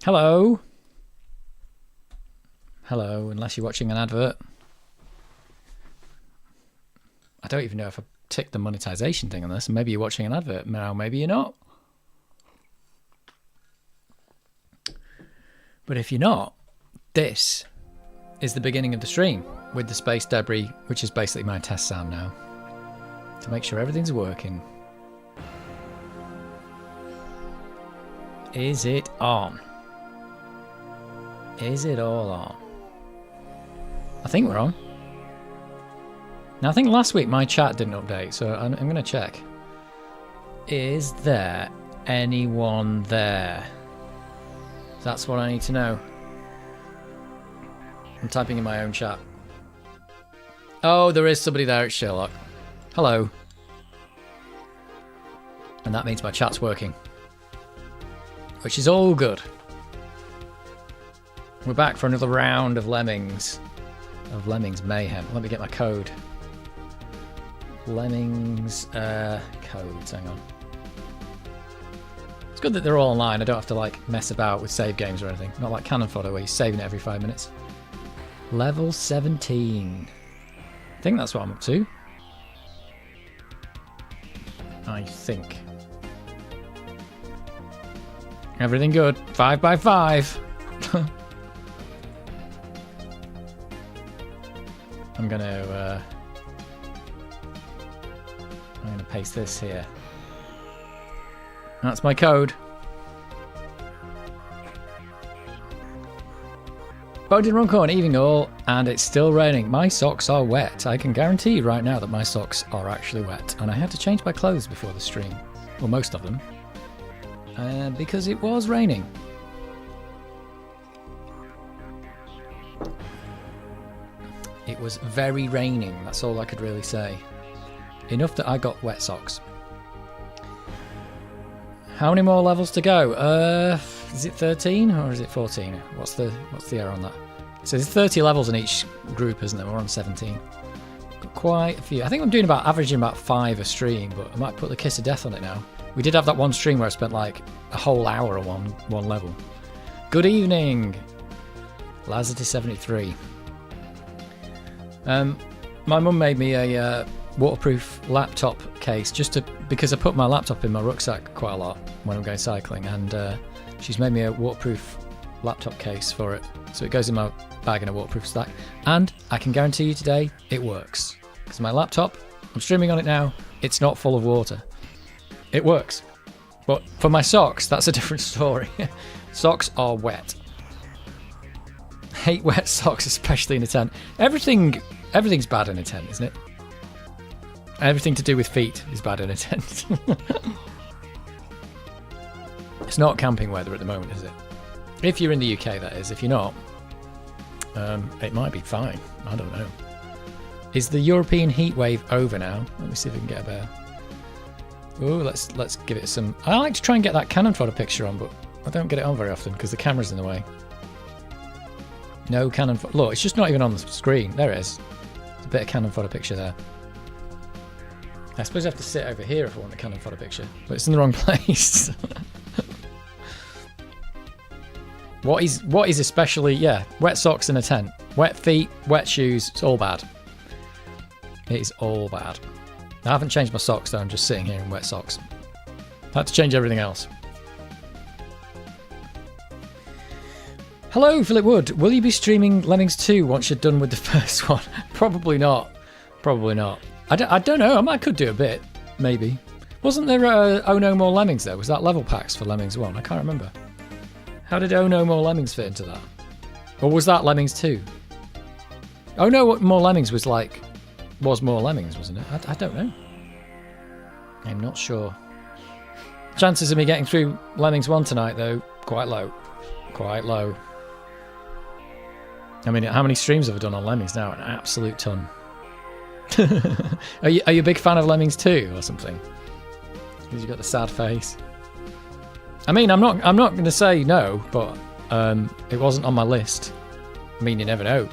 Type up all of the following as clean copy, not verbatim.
Hello. Hello, unless you're watching an advert. I don't even know if I ticked the monetization thing on this. Maybe you're watching an advert now, maybe you're not. But if you're not, this is the beginning of the stream with the space debris, which is basically my test sound now, to make sure everything's working. Is it on? Is it all on? I think we're on. Now, I think last week my chat didn't update, so I'm going to check. Is there anyone there? That's what I need to know. I'm typing in my own chat. Oh, there is somebody there. It's Sherlock. Hello. And that means my chat's working, which is all good. We're back for another round of Lemmings. Of Lemmings Mayhem. Let me get my code. Lemmings codes. Hang on. It's good that they're all online. I don't have to like mess about with save games or anything. Not like Cannon Fodder where you're saving it every 5 minutes. Level 17. I think that's what I'm up to. I think. Everything good. 5 by 5. I'm gonna paste this here. That's my code. Bodin Runcorn, evening all, and it's still raining. My socks are wet. I can guarantee you right now that my socks are actually wet, and I had to change my clothes before the stream. Well, most of them. Because it was raining. It was very raining, that's all I could really say. Enough that I got wet socks. How many more levels to go? Is it 13 or is it 14? What's the error on that? So there's 30 levels in each group, isn't there? We're on 17. Got quite a few. I think I'm averaging about 5 a stream, but I might put the kiss of death on it now. We did have that one stream where I spent like a whole hour on one level. Good evening, Lazarty73. My mum made me a waterproof laptop case because I put my laptop in my rucksack quite a lot when I'm going cycling, and she's made me a waterproof laptop case for it, so it goes in my bag in a waterproof stack, and I can guarantee you today it works because my laptop, I'm streaming on it now, it's not full of water. It works, but for my socks that's a different story. Socks are wet. Hate wet socks, especially in a tent. Everything's bad in a tent, isn't it? Everything to do with feet is bad in a tent. It's not camping weather at the moment, is it? If you're in the UK, that is. If you're not, it might be fine. I don't know. Is the European heat wave over now? Let me see if we can get a bear. Oh, let's give it some. I like to try and get that Cannon Fodder picture on, but I don't get it on very often because the camera's in the way. No Cannon Fodder. Look, it's just not even on the screen. There it is. There's a bit of Cannon Fodder picture there. I suppose I have to sit over here if I want the Cannon Fodder picture, but it's in the wrong place. What is especially, yeah, wet socks in a tent, wet feet, wet shoes, it's all bad. It is all bad. I haven't changed my socks though, I'm just sitting here in wet socks. I had to change everything else. Hello, Philip Wood. Will you be streaming Lemmings 2 once you're done with the first one? Probably not. Probably not. I don't know. I could do a bit. Maybe. Wasn't there Oh No More Lemmings though? Was that level packs for Lemmings 1? I can't remember. How did Oh No More Lemmings fit into that? Or was that Lemmings 2? Oh No More Lemmings was more Lemmings, wasn't it? I don't know. I'm not sure. Chances of me getting through Lemmings 1 tonight though, quite low. Quite low. I mean, how many streams have I done on Lemmings now? An absolute ton. Are you a big fan of Lemmings 2 or something? Because you've got the sad face. I mean, I'm not going to say no, but it wasn't on my list. I mean, you never know.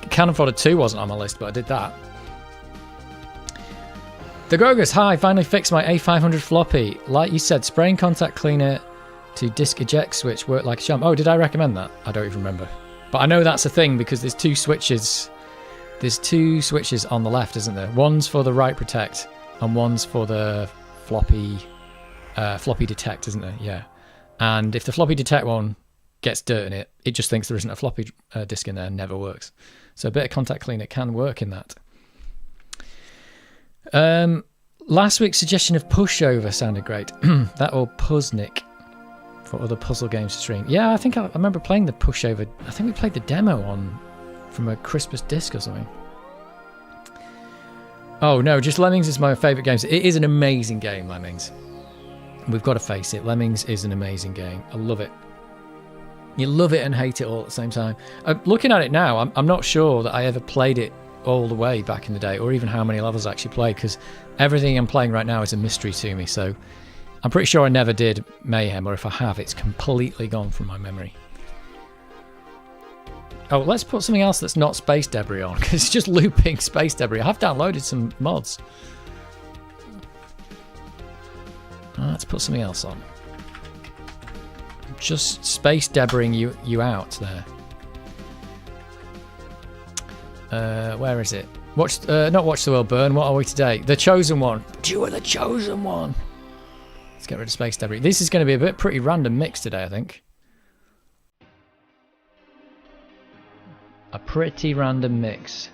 Cannon Fodder 2 wasn't on my list, but I did that. The Grogus, hi, finally fixed my A500 floppy. Like you said, spraying contact cleaner to disk eject switch work like a charm. Oh, did I recommend that? I don't even remember. But I know that's a thing because there's two switches. There's two switches on the left, isn't there? One's for the write protect and one's for the floppy detect, isn't there? Yeah. And if the floppy detect one gets dirt in it, it just thinks there isn't a floppy disk in there and never works. So a bit of contact cleaner can work in that. Last week's suggestion of pushover sounded great. That or Puzznick for other puzzle games to stream. Yeah, I think I remember playing the pushover. I think we played the demo from a Christmas disc or something. Oh no, just Lemmings is my favourite game. It is an amazing game, Lemmings. We've got to face it. Lemmings is an amazing game. I love it. You love it and hate it all at the same time. Looking at it now, I'm not sure that I ever played it all the way back in the day, or even how many levels I actually played, because everything I'm playing right now is a mystery to me. So I'm pretty sure I never did Mayhem, or if I have, it's completely gone from my memory. Oh, let's put something else that's not Space Debris on, because it's just looping Space Debris. I have downloaded some mods. Let's put something else on. Just Space Debriing you out there. Where is it? Not Watch the World Burn. What are we today? The Chosen One. You are the Chosen One. Let's get rid of Space Debris. This is going to be a pretty random mix today, I think. A pretty random mix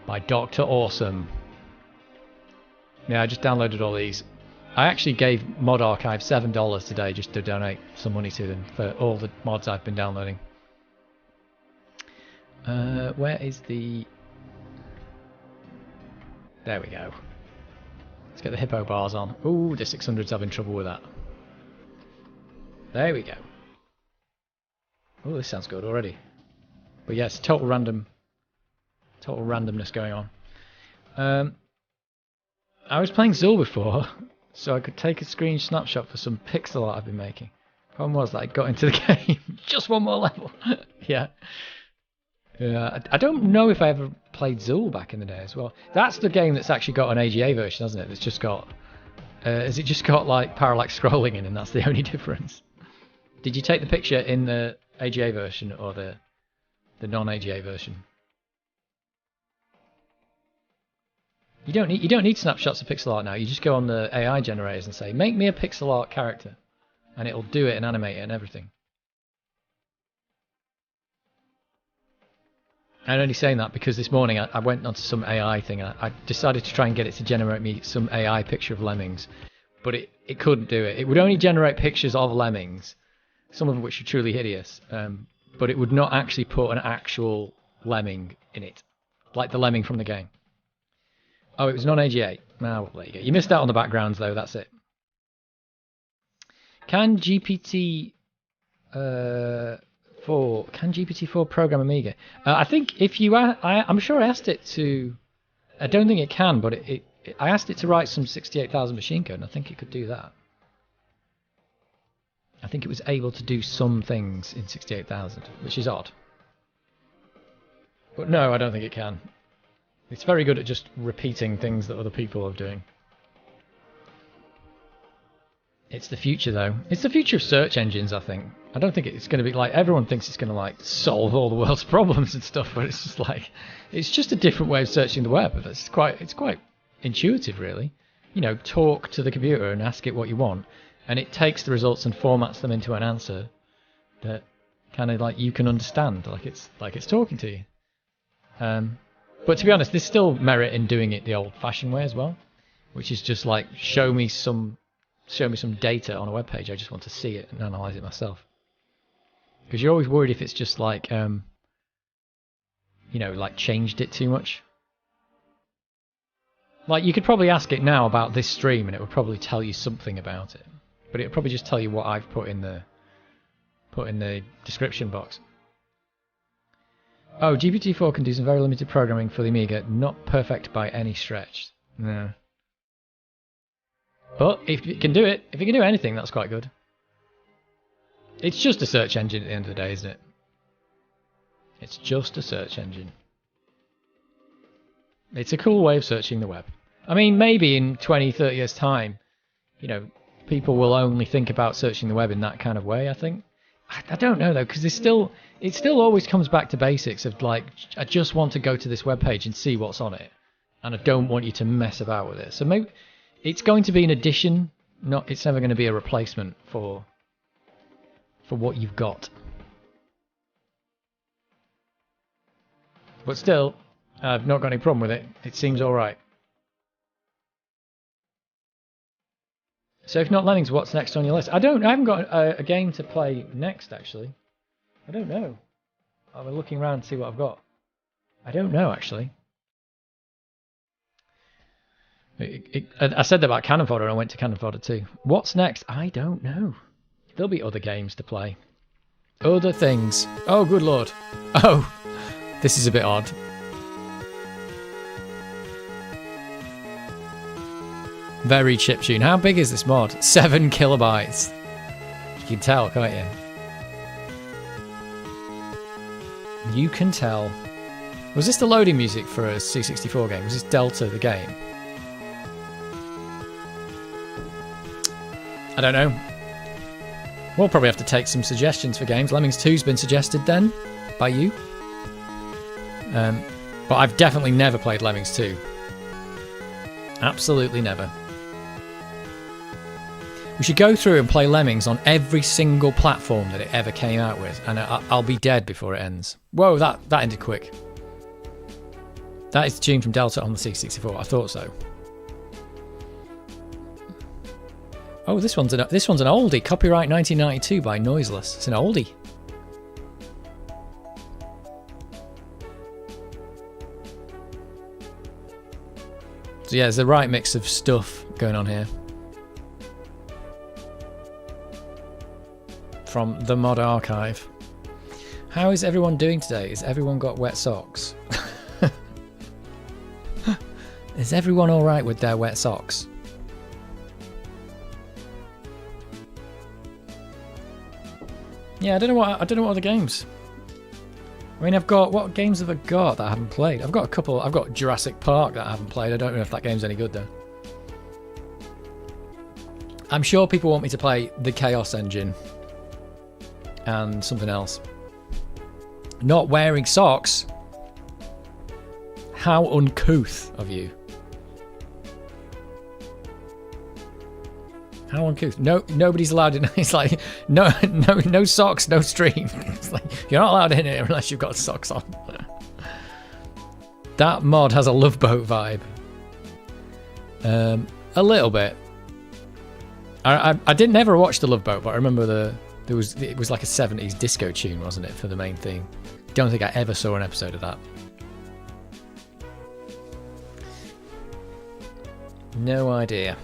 by Dr. Awesome. Yeah, I just downloaded all these. I actually gave Mod Archive $7 today just to donate some money to them for all the mods I've been downloading. Where is the... There we go. Let's get the hippo bars on. Ooh, the 600's having trouble with that. There we go. Oh, this sounds good already. But yes, total randomness going on. I was playing Zool before, so I could take a screen snapshot for some pixel art I've been making. Problem was that I got into the game just one more level. Yeah. I don't know if I ever played Zool back in the day as well. That's the game that's actually got an AGA version, hasn't it? It's just got... has it just got like parallax scrolling in, and that's the only difference? Did you take the picture in the AGA version or the non-AGA version? You don't need snapshots of pixel art now. You just go on the AI generators and say, make me a pixel art character, and it'll do it and animate it and everything. I'm only saying that because this morning I went onto some AI thing. I decided to try and get it to generate me some AI picture of Lemmings, but it couldn't do it. It would only generate pictures of Lemmings, some of which are truly hideous, but it would not actually put an actual Lemming in it, like the Lemming from the game. Oh, it was non-AGA. Well, there you go. You missed out on the backgrounds, though. That's it. Can GPT-4 program Amiga? I think if you... I'm sure I asked it to... I don't think it can, but I asked it to write some 68,000 machine code, and I think it could do that. I think it was able to do some things in 68,000, which is odd. But no, I don't think it can. It's very good at just repeating things that other people are doing. It's the future, though. It's the future of search engines, I think. I don't think it's going to be like... Everyone thinks it's going to like solve all the world's problems and stuff, but it's just like... It's just a different way of searching the web. It's quite intuitive, really. You know, talk to the computer and ask it what you want, and it takes the results and formats them into an answer that kind of like you can understand, like it's talking to you. But to be honest, there's still merit in doing it the old-fashioned way as well, which is just like show me some data on a web page. I just want to see it and analyze it myself. Because you're always worried if it's just like, you know, like changed it too much. Like you could probably ask it now about this stream, and it would probably tell you something about it. But it would probably just tell you what I've put in the description box. Oh, GPT-4 can do some very limited programming for the Amiga, not perfect by any stretch. No. But if it can do it, if it can do anything, that's quite good. It's just a search engine at the end of the day, isn't it? It's just a search engine. It's a cool way of searching the web. I mean, maybe in 20, 30 years' time, you know, people will only think about searching the web in that kind of way, I think. I don't know, though, because it still always comes back to basics of, like, I just want to go to this web page and see what's on it, and I don't want you to mess about with it. So maybe it's going to be an addition, it's never going to be a replacement for what you've got. But still, I've not got any problem with it. It seems alright. So if not Lemmings, what's next on your list? I haven't got a game to play next, actually. I don't know. I'm looking around to see what I've got. I don't know, actually. I said that about Cannon Fodder, and I went to Cannon Fodder too. What's next? I don't know. There'll be other games to play. Other things. Oh, good lord. Oh, this is a bit odd. Very chiptune. How big is this mod? 7 kilobytes. You can tell, can't you? You can tell. Was this the loading music for a C64 game? Was this Delta the game? I don't know. We'll probably have to take some suggestions for games. Lemmings 2's been suggested then by you. But I've definitely never played Lemmings 2. Absolutely never. We should go through and play Lemmings on every single platform that it ever came out with, and I'll be dead before it ends. Whoa, that ended quick. That is the tune from Delta on the C64. I thought so. Oh, this one's an oldie. Copyright 1992 by Noiseless. It's an oldie. So yeah, there's the right mix of stuff going on here. From the Mod Archive. How is everyone doing today? Has everyone got wet socks? Is everyone alright with their wet socks? Yeah, I don't know what other games. I mean, what games have I got that I haven't played? I've got a couple. I've got Jurassic Park that I haven't played. I don't know if that game's any good though. I'm sure people want me to play the Chaos Engine and something else. Not wearing socks? How uncouth of you. How uncouth. No, nobody's allowed in. It's like, no socks, no stream. It's like, you're not allowed in here unless you've got socks on. That mod has a Love Boat vibe. A little bit. I didn't ever watch the Love Boat, but I remember it was like a 70s disco tune, wasn't it, for the main theme? Don't think I ever saw an episode of that. No idea.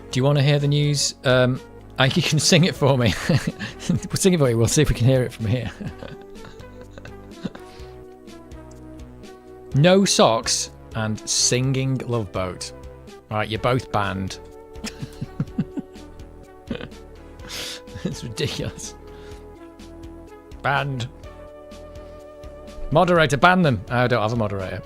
Do you want to hear the news? You can sing it for me. We'll sing it for you. We'll see if we can hear it from here. No socks and singing Love Boat. Alright, you're both banned. It's ridiculous. Banned. Moderator, ban them. I don't have a moderator.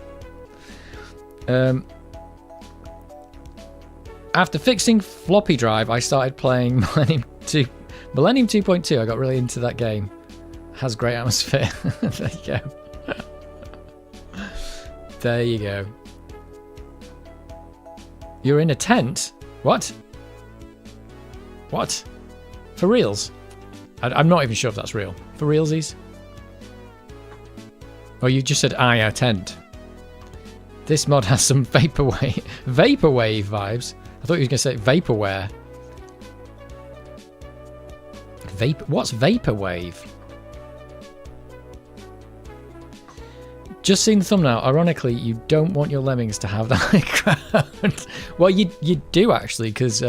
After fixing floppy drive, I started playing Millennium 2.2. I got really into that game. Has great atmosphere. There you go. There you go. You're in a tent? What? What? For reals? I'm not even sure if that's real. For realsies? Oh, you just said a tent. This mod has some vaporwave vibes. I thought you were going to say vaporware. What's vaporwave? Just seen the thumbnail. Ironically, you don't want your Lemmings to have the high ground. Well, you do actually, because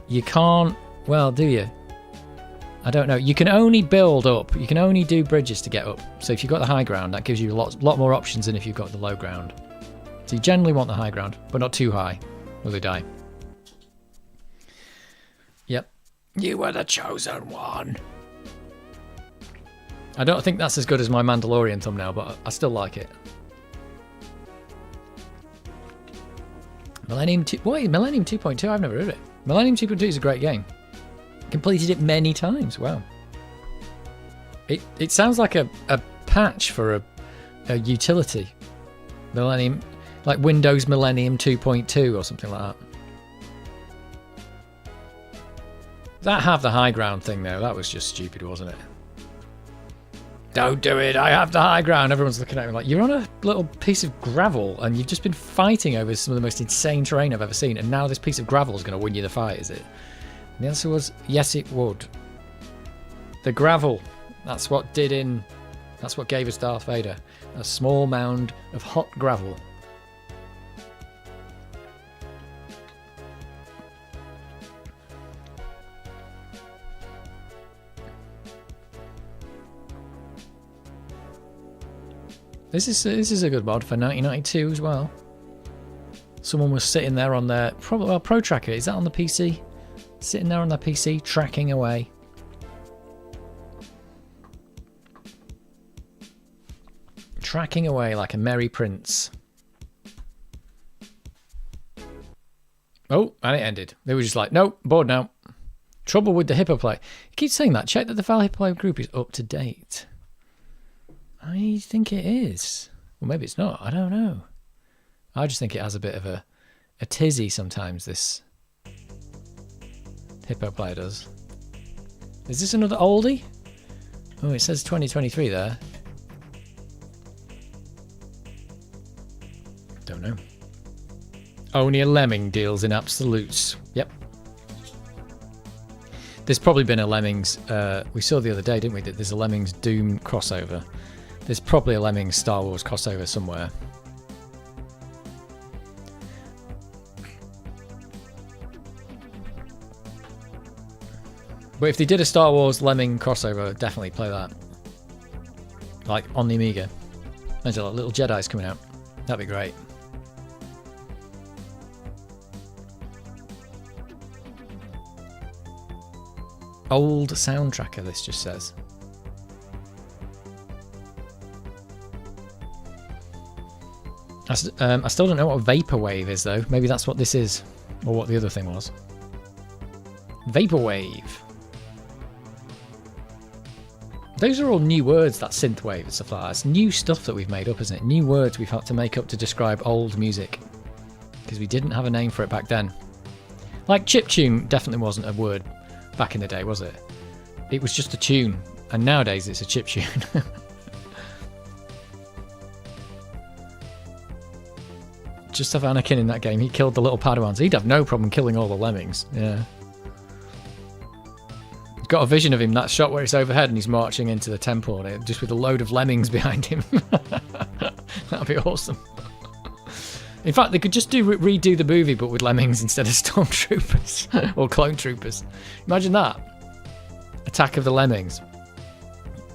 you can't. Well, do you? I don't know. You can only build up. You can only do bridges to get up. So if you've got the high ground, that gives you a lot more options than if you've got the low ground. So you generally want the high ground, but not too high. Will they die? Yep. You were the chosen one. I don't think that's as good as my Mandalorian thumbnail, but I still like it. Millennium 2... Wait, Millennium 2.2? I've never heard it. Millennium 2.2 is a great game. Completed it many times. Wow. It sounds like a patch for a utility. Millennium... Like Windows Millennium 2.2 or something like that. That have the high ground thing though, that was just stupid, wasn't it? Don't do it, I have the high ground. Everyone's looking at me like, you're on a little piece of gravel and you've just been fighting over some of the most insane terrain I've ever seen, and now this piece of gravel is going to win you the fight, is it? And the answer was, yes it would. The gravel, that's what gave us Darth Vader. A small mound of hot gravel. This is a good mod for 1992 as well. Someone was sitting there on their Pro Tracker. Is that on the PC? Sitting there on their PC, tracking away. Tracking away like a merry prince. Oh, and it ended. They were just like, nope, bored now. Trouble with the Hippo Play. It keeps saying that. Check that the file Hippo Play group is up to date. I think it is. Well, maybe it's not. I don't know. I just think it has a bit of a tizzy sometimes, this Hippo Player does. Is this another oldie? Oh, it says 2023 there. Don't know. Only a Lemming deals in absolutes. Yep. There's probably been a Lemmings... we saw the other day, didn't we, that there's a Lemmings Doom crossover. There's probably a Lemmings Star Wars crossover somewhere. But if they did a Star Wars Lemming crossover, definitely play that. Like on the Amiga. Imagine like little Jedis coming out. That'd be great. Old sound tracker, this just says. I still don't know what a vaporwave is though. Maybe that's what this is, or what the other thing was. Vaporwave. Those are all new words, that synthwave and stuff like that. It's new stuff that we've made up, isn't it? New words we've had to make up to describe old music. Because we didn't have a name for it back then. Like chiptune definitely wasn't a word back in the day, was it? It was just a tune. And nowadays it's a chiptune. Just have Anakin in that game. He killed the little Padawans. He'd have no problem killing all the Lemmings. Yeah. Got a vision of him, that shot where it's overhead and he's marching into the temple, and just with a load of Lemmings behind him. That'd be awesome. In fact, they could just redo the movie, but with Lemmings instead of stormtroopers or clone troopers. Imagine that. Attack of the Lemmings.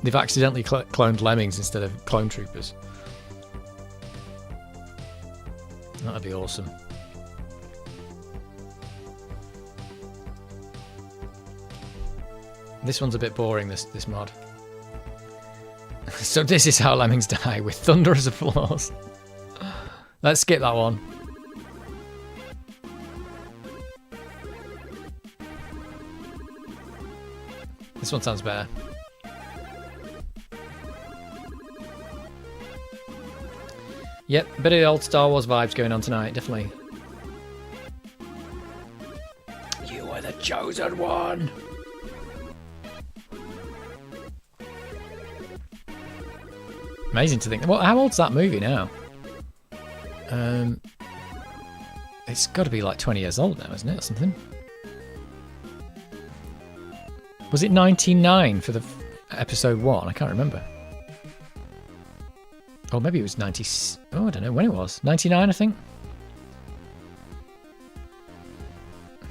They've accidentally cloned Lemmings instead of clone troopers. That'd be awesome. This one's a bit boring, this mod. So this is how Lemmings die, with thunderous applause. Let's skip that one. This one sounds better. Yep, a bit of the old Star Wars vibes going on tonight, definitely. You are the chosen one! Amazing to think. Well, how old's that movie now? It's got to be like 20 years old now, isn't it, or something? Was it 99 for the episode 1? I can't remember. Or maybe it was 90... Oh, I don't know when it was. 99, I think?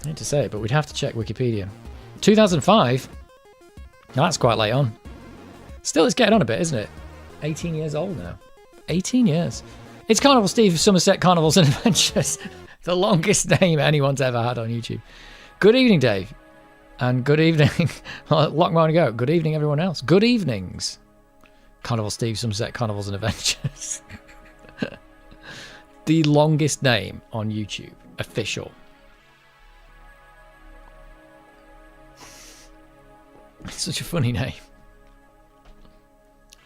I hate to say it, but we'd have to check Wikipedia. 2005? No, that's quite late on. Still, it's getting on a bit, isn't it? 18 years old now. 18 years. It's Carnival Steve, Somerset Carnivals and Adventures. The longest name anyone's ever had on YouTube. Good evening, Dave. And good evening. Lock mine to go. Good evening, everyone else. Good evenings. Carnival Steve, Somerset Carnivals and Adventures. The longest name on YouTube. Official. It's such a funny name.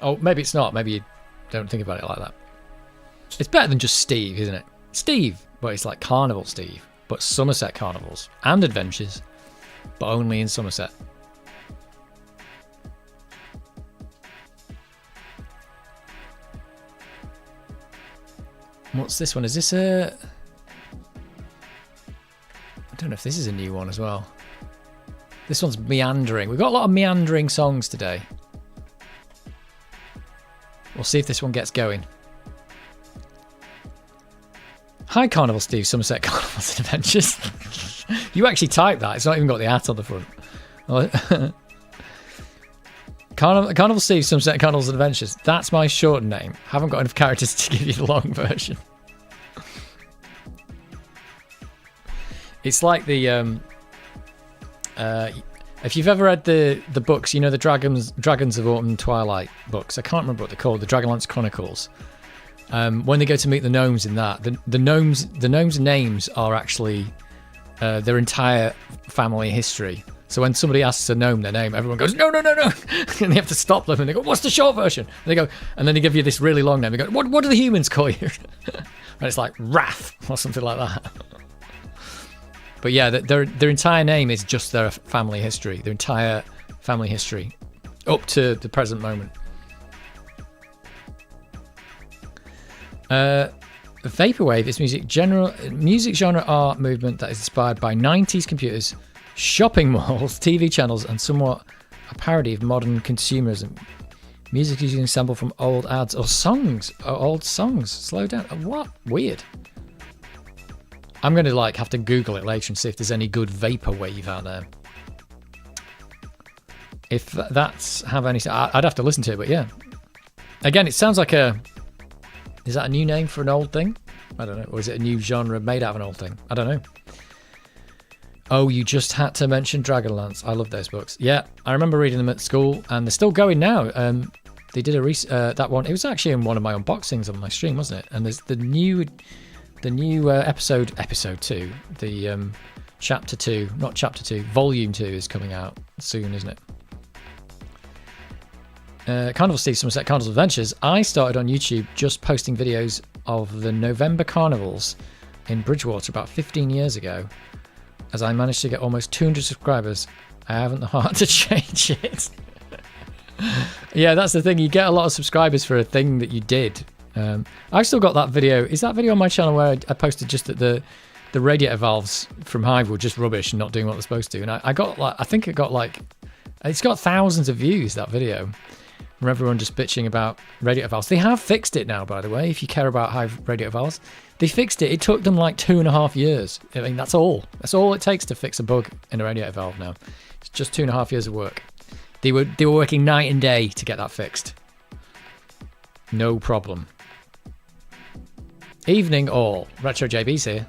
Oh, maybe it's not. Maybe you don't think about it like that. It's better than just Steve, isn't it? Steve. But it's like Carnival Steve. But Somerset Carnivals and Adventures. But only in Somerset. What's this one? Is this a... I don't know if this is a new one as well. This one's meandering. We've got a lot of meandering songs today. We'll see if this one gets going. Hi, Carnival Steve, Somerset Carnivals and Adventures. You actually typed that. It's not even got the at on the front. Carnival Steve, Somerset Carnivals and Adventures. That's my short name. Haven't got enough characters to give you the long version. It's like the... if you've ever read the books, you know, the Dragons of Autumn and Twilight books. I can't remember what they're called. The Dragonlance Chronicles. When they go to meet the gnomes in that, the gnomes' names are actually their entire family history. So when somebody asks a gnome their name, everyone goes, no, no, no, no. And they have to stop them and they go, what's the short version? And they go, and then they give you this really long name. They go, what do the humans call you? And it's like Wrath or something like that. But yeah, their entire name is just their family history. Their entire family history up to the present moment. Vaporwave is music genre art movement that is inspired by 90s computers, shopping malls, TV channels, and somewhat a parody of modern consumerism. Music is using sample from old ads or songs, or old songs. Slow down. What? Weird. I'm going to have to Google it later and see if there's any good vaporwave out there. If that's have any, I'd have to listen to it, but yeah. Again, it sounds like a... Is that a new name for an old thing? I don't know. Or is it a new genre made out of an old thing? I don't know. Oh, you just had to mention Dragonlance. I love those books. Yeah, I remember reading them at school, and they're still going now. They did that one. It was actually in one of my unboxings on my stream, wasn't it? And there's the new episode 2, the chapter 2, not chapter 2, volume 2 is coming out soon, isn't it? Carnival Steve, Somerset Carnivals Adventures. I started on YouTube just posting videos of the November carnivals in Bridgewater about 15 years ago. As I managed to get almost 200 subscribers, I haven't the heart to change it. Yeah, that's the thing. You get a lot of subscribers for a thing that you did. I've still got that video. Is that video on my channel where I posted just that the radiator valves from Hive were just rubbish and not doing what they're supposed to? And I got it's got thousands of views, that video, from everyone just bitching about radiator valves. They have fixed it now, by the way, if you care about Hive radiator valves. They fixed it. It took them like 2.5 years. I mean, that's all. That's all it takes to fix a bug in a radiator valve now. It's just 2.5 years of work. They were working night and day to get that fixed. No problem. Evening all. Retro JB's here.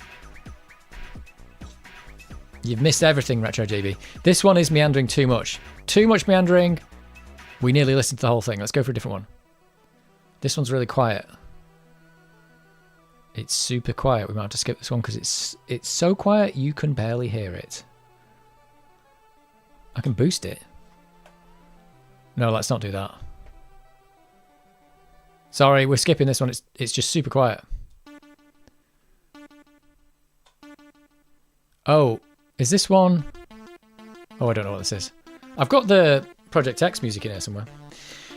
You've missed everything, Retro JB. This one is meandering too much. Too much meandering. We nearly listened to the whole thing. Let's go for a different one. This one's really quiet. It's super quiet. We might have to skip this one because it's so quiet you can barely hear it. I can boost it. No, let's not do that. Sorry, we're skipping this one. It's just super quiet. Oh, is this one? Oh, I don't know what this is. I've got the Project X music in here somewhere.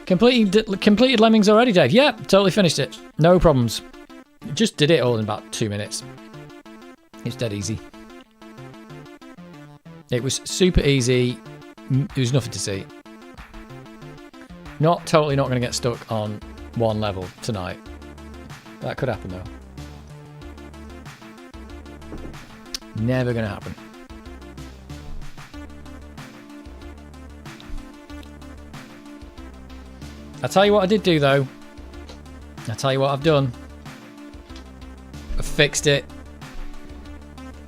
Completed Lemmings already, Dave? Yep, totally finished it. No problems. Just did it all in about 2 minutes. It's dead easy. It was super easy. There was nothing to see. Totally not going to get stuck on one level tonight. That could happen though. Never going to happen. I'll tell you what I did do though. I'll tell you what I've done. I fixed it.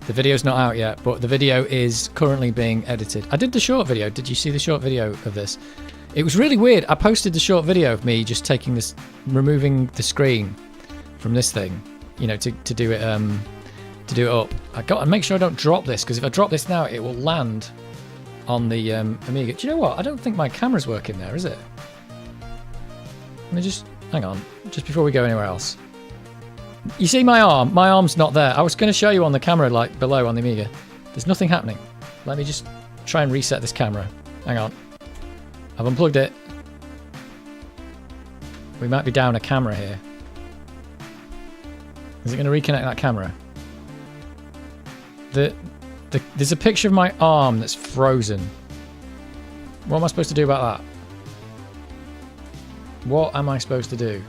The video's not out yet, but the video is currently being edited. I did the short video. Did you see the short video of this? It was really weird. I posted the short video of me just taking this, removing the screen from this thing, you know, to do it up. I got to make sure I don't drop this, because if I drop this now, it will land on the Amiga. Do you know what? I don't think my camera's working there, is it? Let me just hang on, just before we go anywhere else. You see my arm? My arm's not there. I was going to show you on the camera, like below on the Amiga. There's nothing happening. Let me just try and reset this camera. Hang on. I've unplugged it. We might be down a camera here. Is it going to reconnect that camera? There's a picture of my arm that's frozen. What am I supposed to do about that? What am I supposed to do?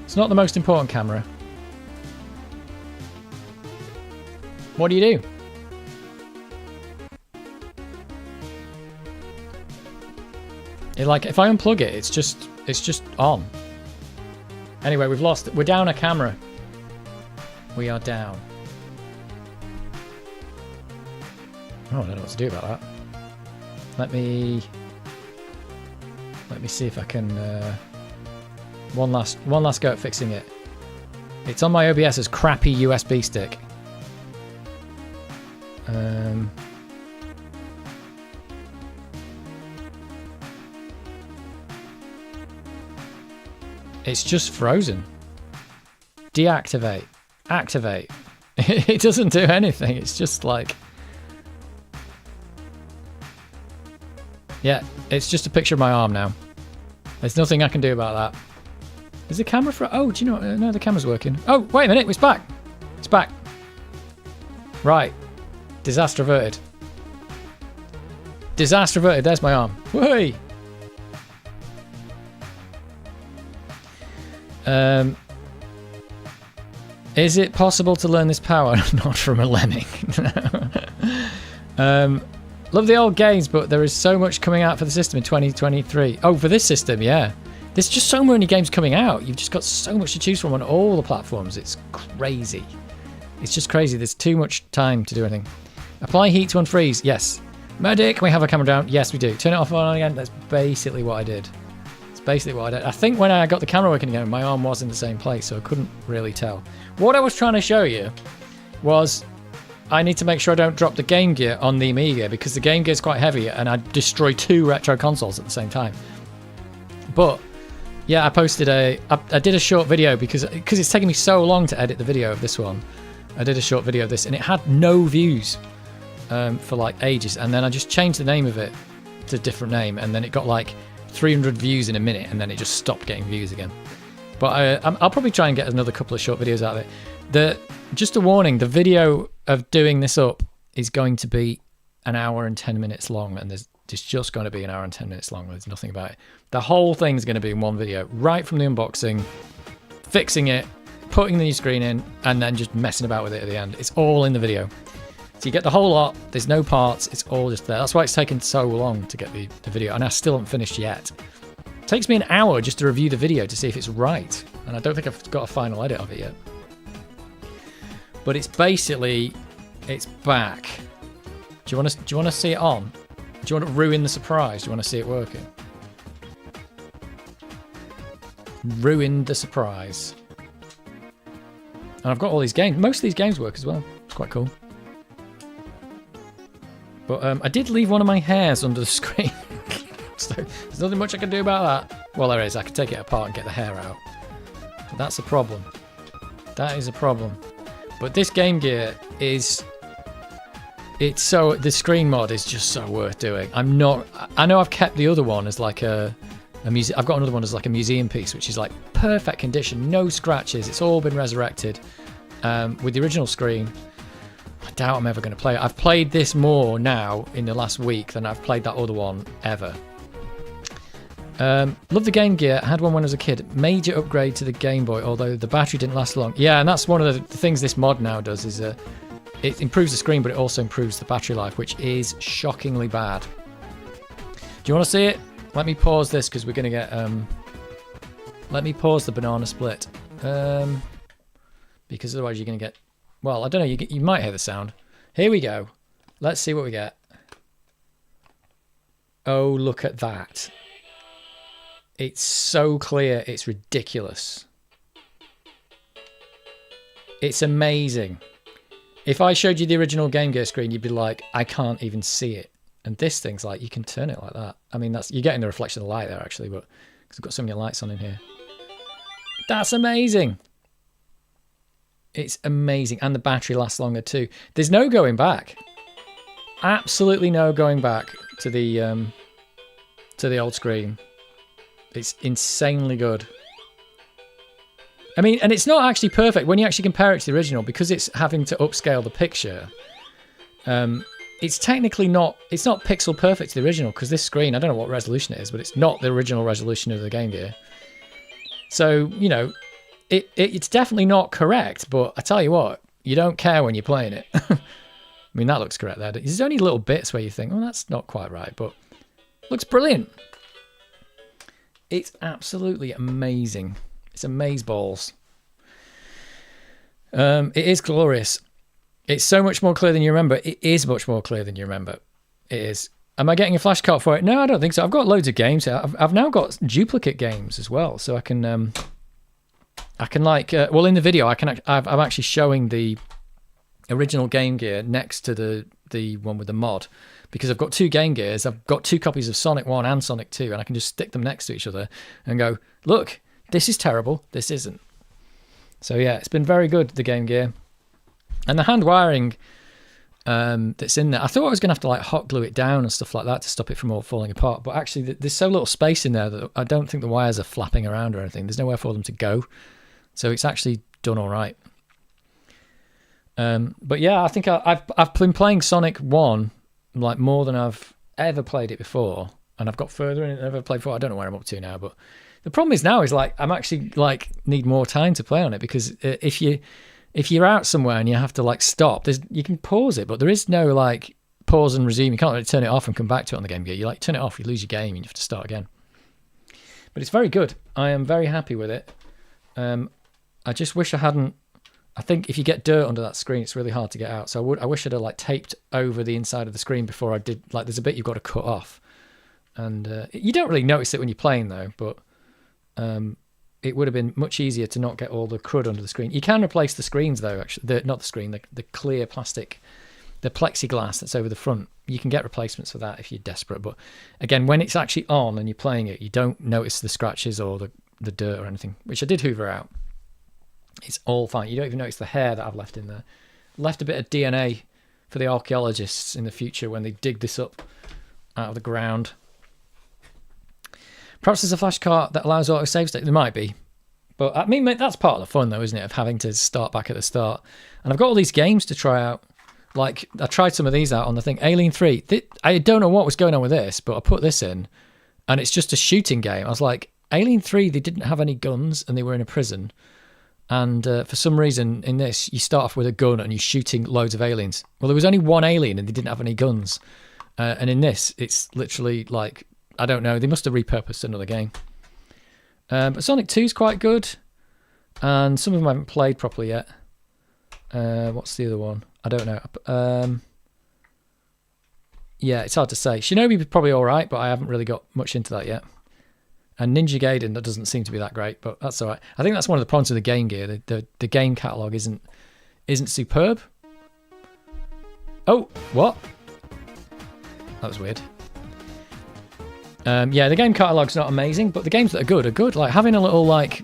It's not the most important camera. What do you do? Like, if I unplug it, it's just on. Anyway, we've lost. We're down a camera. We are down. Oh, I don't know what to do about that. Let me see if I can. One last go at fixing it. It's on my OBS's crappy USB stick. It's just frozen. Deactivate. Activate. It doesn't do anything. It's just like... Yeah, it's just a picture of my arm now. There's nothing I can do about that. Is the camera for... Oh, do you know... No, the camera's working. Oh, wait a minute. It's back. It's back. Right. Disaster averted. Disaster averted. There's my arm. Whey! Is it possible to learn this power? Not from a lemming. Love the old games, but there is so much coming out for the system in 2023. Oh, for this system, yeah. There's just so many games coming out. You've just got so much to choose from on all the platforms. It's crazy. It's just crazy. There's too much time to do anything. Apply heat to unfreeze. Yes. Medic, can we have our camera down? Yes, we do. Turn it off and on again. That's basically what I did. It's basically what I did. I think when I got the camera working again, my arm was in the same place, so I couldn't really tell. What I was trying to show you was I need to make sure I don't drop the Game Gear on the Amiga, because the Game Gear is quite heavy and I'd destroy 2 retro consoles at the same time. But yeah, I posted I did a short video because it's taken me so long to edit the video of this one. I did a short video of this and it had no views for like ages, and then I just changed the name of it to a different name, and then it got like 300 views in a minute, and then it just stopped getting views again. But I'll probably try and get another couple of short videos out of it. Just a warning, the video of doing this up is going to be an hour and 10 minutes long, and it's just going to be an hour and 10 minutes long. There's nothing about it. The whole thing's going to be in one video, right from the unboxing, fixing it, putting the new screen in, and then just messing about with it at the end. It's all in the video. So you get the whole lot, there's no parts, it's all just there. That's why it's taken so long to get the video, and I still haven't finished yet. It takes me an hour just to review the video to see if it's right, and I don't think I've got a final edit of it yet. But it's basically, it's back. Do you want to see it on? Do you want to ruin the surprise? Do you want to see it working? Ruin the surprise. And I've got all these games. Most of these games work as well. It's quite cool. But I did leave one of my hairs under the screen. So there's nothing much I can do about that. Well, there is. I can take it apart and get the hair out. But that's a problem. That is a problem. But this Game Gear is... It's so... The screen mod is just so worth doing. I know I've kept the other one as like a I've got another one as like a museum piece, which is like perfect condition, no scratches. It's all been resurrected. With the original screen, I doubt I'm ever going to play it. I've played this more now in the last week than I've played that other one ever. Love the Game Gear. I had one when I was a kid. Major upgrade to the Game Boy, although the battery didn't last long. Yeah, and that's one of the things this mod now does, is it improves the screen, but it also improves the battery life, which is shockingly bad. Do you want to see it? Let me pause this, because we're going to get... let me pause the banana split. Because otherwise you're going to get... Well, I don't know. You might hear the sound. Here we go. Let's see what we get. Oh, look at that. It's so clear. It's ridiculous. It's amazing. If I showed you the original Game Gear screen, you'd be like, I can't even see it. And this thing's like, you can turn it like that. I mean, you're getting the reflection of the light there, actually, but because I've got so many lights on in here. That's amazing. It's amazing. And the battery lasts longer too. There's no going back. Absolutely no going back to the old screen. It's insanely good. I mean, and it's not actually perfect when you actually compare it to the original, because it's having to upscale the picture. It's technically not, it's not pixel perfect to the original, because this screen, I don't know what resolution it is, but it's not the original resolution of the Game Gear. So, you know, it's definitely not correct, but I tell you what, you don't care when you're playing it. I mean, that looks correct there. There's only little bits where you think, oh, that's not quite right, but looks brilliant. It's absolutely amazing. It's amazeballs. It is glorious. It's so much more clear than you remember. It is much more clear than you remember. It is. Am I getting a flash card for it? No, I don't think so. I've got loads of games here. I've now got duplicate games as well, so I can like well, in the video I'm actually showing the original Game Gear next to the one with the mod, because I've got two Game Gears. I've got two copies of Sonic 1 and Sonic 2, and I can just stick them next to each other and go, look, this is terrible, this isn't. So yeah, it's been very good, the Game Gear. And the hand wiring that's in there, I thought I was going to have to like hot glue it down and stuff like that to stop it from all falling apart, but actually there's so little space in there that I don't think the wires are flapping around or anything. There's nowhere for them to go, so it's actually done all right. But yeah, I think I've been playing Sonic 1 like more than I've ever played it before, and I've got further in it than I've ever played before. I don't know where I'm up to now, but the problem is now is like I'm actually like need more time to play on it, because if you're out somewhere and you have to like stop, you can pause it, but there is no like pause and resume. You can't really turn it off and come back to it on the Game Gear. You like turn it off, you lose your game, and you have to start again. But it's very good. I am very happy with it. I just wish I hadn't. I think if you get dirt under that screen, it's really hard to get out. So I wish I'd have like taped over the inside of the screen before I did. Like there's a bit you've got to cut off, and you don't really notice it when you're playing though. But it would have been much easier to not get all the crud under the screen. You can replace the screens though. Actually, not the screen, the clear plastic, the plexiglass that's over the front. You can get replacements for that if you're desperate. But again, when it's actually on and you're playing it, you don't notice the scratches or the dirt or anything. Which I did hoover out. It's all fine. You don't even notice the hair that I've left in there. Left a bit of DNA for the archaeologists in the future when they dig this up out of the ground. Perhaps there's a flash card that allows auto save state. There might be. But I mean, that's part of the fun though, isn't it? Of having to start back at the start. And I've got all these games to try out. Like, I tried some of these out on the thing. Alien 3. I don't know what was going on with this, but I put this in. And it's just a shooting game. I was like, Alien 3, they didn't have any guns and they were in a prison. And for some reason in this, you start off with a gun and you're shooting loads of aliens. Well, there was only one alien and they didn't have any guns. And in this, it's literally like, I don't know, they must have repurposed another game. But Sonic 2 is quite good. And some of them I haven't played properly yet. What's the other one? I don't know. Yeah, it's hard to say. Shinobi is probably all right, but I haven't really got much into that yet. And Ninja Gaiden, that doesn't seem to be that great, but that's all right. I think that's one of the problems with the Game Gear. The game catalogue isn't superb. Oh, what? That was weird. Yeah, the game catalogue's not amazing, but the games that are good. Like having a little like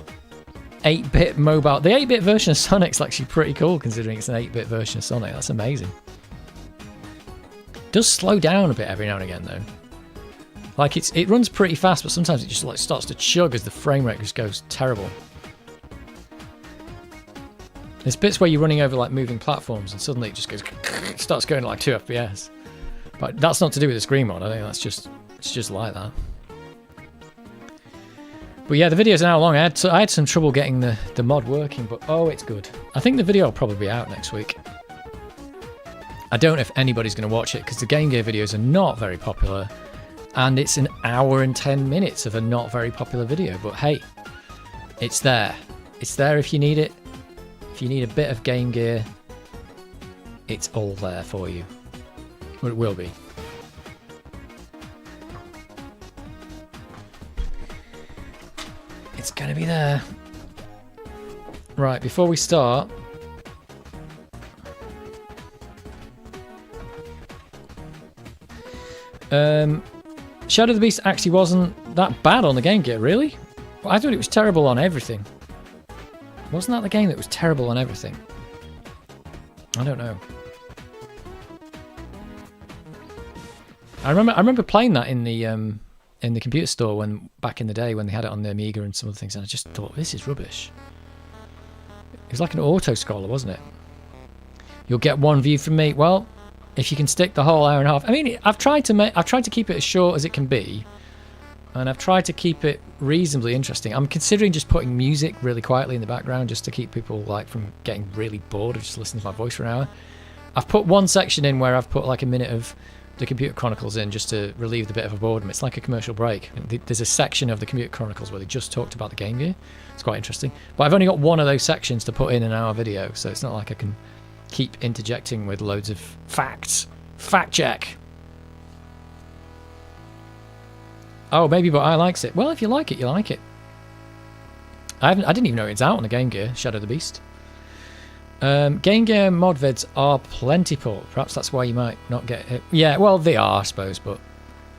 8-bit mobile. The 8-bit version of Sonic's actually pretty cool, considering it's an 8-bit version of Sonic. That's amazing. It does slow down a bit every now and again, though. Like it runs pretty fast, but sometimes it just like starts to chug as the frame rate just goes terrible. There's bits where you're running over like moving platforms, and suddenly it just goes, it starts going like 2 FPS. But that's not to do with the screen mod. I think it's just like that. But yeah, the video's an hour long. I had some trouble getting the mod working, but oh, it's good. I think the video will probably be out next week. I don't know if anybody's going to watch it because the Game Gear videos are not very popular. And it's an hour and 10 minutes of a not very popular video. But hey, it's there. It's there if you need it. If you need a bit of Game Gear it's all there for you. Well, it will be. It's gonna be there. Right, before we start, Shadow of the Beast actually wasn't that bad on the Game Gear, really? I thought it was terrible on everything. Wasn't that the game that was terrible on everything? I don't know. I remember playing that in the computer store when back in the day when they had it on the Amiga and some other things, and I just thought, this is rubbish. It was like an auto-scroller, wasn't it? You'll get one view from me. Well, if you can stick the whole hour and a half. I mean, I've tried to keep it as short as it can be, and I've tried to keep it reasonably interesting. I'm considering just putting music really quietly in the background just to keep people like from getting really bored of just listening to my voice for an hour. I've put one section in where I've put like a minute of the Computer Chronicles in just to relieve the bit of a boredom. It's like a commercial break. There's a section of the Computer Chronicles where they just talked about the Game Gear. It's quite interesting. But I've only got one of those sections to put in an hour video, so it's not like I can keep interjecting with loads of facts. Fact check. Oh, maybe, but I likes it. Well, if you like it, you like it. I didn't even know it's out on the Game Gear, Shadow of the Beast. Game Gear mod vids are plentiful. Perhaps that's why you might not get it. Yeah, well, they are, I suppose, but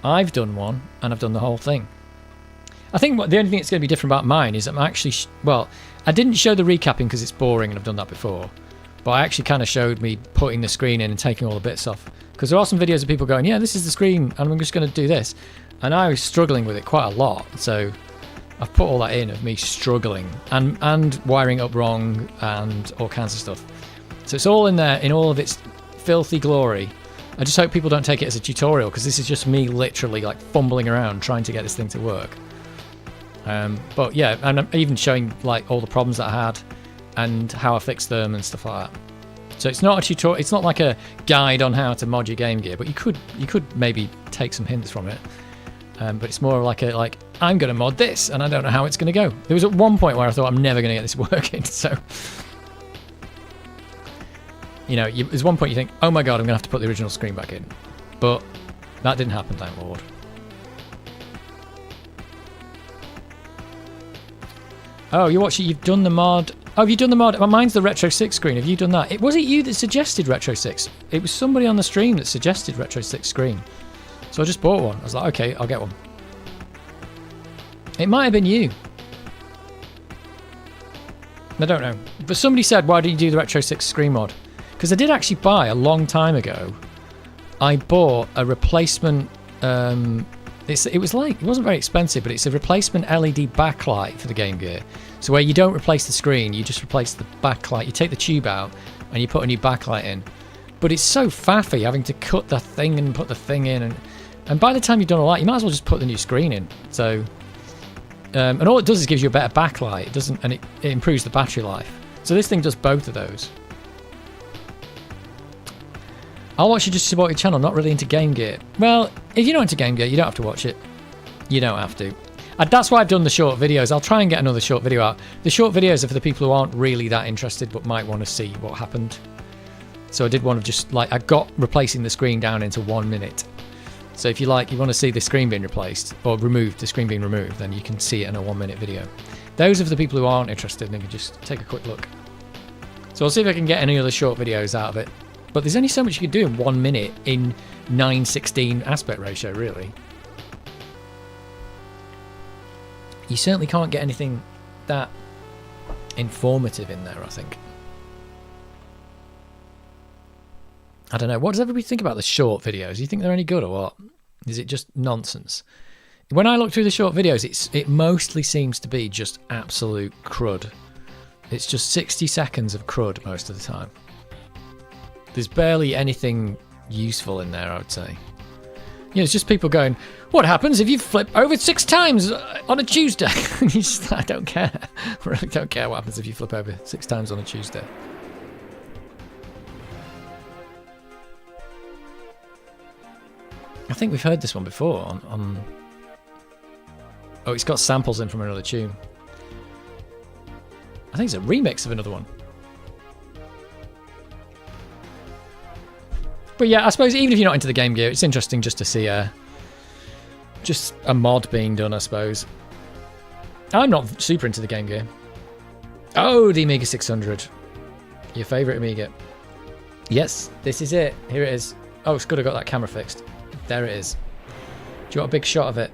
I've done one, and I've done the whole thing. I think the only thing that's going to be different about mine is I'm actually... well, I didn't show the recapping because it's boring, and I've done that before. But I actually kind of showed me putting the screen in and taking all the bits off. Because there are some videos of people going, yeah, this is the screen, and I'm just going to do this. And I was struggling with it quite a lot, so I've put all that in of me struggling and wiring up wrong and all kinds of stuff. So it's all in there in all of its filthy glory. I just hope people don't take it as a tutorial, because this is just me literally like fumbling around trying to get this thing to work. But yeah, and I'm even showing like all the problems that I had and how I fixed them and stuff like that. So it's not a tutorial, it's not like a guide on how to mod your Game Gear, but you could maybe take some hints from it. But it's more like I'm going to mod this and I don't know how it's going to go. There was at one point where I thought I'm never going to get this working. So, you know, there's one point you think, oh my god, I'm going to have to put the original screen back in. But that didn't happen, thank Lord. Oh, you've done the mod. Oh, have you done the mod? Well, mine's the Retro 6 screen. Have you done that? Was it you that suggested Retro 6? It was somebody on the stream that suggested Retro 6 screen. So I just bought one. I was like, okay, I'll get one. It might have been you. I don't know. But somebody said, why did you do the Retro 6 screen mod? Because I did actually buy, a long time ago, I bought a replacement... it wasn't very expensive, but it's a replacement LED backlight for the Game Gear. So where you don't replace the screen, you just replace the backlight. You take the tube out and you put a new backlight in. But it's so faffy having to cut the thing and put the thing in, and by the time you've done all that, you might as well just put the new screen in. So, and all it does is gives you a better backlight. It doesn't, and it improves the battery life. So this thing does both of those. I'll watch you just to support your channel, not really into Game Gear. Well, if you're not into Game Gear, you don't have to watch it. You don't have to. That's why I've done the short videos. I'll try and get another short video out. The short videos are for the people who aren't really that interested but might want to see what happened. So I did one of just like, I got replacing the screen down into 1 minute. So if you want to see the screen being replaced or removed, the screen being removed, then you can see it in a 1 minute video. Those are for the people who aren't interested, and they can just take a quick look. So I'll see if I can get any other short videos out of it. But there's only so much you can do in 1 minute in 9:16 aspect ratio, really. You certainly can't get anything that informative in there, I think. I don't know. What does everybody think about the short videos? Do you think they're any good or what? Is it just nonsense? When I look through the short videos, it mostly seems to be just absolute crud. It's just 60 seconds of crud most of the time. There's barely anything useful in there, I would say. You know, it's just people going, what happens if you flip over 6 times on a Tuesday? And you just, I don't care. I really don't care what happens if you flip over 6 times on a Tuesday. I think we've heard this one before on... Oh, it's got samples in from another tune. I think it's a remix of another one. But yeah, I suppose even if you're not into the Game Gear, it's interesting just to see just a mod being done, I suppose. I'm not super into the Game Gear. Oh, the Amiga 600. Your favourite Amiga. Yes, this is it. Here it is. Oh, it's good I got that camera fixed. There it is. Do you want a big shot of it?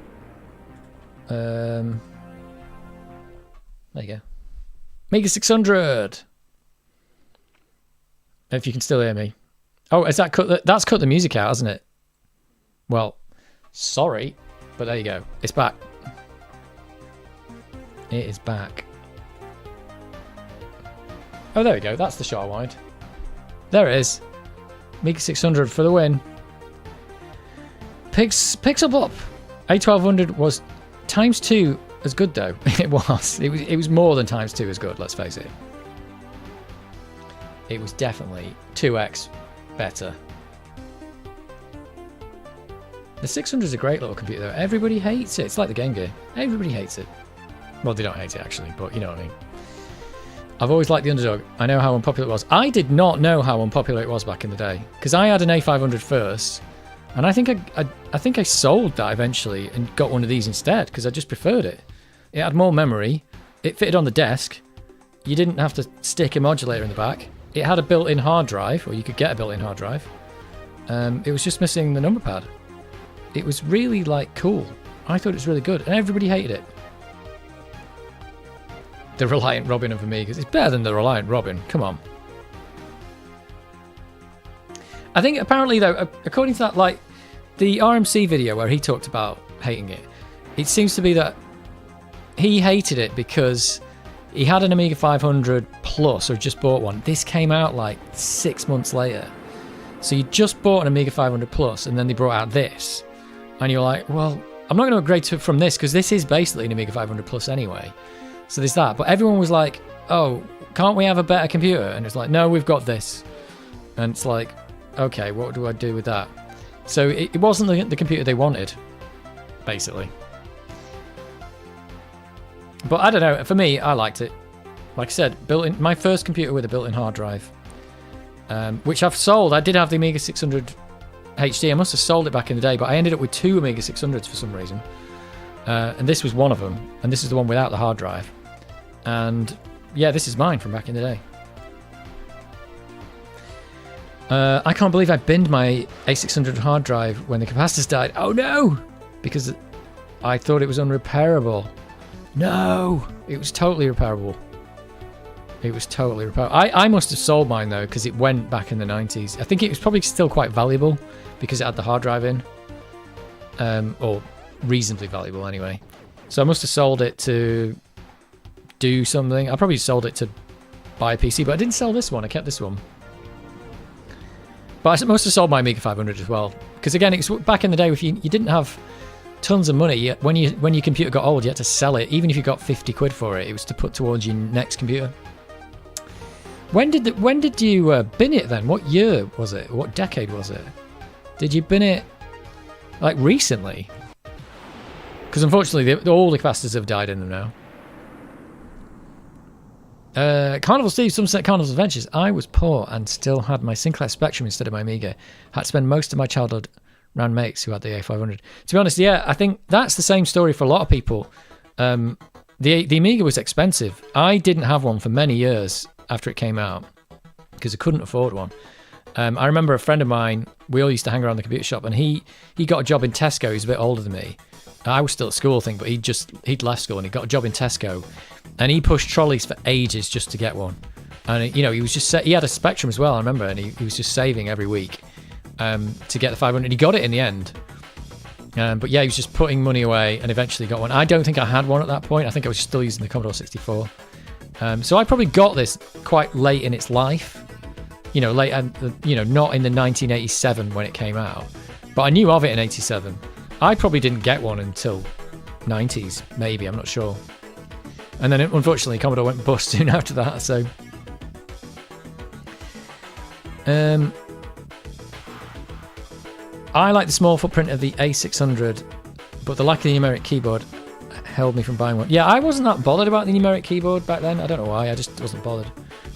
There you go. Amiga 600. If you can still hear me. Oh, has that that's cut the music out, hasn't it? Well, sorry, but there you go. It's back. It is back. Oh, there we go. That's the shot I wanted. There it is. Amiga 600 for the win. Pixel Pop. A1200 was ×2 as good though. It was more than ×2 as good, let's face it. It was definitely 2x better. The 600 is a great little computer though. Everybody hates it. It's like the Game Gear. Everybody hates it. Well, they don't hate it actually, but you know what I mean. I've always liked the Underdog. I know how unpopular it was. I did not know how unpopular it was back in the day because I had an A500 first, and I think I sold that eventually and got one of these instead because I just preferred it. It had more memory. It fitted on the desk. You didn't have to stick a modulator in the back. It had a built-in hard drive, or you could get a built-in hard drive. It was just missing the number pad. It was really like cool. I thought it was really good, and everybody hated it. The Reliant Robin of Amigas. It's better than the Reliant Robin. Come on. I think apparently though, according to that, like the RMC video where he talked about hating it, it seems to be that he hated it because he had an Amiga 500 Plus or just bought one. This came out like 6 months later. So you just bought an Amiga 500 Plus and then they brought out this. And you're like, well, I'm not going to upgrade from this because this is basically an Amiga 500 Plus anyway. So there's that. But everyone was like, oh, can't we have a better computer? And it's like, no, we've got this. And it's like, okay, what do I do with that? So it wasn't the computer they wanted, basically. But I don't know. For me, I liked it. Like I said, built-in. My first computer with a built-in hard drive, which I've sold. I did have the Amiga 600 HD. I must have sold it back in the day, but I ended up with 2 Amiga 600s for some reason. And this was one of them. And this is the one without the hard drive. And yeah, this is mine from back in the day. I can't believe I binned my A600 hard drive when the capacitors died. Oh no! Because I thought it was unrepairable. No! It was totally repairable. It was totally repairable. I must have sold mine though, because it went back in the 90s. I think it was probably still quite valuable because it had the hard drive in. Or reasonably valuable anyway. So I must have sold it to do something. I probably sold it to buy a PC, but I didn't sell this one. I kept this one. But I must have sold my Amiga 500 as well. Because again, it's back in the day, if you didn't have tons of money, when your computer got old, you had to sell it. Even if you got 50 quid for it, it was to put towards your next computer. When did you bin it then? What year was it? What decade was it? Did you bin it like recently? Because unfortunately, all the capacitors have died in them now. Carnival Steve, Sunset Carnival's Adventures. I was poor and still had my Sinclair Spectrum instead of my Amiga. Had to spend most of my childhood around mates who had the A500. To be honest, yeah, I think that's the same story for a lot of people. The Amiga was expensive. I didn't have one for many years after it came out because I couldn't afford one. I remember a friend of mine, we all used to hang around the computer shop, and he got a job in Tesco. He's a bit older than me. I was still at school, I think, but he'd left school and he got a job in Tesco, and he pushed trolleys for ages just to get one. And you know, he had a Spectrum as well, I remember, and he was just saving every week to get the 500. He got it in the end, but yeah, he was just putting money away and eventually got one. I don't think I had one at that point. I think I was still using the Commodore 64. So I probably got this quite late in its life. You know, late, you know, not in the 1987 when it came out, but I knew of it in 87. I probably didn't get one until 90s, maybe, I'm not sure. And then unfortunately Commodore went bust soon after that, so I like the small footprint of the A600, but the lack of the numeric keyboard held me from buying one. Yeah, I wasn't that bothered about the numeric keyboard back then. I don't know why, I just wasn't bothered.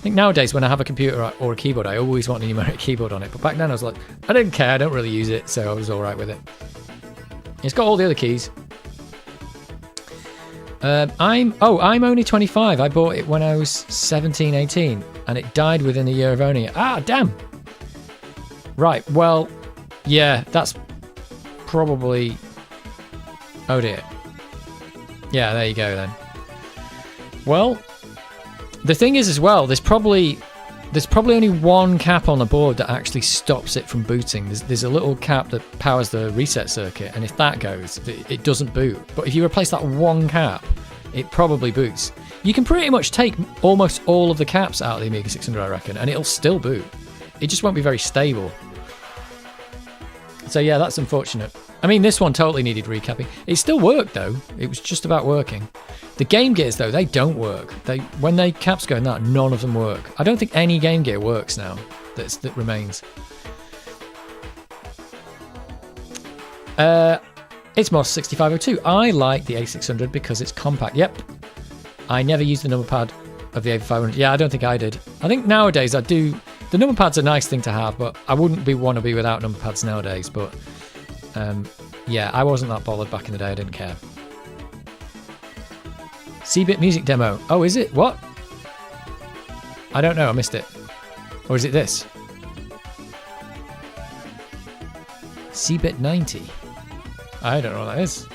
think nowadays when I have a computer or a keyboard, I always want a numeric keyboard on it. But back then I was like, I didn't care. I don't really use it, so I was all right with it. It's got all the other keys. I'm only 25. I bought it when I was 17, 18, and it died within a year of owning it. Ah, damn. Right. Well, yeah, that's probably. Oh dear. Yeah, there you go then. Well, the thing is as well, there's probably only one cap on the board that actually stops it from booting. There's a little cap that powers the reset circuit, and if that goes, it doesn't boot. But if you replace that one cap, it probably boots. You can pretty much take almost all of the caps out of the Amiga 600, I reckon, and it'll still boot. It just won't be very stable. So yeah, that's unfortunate. I mean, this one totally needed recapping. It still worked though. It was just about working. The Game Gears though, they don't work. When they caps go in that, none of them work. I don't think any Game Gear works now. That remains. It's Moss 6502. I like the A600 because it's compact. Yep. I never used the number pad of the A500. Yeah, I don't think I did. I think nowadays I do. The number pad's a nice thing to have, but I wouldn't want to be without number pads nowadays. But yeah, I wasn't that bothered back in the day. I didn't care. C-Bit music demo. Oh, is it? What? I don't know. I missed it. Or is it this? C-Bit 90. I don't know what that is.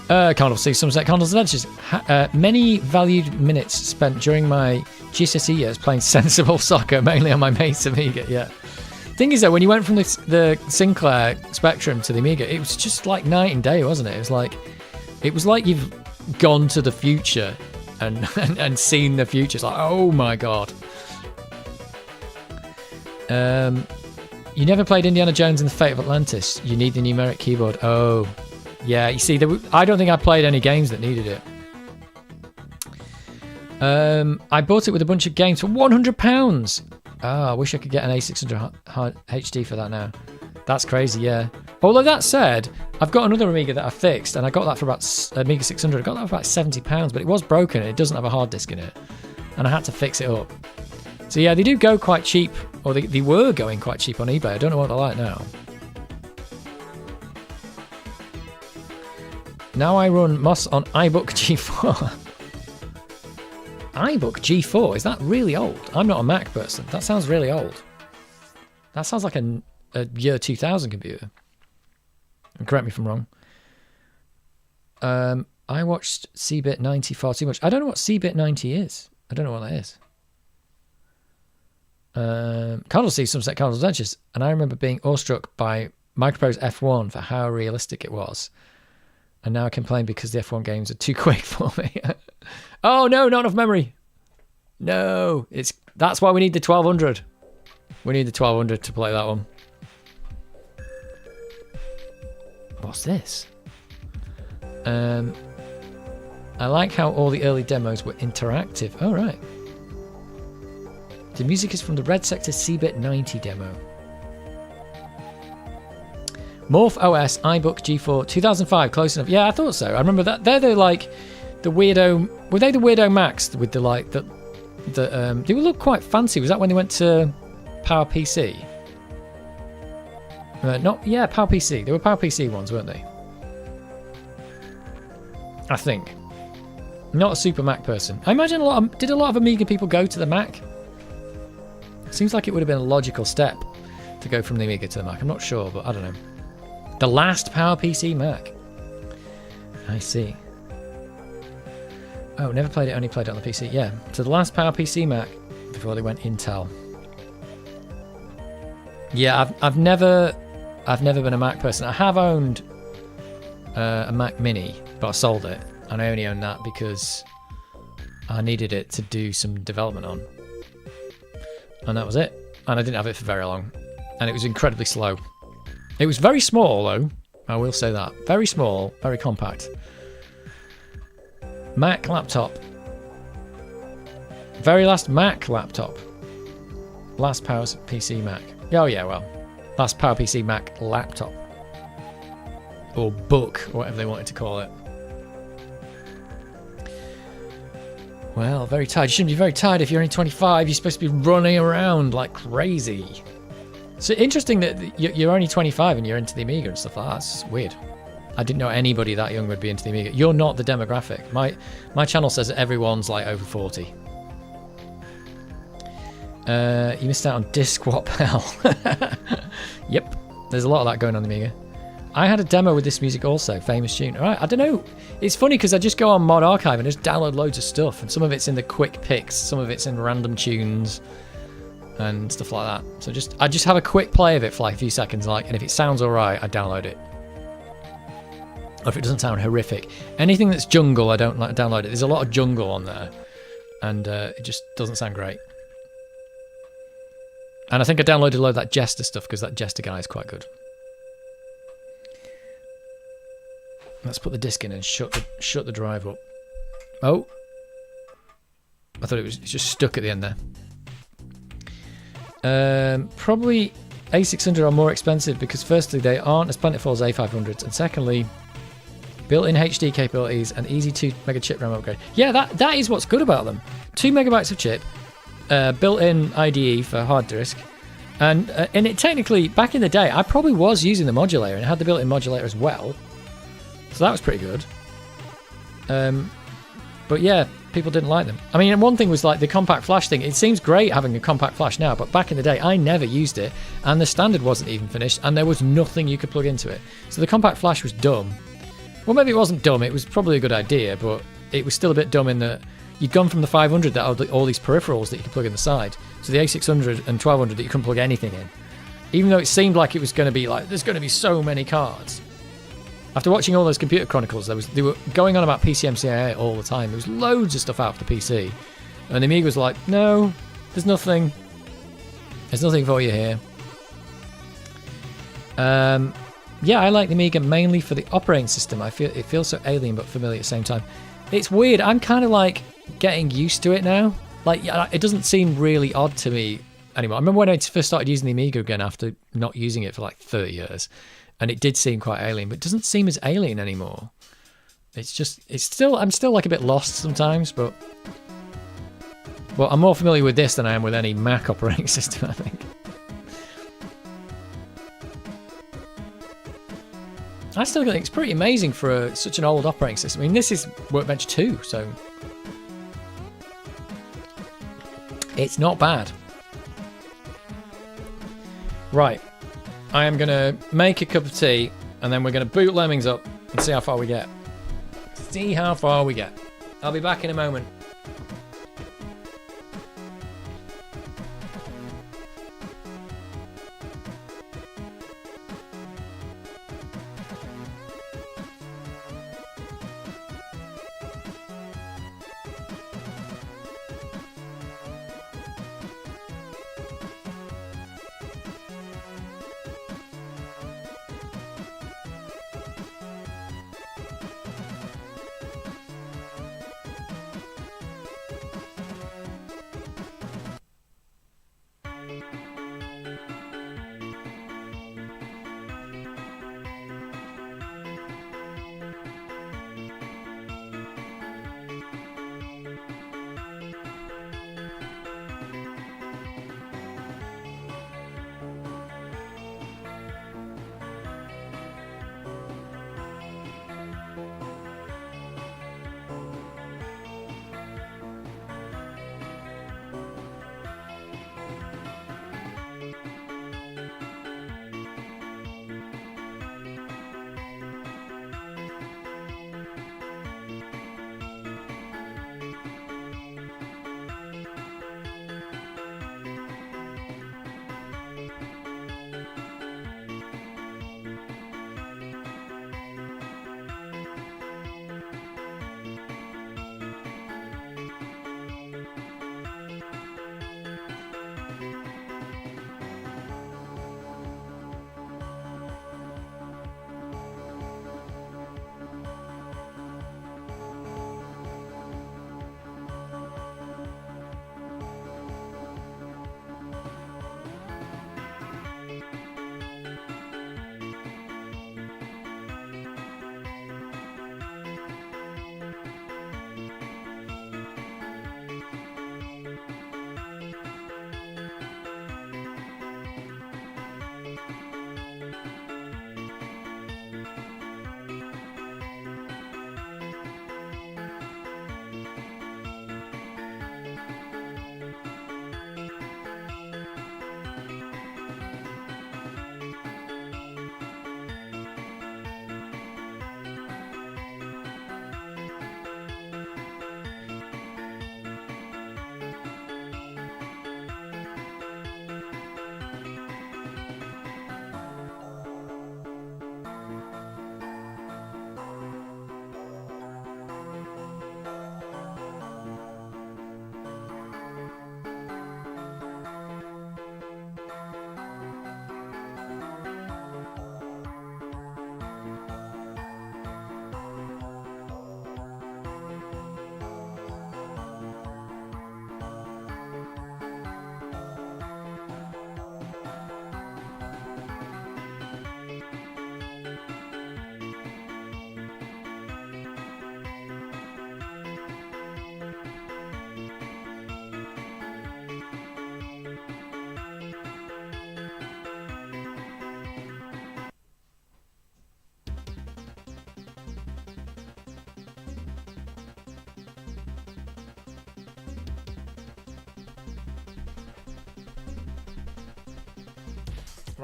Can't see Sunset Candles and Edges. Many valued minutes spent during my GCSE years playing sensible soccer, mainly on my mate's Amiga. Yeah. Thing is, though, when you went from the Sinclair Spectrum to the Amiga, it was just like night and day, wasn't it? It was like you've gone to the future and seen the future. It's like, oh my god. You never played Indiana Jones and the Fate of Atlantis. You need the numeric keyboard. Oh, yeah. You see, I don't think I played any games that needed it. I bought it with a bunch of games for £100. I wish I could get an A600 HD for that now. That's crazy, yeah. Although that said, I've got another Amiga that I fixed, and I got that for about Amiga 600. I got that for about £70, but it was broken. And it doesn't have a hard disk in it, and I had to fix it up. So yeah, they do go quite cheap, or they were going quite cheap on eBay. I don't know what they're like now. Now I run Moss on iBook G4. iBook G4? Is that really old? I'm not a Mac person. That sounds really old. That sounds like a year 2000 computer. And correct me if I'm wrong. I watched C-Bit 90 far too much. I don't know what C-Bit 90 is. I don't know what that is. Cardinal sees Sunset Cardinal's Edges, and I remember being awestruck by Microprose F1 for how realistic it was. And now I complain because the F1 games are too quick for me. Oh no, not enough memory. No, that's why we need the 1200. We need the 1200 to play that one. What's this? I like how all the early demos were interactive. Oh, right. The music is from the Red Sector C-Bit 90 demo. Morph OS iBook G4 2005, close enough. Yeah, I thought so. I remember that. They're the weirdo. Were they the weirdo Macs with the they would look quite fancy. Was that when they went to PowerPC? Power PC. They were Power PC ones, weren't they? I think. Not a super Mac person. I imagine did a lot of Amiga people go to the Mac? Seems like it would have been a logical step to go from the Amiga to the Mac. I'm not sure, but I don't know. The last Power PC Mac. I see. Oh, never played it, only played it on the PC. Yeah, so the last Power PC Mac before they went Intel. Yeah, I've never been a Mac person. I have owned a Mac Mini, but I sold it, and I only owned that because I needed it to do some development on. And that was it. And I didn't have it for very long. And it was incredibly slow. It was very small, though. I will say that. Very small, very compact. Mac laptop. Very last Mac laptop. Last Power PC Mac. Oh, yeah, well. Last Power PC Mac laptop. Or book, or whatever they wanted to call it. Well, very tired. You shouldn't be very tired if you're only 25. You're supposed to be running around like crazy. So interesting that you're only 25 and you're into the Amiga and stuff like that. That's weird. I didn't know anybody that young would be into the Amiga. You're not the demographic. My channel says that everyone's like over 40. You missed out on disc wop hell. Yep. There's a lot of that going on the Amiga. I had a demo with this music also, famous tune. All right, I don't know. It's funny because I just go on Mod Archive and just download loads of stuff, and some of it's in the quick picks, some of it's in random tunes, and stuff like that. So I just have a quick play of it for like a few seconds, like, and if it sounds all right, I download it. Or if it doesn't sound horrific, anything that's jungle, I don't like download it. There's a lot of jungle on there, and it just doesn't sound great. And I think I downloaded a load of that Jester stuff because that Jester guy is quite good. Let's put the disc in and shut the drive up. Oh, I thought it was just stuck at the end there. Probably A600 are more expensive because firstly they aren't as plentiful as A500s, and secondly, built-in HD capabilities and easy 2 mega chip RAM upgrade. Yeah, that is what's good about them. 2 megabytes of chip, built-in IDE for hard disk, and it technically back in the day I probably was using the modulator and it had the built-in modulator as well. So that was pretty good. But yeah, people didn't like them. I mean, one thing was like the compact flash thing. It seems great having a compact flash now, but back in the day, I never used it, and the standard wasn't even finished, and there was nothing you could plug into it. So the compact flash was dumb. Well, maybe it wasn't dumb. It was probably a good idea, but it was still a bit dumb in that you'd gone from the 500 that had all these peripherals that you could plug in the side, to the A600 and 1200 that you couldn't plug anything in. Even though it seemed like it was going to be like, there's going to be so many cards. After watching all those computer chronicles, they were going on about PCMCIA all the time. There was loads of stuff out for the PC. And the Amiga was like, no, there's nothing. There's nothing for you here. Yeah, I like the Amiga mainly for the operating system. It feels so alien but familiar at the same time. It's weird. I'm kind of like getting used to it now. Like, it doesn't seem really odd to me anymore. I remember when I first started using the Amiga again after not using it for like 30 years. And it did seem quite alien, but it doesn't seem as alien anymore. I'm still like a bit lost sometimes, but well, I'm more familiar with this than I am with any Mac operating system, I think. I still think it's pretty amazing for such an old operating system. I mean, this is Workbench 2, so it's not bad. Right. I am going to make a cup of tea, and then we're going to boot Lemmings up and see how far we get. See how far we get. I'll be back in a moment.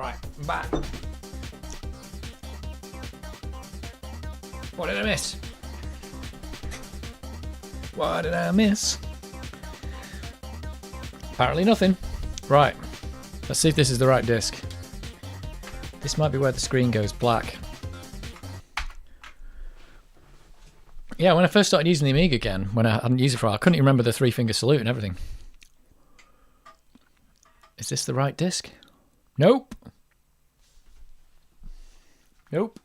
Right, I'm back. What did I miss? What did I miss? Apparently nothing. Right, let's see if this is the right disc. This might be where the screen goes black. Yeah, when I first started using the Amiga again, when I hadn't used it for a while, I couldn't even remember the three-finger salute and everything. Is this the right disc? Nope. Nope.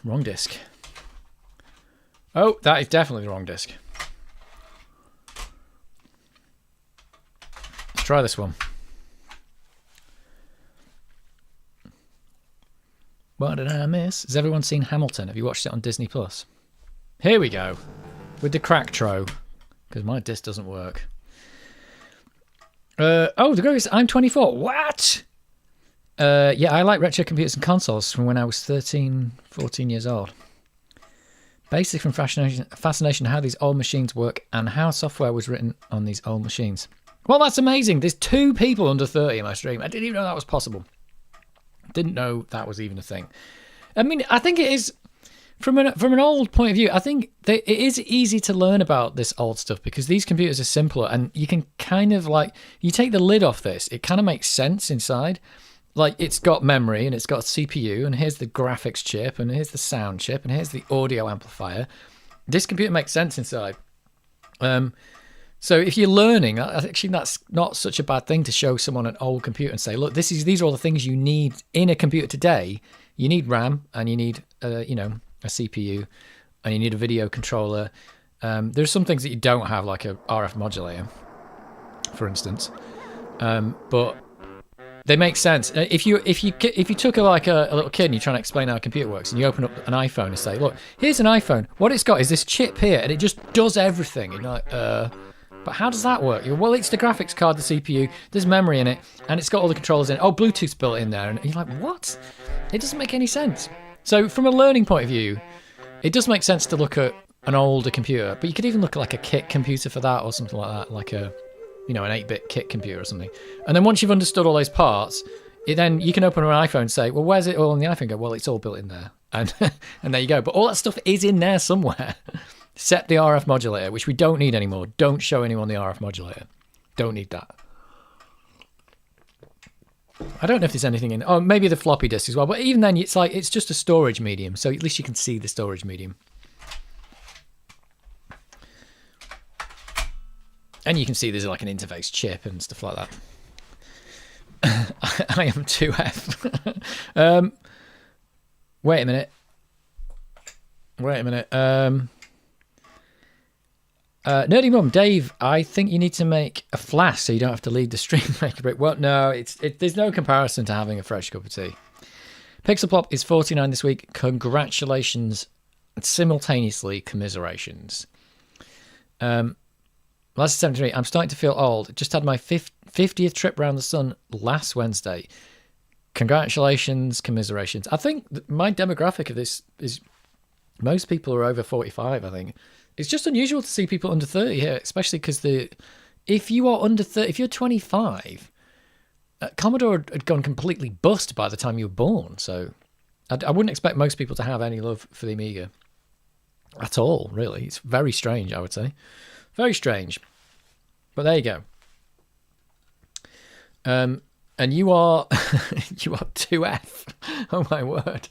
Wrong disc. Oh, that is definitely the wrong disc. Let's try this one. What did I miss? Has everyone seen Hamilton? Have you watched it on Disney Plus? Here we go. With the crack tro. Because my disc doesn't work. Oh, the greatest. I'm 24. What? Yeah, I like retro computers and consoles from when I was 13, 14 years old. Basically from fascination how these old machines work and how software was written on these old machines. Well, that's amazing. There's 2 people under 30 in my stream. I didn't even know that was possible. Didn't know that was even a thing. I mean, I think it is, from an old point of view, I think that it is easy to learn about this old stuff because these computers are simpler and you can kind of like, you take the lid off this, it kind of makes sense inside. Like, it's got memory and it's got a CPU and here's the graphics chip and here's the sound chip and here's the audio amplifier. This computer makes sense inside. So if you're learning, actually that's not such a bad thing to show someone an old computer and say, look, these are all the things you need in a computer today. You need RAM and you need, a CPU and you need a video controller. There's some things that you don't have, like a RF modulator, for instance. But they make sense. If you took a little kid and you're trying to explain how a computer works and you open up an iPhone and say, look, here's an iPhone. What it's got is this chip here and it just does everything. And you're like, but how does that work? Well, it's the graphics card, the CPU, there's memory in it, and it's got all the controllers in it. Oh, Bluetooth's built in there. And you're like, what? It doesn't make any sense. So from a learning point of view, it does make sense to look at an older computer, but you could even look at like a kit computer for that or something like that, like an 8-bit kit computer or something. And then once you've understood all those parts, then you can open an iPhone and say, well, where's it all on the iPhone? Go, well, it's all built in there. And and there you go. But all that stuff is in there somewhere. Except the RF modulator, which we don't need anymore. Don't show anyone the RF modulator. Don't need that. I don't know if there's anything in... Oh, maybe the floppy disk as well. But even then, it's just a storage medium. So at least you can see the storage medium. And you can see there's like an interface chip and stuff like that. I am 2F. Wait a minute. Nerdy Mum, Dave, I think you need to make a flash so you don't have to leave the stream. Make a break. Well, no, there's no comparison to having a fresh cup of tea. Pixel Plop is 49 this week. Congratulations and simultaneously commiserations. Last 73. I'm starting to feel old. Just had my 50th trip around the sun last Wednesday. Congratulations, commiserations. I think my demographic of this is most people are over 45, I think. It's just unusual to see people under 30 here, especially because if you are under 30, if you're 25, Commodore had gone completely bust by the time you were born. So I wouldn't expect most people to have any love for the Amiga at all, really. It's very strange, I would say. Very strange. But there you go. And you are you are 2F. Oh my word.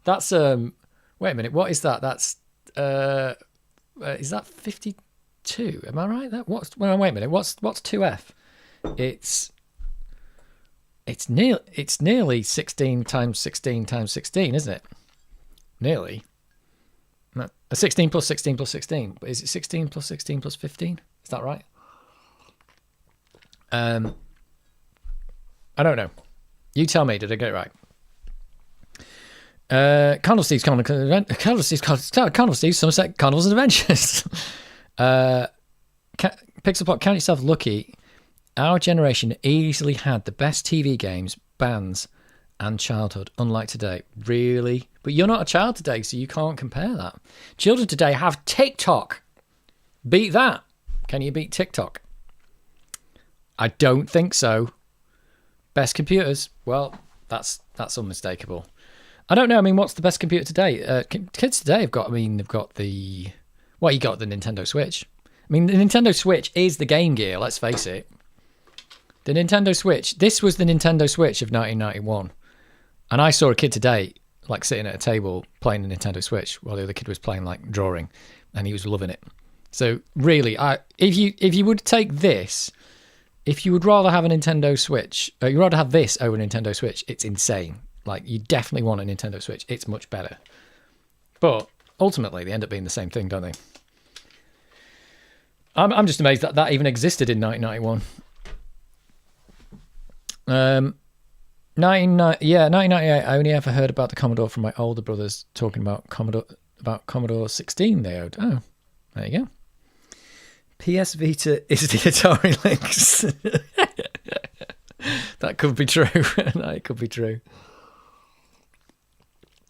That's wait a minute, what is that? That's is that 52? Am I right? Wait a minute. What's 2F? It's nearly 16 times 16 times 16, isn't it? Nearly. No, 16 plus 16 plus 16. But is it 16 plus 16 plus 15? Is that right? I don't know. You tell me. Did I get it right? Carnival Steve's Somerset Carnivals and Adventures. Pixelpot, count yourself lucky. Our generation easily had the best TV games, bands, and childhood, unlike today. Really? But you're not a child today, so you can't compare that. Children today have TikTok. Beat that. Can you beat TikTok? I don't think so. Best computers? Well, that's unmistakable. I don't know. I mean, what's the best computer today? Kids today have got. I mean, they've got the. Well, you got the Nintendo Switch. I mean, the Nintendo Switch is the Game Gear. Let's face it. The Nintendo Switch. This was the Nintendo Switch of 1991, and I saw a kid today, like sitting at a table playing the Nintendo Switch, while the other kid was playing like drawing, and he was loving it. So really, if you would take this. If you would rather have a Nintendo Switch, you'd rather have this over a Nintendo Switch, it's insane. Like, you definitely want a Nintendo Switch. It's much better. But ultimately, they end up being the same thing, don't they? I'm just amazed that even existed in 1991. 1998, I only ever heard about the Commodore from my older brothers talking about Commodore 16 they owed. Oh, there you go. PS Vita is the Atari Lynx. That could be true. That could be true.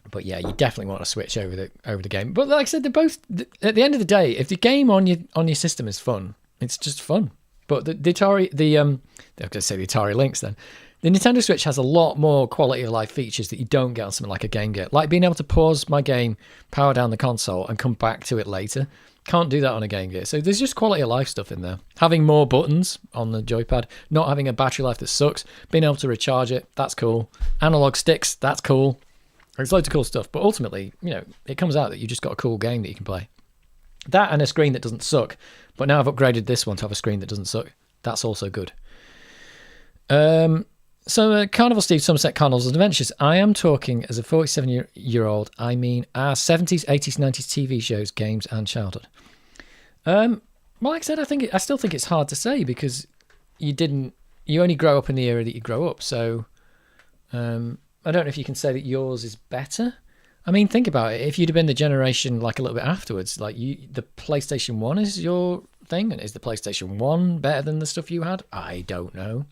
But yeah, you definitely want to switch over the game. But like I said, they're both at the end of the day. If the game on your system is fun, it's just fun. But the Atari, I'm going to say the Atari Lynx then. The Nintendo Switch has a lot more quality of life features that you don't get on something like a Game Gear. Like being able to pause my game, power down the console, and come back to it later. Can't do that on a Game Gear. So there's just quality of life stuff in there. Having more buttons on the joypad, not having a battery life that sucks, being able to recharge it, that's cool. Analog sticks, that's cool. There's loads of cool stuff. But ultimately, it comes out that you just got a cool game that you can play. That and a screen that doesn't suck. But now I've upgraded this one to have a screen that doesn't suck. That's also good. So Carnival Steve, Somerset Carnivals and Adventures. I am talking as a 47-year-old. I mean our 70s, 80s, 90s TV shows, games, and childhood. Well, like I said, I still think it's hard to say because you only grow up in the era that you grow up. So I don't know if you can say that yours is better. I mean, think about it. If you'd have been the generation like a little bit afterwards, like the PlayStation 1 is your thing, and is the PlayStation 1 better than the stuff you had? I don't know.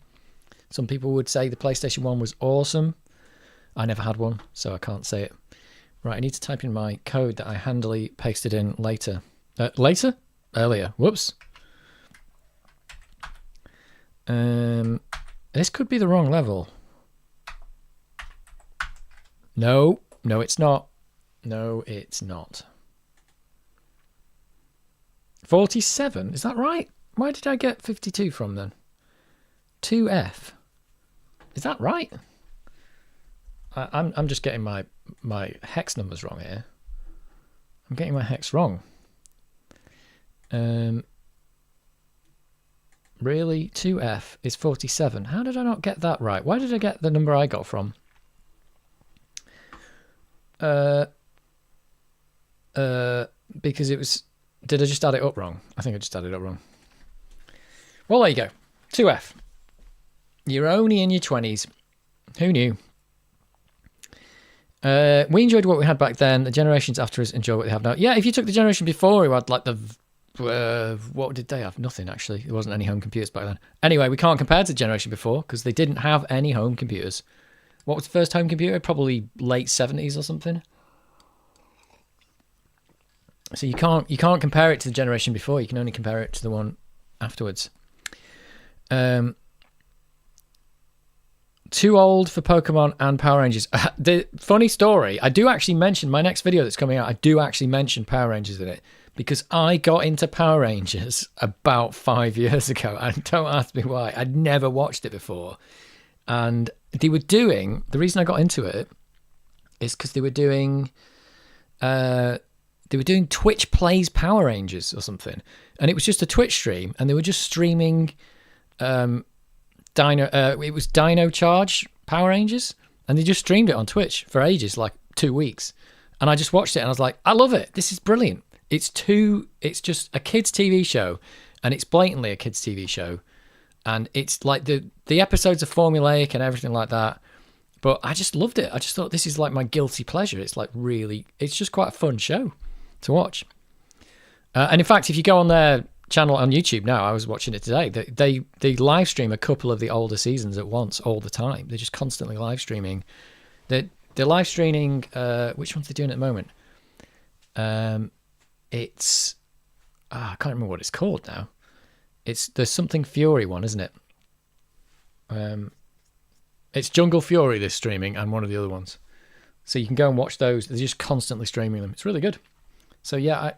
Some people would say the PlayStation 1 was awesome. I never had one, so I can't say it. Right, I need to type in my code that I handily pasted in later. Earlier. Whoops. This could be the wrong level. No, it's not. No, it's not. 47? Is that right? Where did I get 52 from then? 2F. Is that right? I'm just getting my hex numbers wrong here. I'm getting my hex wrong. Really? 2F is 47. How did I not get that right? Where did I get the number I got from? Because it was... Did I just add it up wrong? I think I just added it up wrong. Well, there you go. 2F. You're only in your 20s. Who knew? We enjoyed what we had back then. The generations after us enjoy what they have now. Yeah, if you took the generation before, who had like what did they have? Nothing, actually. There wasn't any home computers back then. Anyway, we can't compare to the generation before because they didn't have any home computers. What was the first home computer? Probably late 70s or something. So you can't compare it to the generation before. You can only compare it to the one afterwards. Too old for Pokemon and Power Rangers. The funny story, I do actually mention my next video that's coming out. I do actually mention Power Rangers in it because I got into Power Rangers about 5 years ago, and don't ask me why. I'd never watched it before, and they were doing. The reason I got into it is because they were doing Twitch Plays Power Rangers or something, and it was just a Twitch stream, and they were just streaming. It was Dino Charge Power Rangers, and they just streamed it on Twitch for ages, like 2 weeks. And I just watched it, and I was like, I love it. This is brilliant. It's just a kids' TV show, and it's blatantly a kids' TV show, and it's like the episodes are formulaic and everything like that. But I just loved it. I just thought this is like my guilty pleasure. It's like it's just quite a fun show to watch. And in fact, if you go on their channel on YouTube now, I was watching it today, they live stream a couple of the older seasons at once all the time. They're just constantly live streaming. They're live streaming, which ones they're doing at the moment? It's I can't remember what it's called now. There's something Fury one, isn't it? It's Jungle Fury, this streaming, and one of the other ones. So you can go and watch those. They're just constantly streaming them. It's really good. So yeah,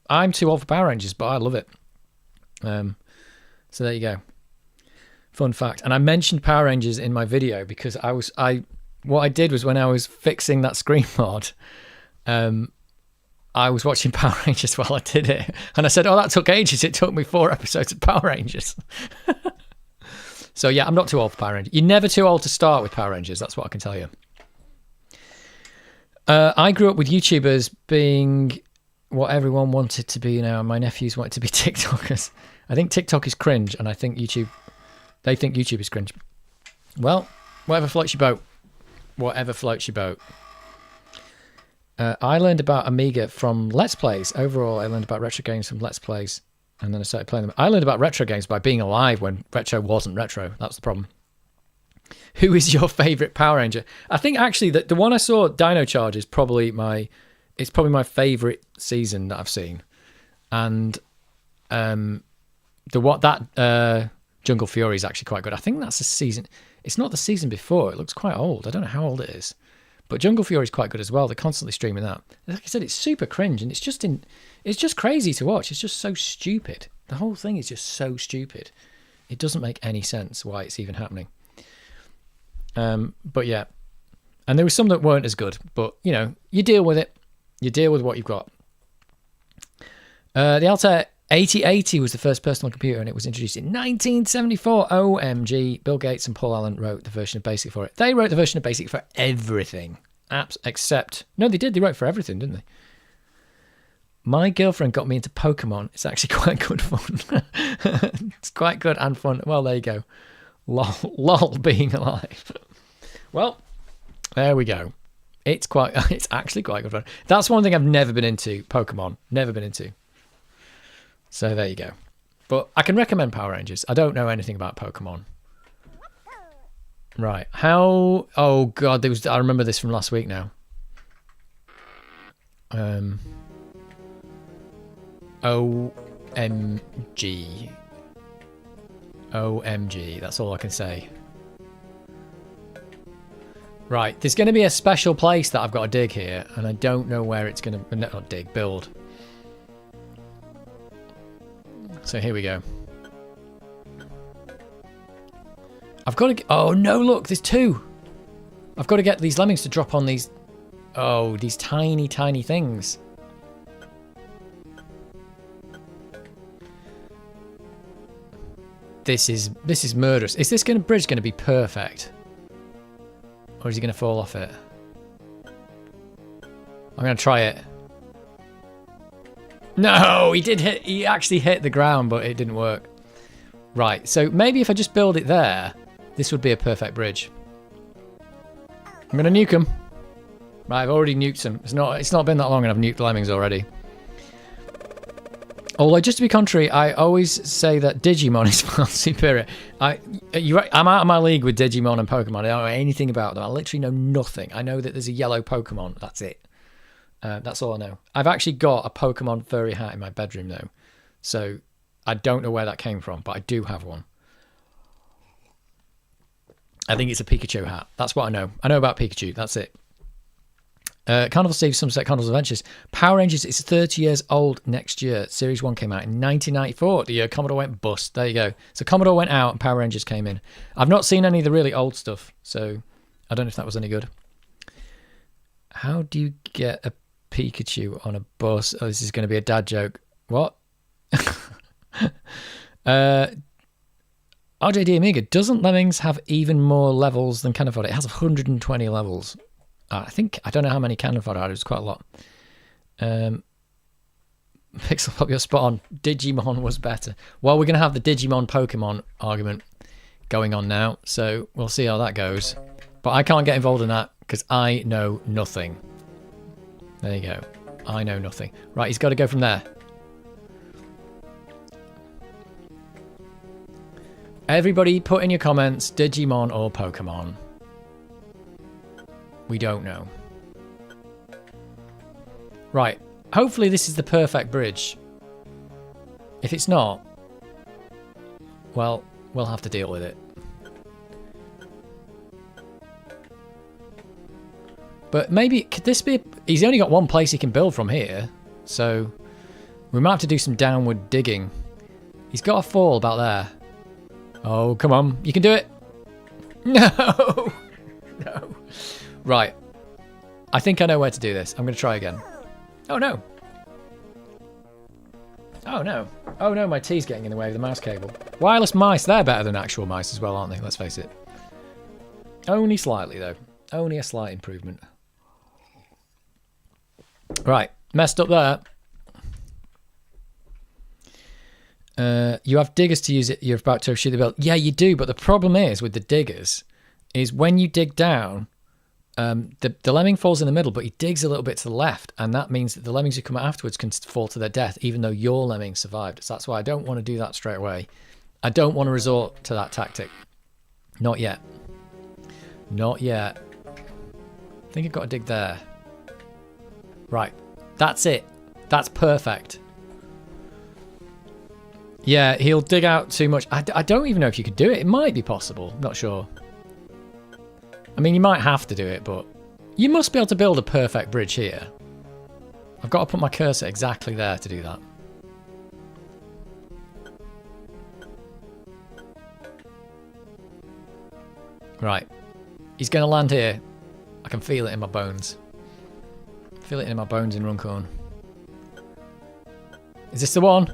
I'm too old for Power Rangers, but I love it. So there you go. Fun fact. And I mentioned Power Rangers in my video because what I did was when I was fixing that screen mod, I was watching Power Rangers while I did it. And I said, oh, that took ages. It took me 4 episodes of Power Rangers. So yeah, I'm not too old for Power Rangers. You're never too old to start with Power Rangers. That's what I can tell you. I grew up with YouTubers being what everyone wanted to be now. My nephews wanted to be TikTokers. I think TikTok is cringe, and I think they think YouTube is cringe. Well, whatever floats your boat. Whatever floats your boat. I learned about Amiga from Let's Plays. Overall, I learned about retro games from Let's Plays, and then I started playing them. I learned about retro games by being alive when retro wasn't retro. That's the problem. Who is your favourite Power Ranger? I think actually that the one I saw, Dino Charge, is probably my favourite season that I've seen, and Jungle Fury is actually quite good. I think that's the season. It's not the season before. It looks quite old. I don't know how old it is. But Jungle Fury is quite good as well. They're constantly streaming that. Like I said, it's super cringe, and it's just crazy to watch. It's just so stupid. The whole thing is just so stupid. It doesn't make any sense why it's even happening. But yeah. And there were some that weren't as good. But, you know, you deal with it. You deal with what you've got. The Altair 8080 was the first personal computer, and it was introduced in 1974. OMG. Bill Gates and Paul Allen wrote the version of BASIC for it. They wrote the version of BASIC for everything. Apps except... No, they did. They wrote for everything, didn't they? My girlfriend got me into Pokemon. It's actually quite good fun. It's quite good and fun. Well, there you go. Lol being alive. Well, there we go. It's actually quite good fun. That's one thing I've never been into, Pokemon. Never been into. So there you go. But I can recommend Power Rangers. I don't know anything about Pokemon. Right. How... Oh, God. I remember this from last week now. OMG. OMG. That's all I can say. Right. There's going to be a special place that I've got to dig here, and I don't know where it's going to... Not dig, build. So here we go. I've got to... Oh, no, look, there's 2. I've got to get these lemmings to drop on these... Oh, these tiny, tiny things. This is murderous. Is this bridge going to be perfect? Or is he going to fall off it? I'm going to try it. No, he actually hit the ground, but it didn't work. Right, so maybe if I just build it there, this would be a perfect bridge. I'm going to nuke them. Right, I've already nuked them. It's not been that long and I've nuked the lemmings already. Although, just to be contrary, I always say that Digimon is far superior. I'm out of my league with Digimon and Pokemon. I don't know anything about them. I literally know nothing. I know that there's a yellow Pokemon. That's it. That's all I know. I've actually got a Pokemon furry hat in my bedroom, though. So, I don't know where that came from, but I do have one. I think it's a Pikachu hat. That's what I know. I know about Pikachu. That's it. Carnival Steve, Sunset Carnival's Adventures. Power Rangers is 30 years old next year. Series 1 came out in 1994. The year Commodore went bust. There you go. So Commodore went out and Power Rangers came in. I've not seen any of the really old stuff, so I don't know if that was any good. How do you get a Pikachu on a bus? Oh, this is going to be a dad joke. What? RJD Amiga, doesn't Lemmings have even more levels than Cannon Fodder? It has 120 levels. I don't know how many Cannon Fodder had. It was quite a lot. Pixel Pop, you're spot on. Digimon was better. Well, we're going to have the Digimon Pokemon argument going on now, so we'll see how that goes. But I can't get involved in that because I know nothing. There you go. I know nothing. Right, he's got to go from there. Everybody put in your comments, Digimon or Pokemon. We don't know. Right. Hopefully this is the perfect bridge. If it's not, well, we'll have to deal with it. But maybe, could this be... He's only got one place he can build from here. So we might have to do some downward digging. He's got a fall about there. Oh, come on. You can do it. No. No. Right. I think I know where to do this. I'm going to try again. Oh, no. Oh, no. Oh, no, my T's getting in the way of the mouse cable. Wireless mice, they're better than actual mice as well, aren't they? Let's face it. Only slightly, though. Only a slight improvement. Right. Messed up there. You have diggers to use it. You're about to shoot the build. Yeah, you do. But the problem is with the diggers is when you dig down, the lemming falls in the middle, but he digs a little bit to the left. And that means that the lemmings who come afterwards can fall to their death, even though your lemming survived. So that's why I don't want to do that straight away. I don't want to resort to that tactic. Not yet. Not yet. I think I've got to dig there. Right. That's it. That's perfect. Yeah, he'll dig out too much. I don't even know if you could do it. It might be possible. Not sure. I mean, you might have to do it, but you must be able to build a perfect bridge here. I've got to put my cursor exactly there to do that. Right. He's going to land here. I can feel it in my bones. Feel it in my bones in Runcorn. Is this the one?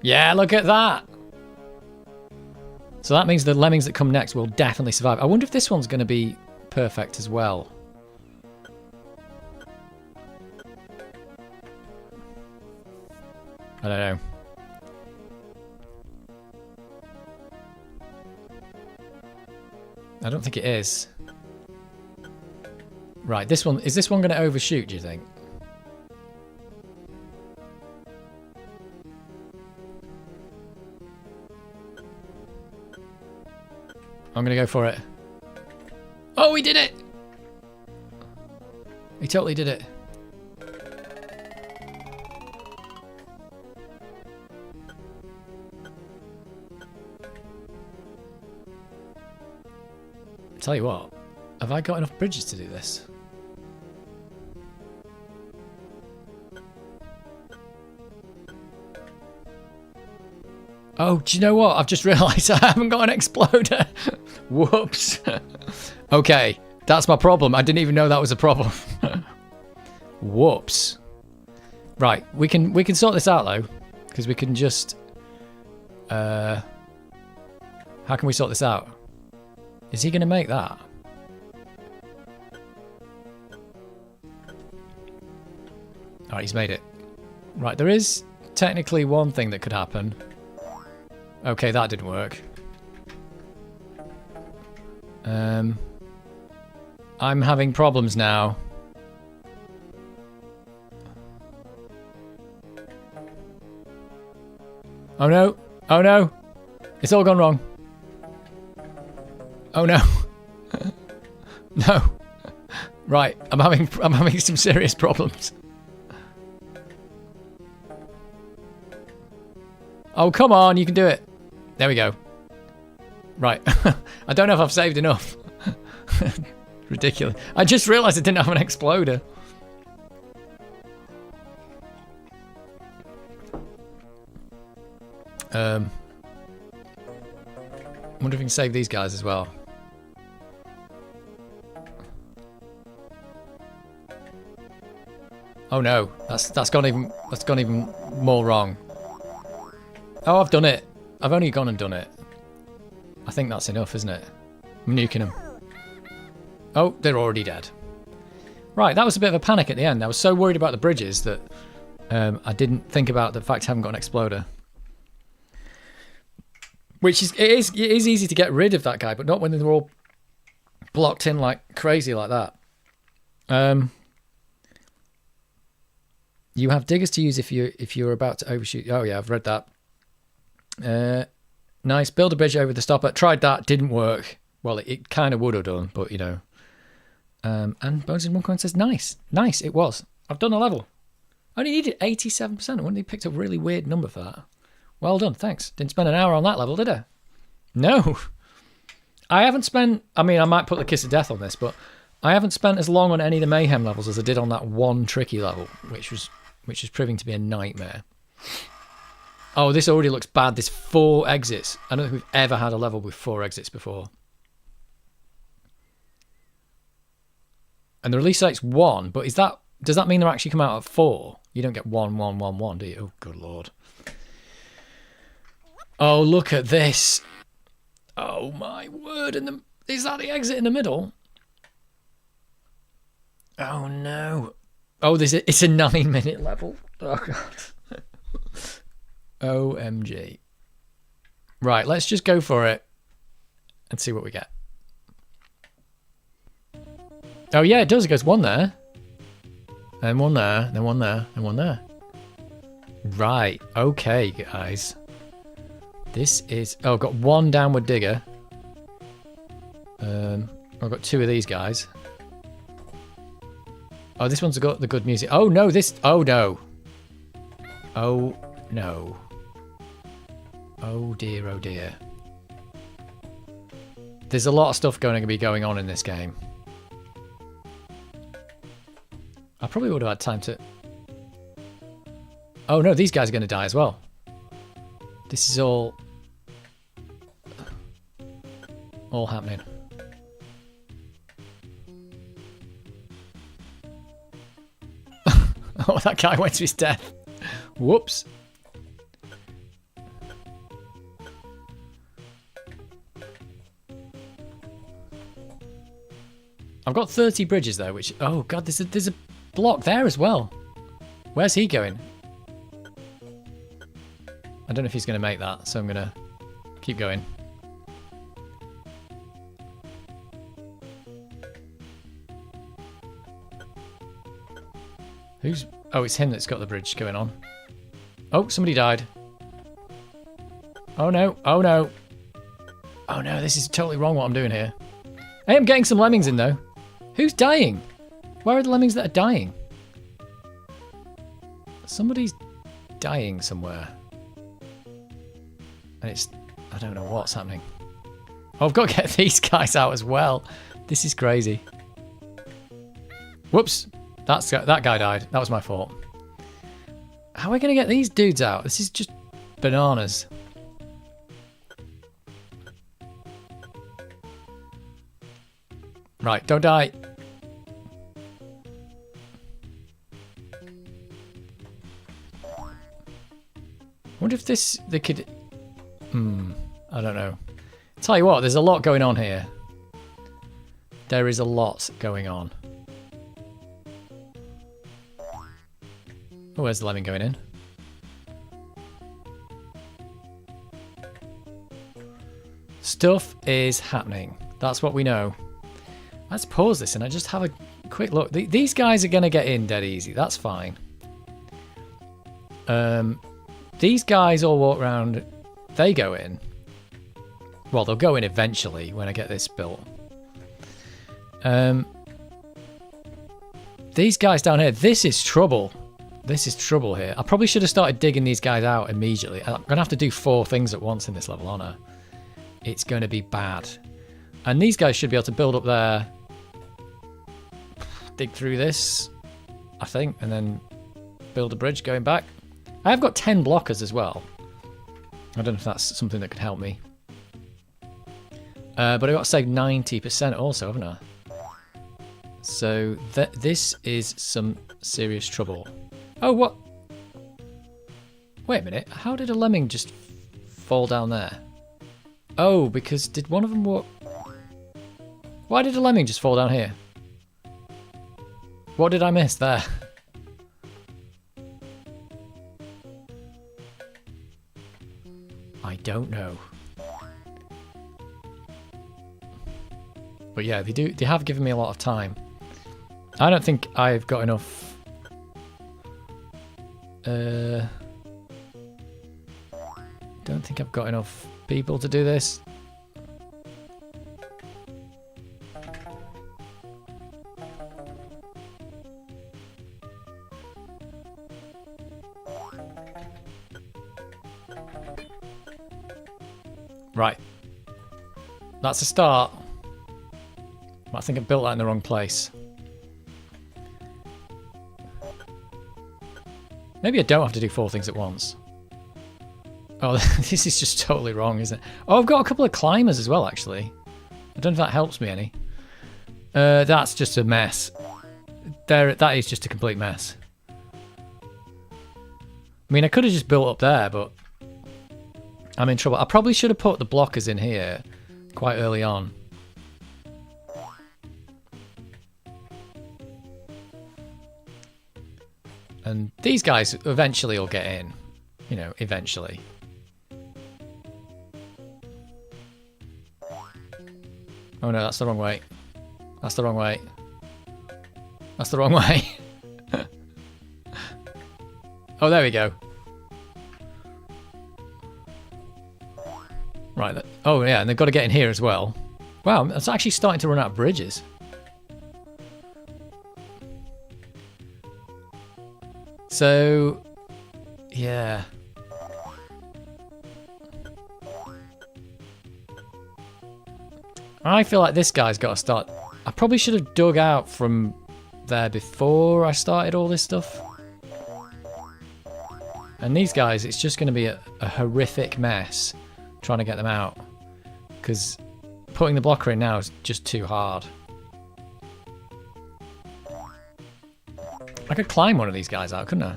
Yeah, look at that. So that means the lemmings that come next will definitely survive. I wonder if this one's going to be perfect as well. I don't know. I don't think it is. Right, this one, is this one going to overshoot, do you think? I'm going to go for it. Oh, he did it! He totally did it. Tell you what, have I got enough bridges to do this? Oh, do you know what? I've just realised I haven't got an exploder. Whoops. Okay, that's my problem. I didn't even know that was a problem. Whoops. Right, we can sort this out though, because we can just. How can we sort this out? Is he going to make that? Alright, he's made it. Right, there is technically one thing that could happen. Okay, that didn't work. I'm having problems now. Oh no! Oh no! It's all gone wrong. Oh no! No! Right, I'm having some serious problems. Oh come on, you can do it. There we go. Right. I don't know if I've saved enough. Ridiculous. I just realised I didn't have an exploder. I wonder if we can save these guys as well. Oh no, that's gone even more wrong. Oh, I've done it. I've only gone and done it. I think that's enough, isn't it? I'm nuking them. Oh, they're already dead. Right, that was a bit of a panic at the end. I was so worried about the bridges that I didn't think about the fact I haven't got an exploder. Which is it is easy to get rid of that guy, but not when they're all blocked in like crazy like that. You have diggers to use if you're about to overshoot. Oh yeah, I've read that. Nice. Build a bridge over the stopper. Tried that. Didn't work. Well, it kind of would have done, but you know. And Bones in One Coin says, nice. Nice, it was. I've done a level. Only needed 87%. I wouldn't have picked a really weird number for that. Well done, thanks. Didn't spend an hour on that level, did I? No. I haven't spent... I mean, I might put the Kiss of Death on this, but I haven't spent as long on any of the Mayhem levels as I did on that one tricky level, which is proving to be a nightmare. Oh, this already looks bad. There's 4 exits. I don't think we've ever had a level with 4 exits before. And the release date's 1, but does that mean they're actually come out at 4? You don't get 1, 1, 1, 1, do you? Oh, good lord. Oh, look at this. Oh, my word. Is that the exit in the middle? Oh, no. Oh, it's a 9-minute level. Oh, God. OMG. Right, let's just go for it and see what we get. Oh, yeah, it does. It goes 1 there. And 1 there, then 1 there, and 1 there. Right, okay, guys. This is... Oh, I've got 1 downward digger. I've got 2 of these guys. Oh, this one's got the good music. Oh, no, this... Oh, no. Oh, no. Oh, dear, oh, dear. There's a lot of stuff going to be going on in this game. I probably would have had time to... Oh, no, these guys are going to die as well. This is all happening. Oh, that guy went to his death. Whoops. I've got 30 bridges though, which... Oh, God, there's a block there as well. Where's he going? I don't know if he's going to make that, so I'm going to keep going. Who's... Oh, it's him that's got the bridge going on. Oh, somebody died. Oh, no. Oh, no. Oh, no, this is totally wrong what I'm doing here. Hey, I'm getting some lemmings in, though. Who's dying? Where are the lemmings that are dying? Somebody's dying somewhere. And it's... I don't know what's happening. Oh, I've got to get these guys out as well. This is crazy. Whoops. That guy died. That was my fault. How are we going to get these dudes out? This is just bananas. Right, don't die. I wonder if they could... I don't know. Tell you what, there's a lot going on here. There is a lot going on. Oh, where's the lemming going in? Stuff is happening. That's what we know. Let's pause this and I just have a quick look. These guys are going to get in dead easy. That's fine. These guys all walk around. They go in. Well, they'll go in eventually when I get this built. These guys down here. This is trouble. This is trouble here. I probably should have started digging these guys out immediately. I'm going to have to do 4 things at once in this level, aren't I? It's going to be bad. And these guys should be able to build up there. Dig through this, I think, and then build a bridge going back. I have got 10 blockers as well. I don't know if that's something that could help me. But I've got to save 90% also, haven't I? So this is some serious trouble. Oh, what? Wait a minute. How did a lemming just fall down there? Oh, because did one of them walk... Why did a lemming just fall down here? What did I miss there? I don't know. But yeah, they have given me a lot of time. I don't think I've got enough... don't think I've got enough people to do this. Right. That's a start. I think I built that in the wrong place. Maybe I don't have to do 4 things at once. Oh, this is just totally wrong, isn't it? Oh, I've got a couple of climbers as well, actually. I don't know if that helps me any. That's just a mess. That is just a complete mess. I mean, I could have just built up there, but I'm in trouble. I probably should have put the blockers in here quite early on. And these guys eventually will get in. You know, eventually. Oh no, that's the wrong way. That's the wrong way. That's the wrong way. Oh, there we go. Right. Oh yeah, and they've got to get in here as well. Wow, it's actually starting to run out of bridges. So, yeah. I feel like this guy's got to start. I probably should have dug out from there before I started all this stuff. And these guys, it's just going to be a horrific mess trying to get them out. Because putting the blocker in now is just too hard. I could climb one of these guys out, couldn't I?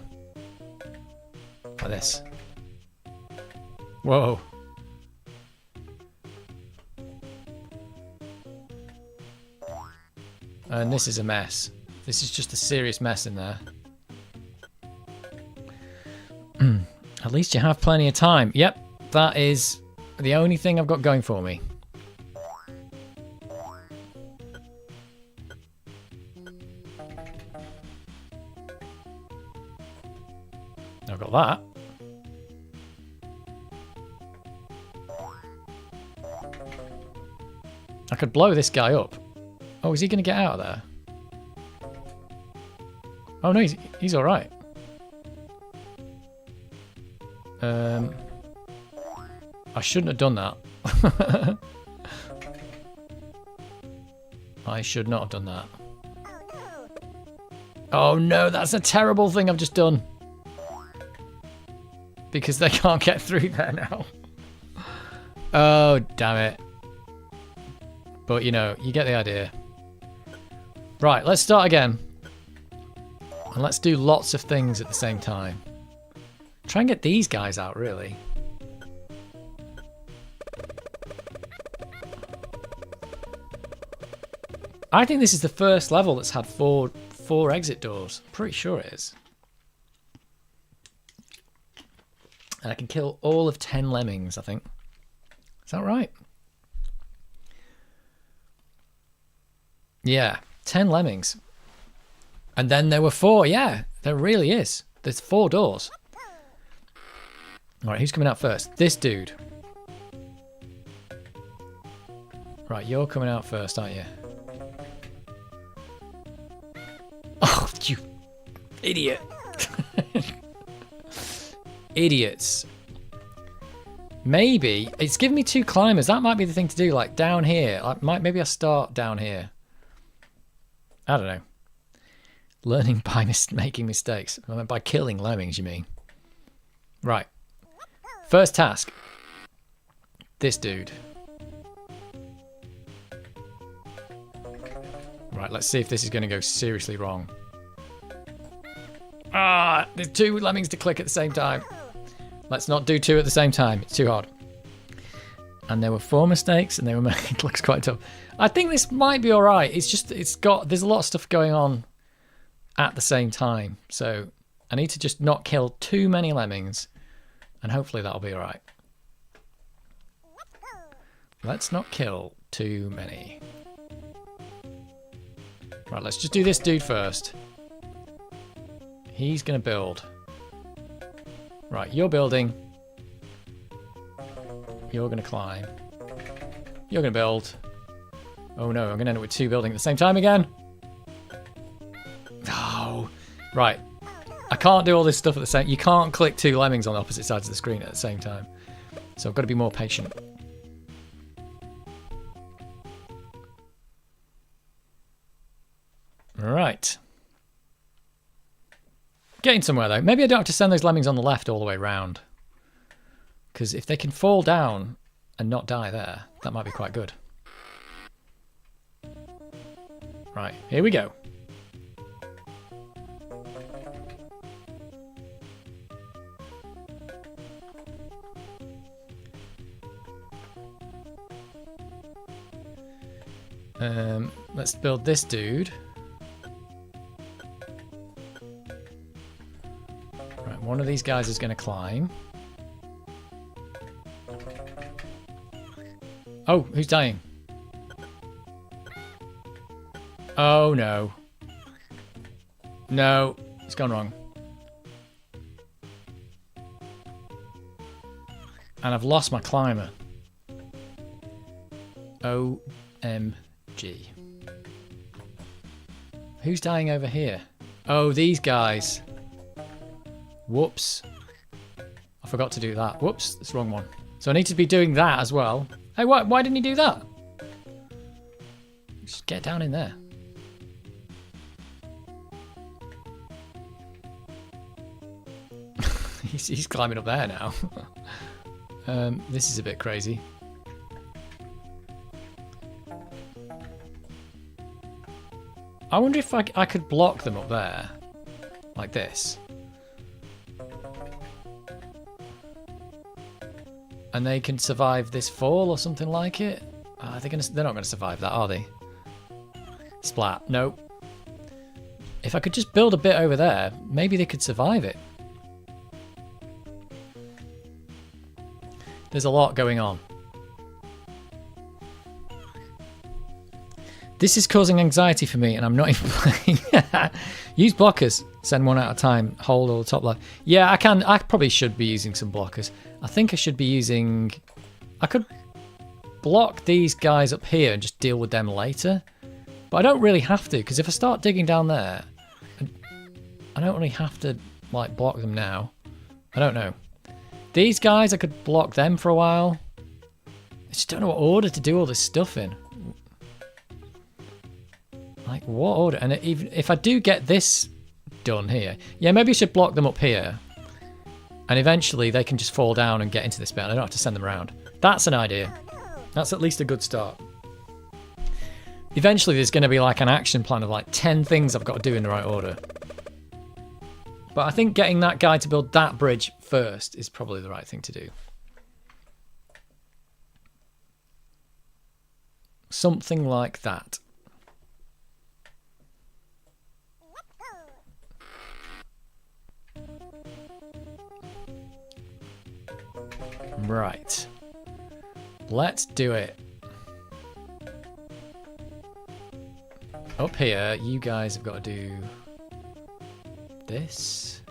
Like this. Whoa. And this is a mess. This is just a serious mess in there. At least you have plenty of time. Yep, that is the only thing I've got going for me. I've got that. I could blow this guy up. Oh, is he going to get out of there? Oh no, he's all right. I shouldn't have done that. I should not have done that. Oh no, that's a terrible thing I've just done. Because they can't get through there now. Oh, damn it. But, you know, you get the idea. Right, let's start again. And let's do lots of things at the same time. Try and get these guys out, really. I think this is the first level that's had four exit doors. Pretty sure it is. And I can kill all of 10 lemmings, I think. Is that right? Yeah, 10 lemmings. And then there were 4. Yeah, there really is. There's 4 doors. All right, who's coming out first? This dude. Right, you're coming out first, aren't you? Oh, you idiot. Idiots. Maybe it's giving me 2 climbers. That might be the thing to do, like down here. Maybe I start down here. I don't know. Learning by making mistakes. By killing lemmings, you mean? Right. First task. This dude. Right, let's see if this is going to go seriously wrong. Ah, there's 2 lemmings to click at the same time. Let's not do 2 at the same time. It's too hard. And there were 4 mistakes, and they were making it looks quite tough. I think this might be all right. It's just there's a lot of stuff going on at the same time. So I need to just not kill too many lemmings, and hopefully that'll be all right. Let's not kill too many. Right, let's just do this dude first. He's going to build. Right, you're building. You're going to climb. You're going to build. Oh no, I'm going to end up with 2 building at the same time again. Oh, right. I can't do all this stuff at the same. You can't click 2 lemmings on the opposite sides of the screen at the same time. So I've got to be more patient. Getting somewhere though. Maybe I don't have to send those lemmings on the left all the way round. Because if they can fall down and not die there, that might be quite good. Right, here we go. Let's build this dude. Right, one of these guys is going to climb. Oh, who's dying? Oh no. No, it's gone wrong. And I've lost my climber. OMG. Who's dying over here? Oh, these guys. Whoops. I forgot to do that. Whoops, that's the wrong one. So I need to be doing that as well. Hey, why didn't he do that? Just get down in there. he's climbing up there now. This is a bit crazy. I wonder if I could block them up there. Like this. And they can survive this fall or something like it? They're not going to survive that, are they? Splat. Nope. If I could just build a bit over there, maybe they could survive it. There's a lot going on. This is causing anxiety for me and I'm not even playing. Use blockers. Send one at a time. Hold all the top left. Yeah, I can. I probably should be using some blockers. I think I should be using... I could block these guys up here and just deal with them later. But I don't really have to, because if I start digging down there, I don't really have to like block them now. I don't know. These guys, I could block them for a while. I just don't know what order to do all this stuff in. Like, what order? And even if I do get this done here, yeah, maybe I should block them up here. And eventually they can just fall down and get into this bit. I don't have to send them around. That's an idea. That's at least a good start. Eventually there's going to be like an action plan of like 10 things I've got to do in the right order. But I think getting that guy to build that bridge first is probably the right thing to do. Something like that. Right. Let's do it. Up here, you guys have got to do this.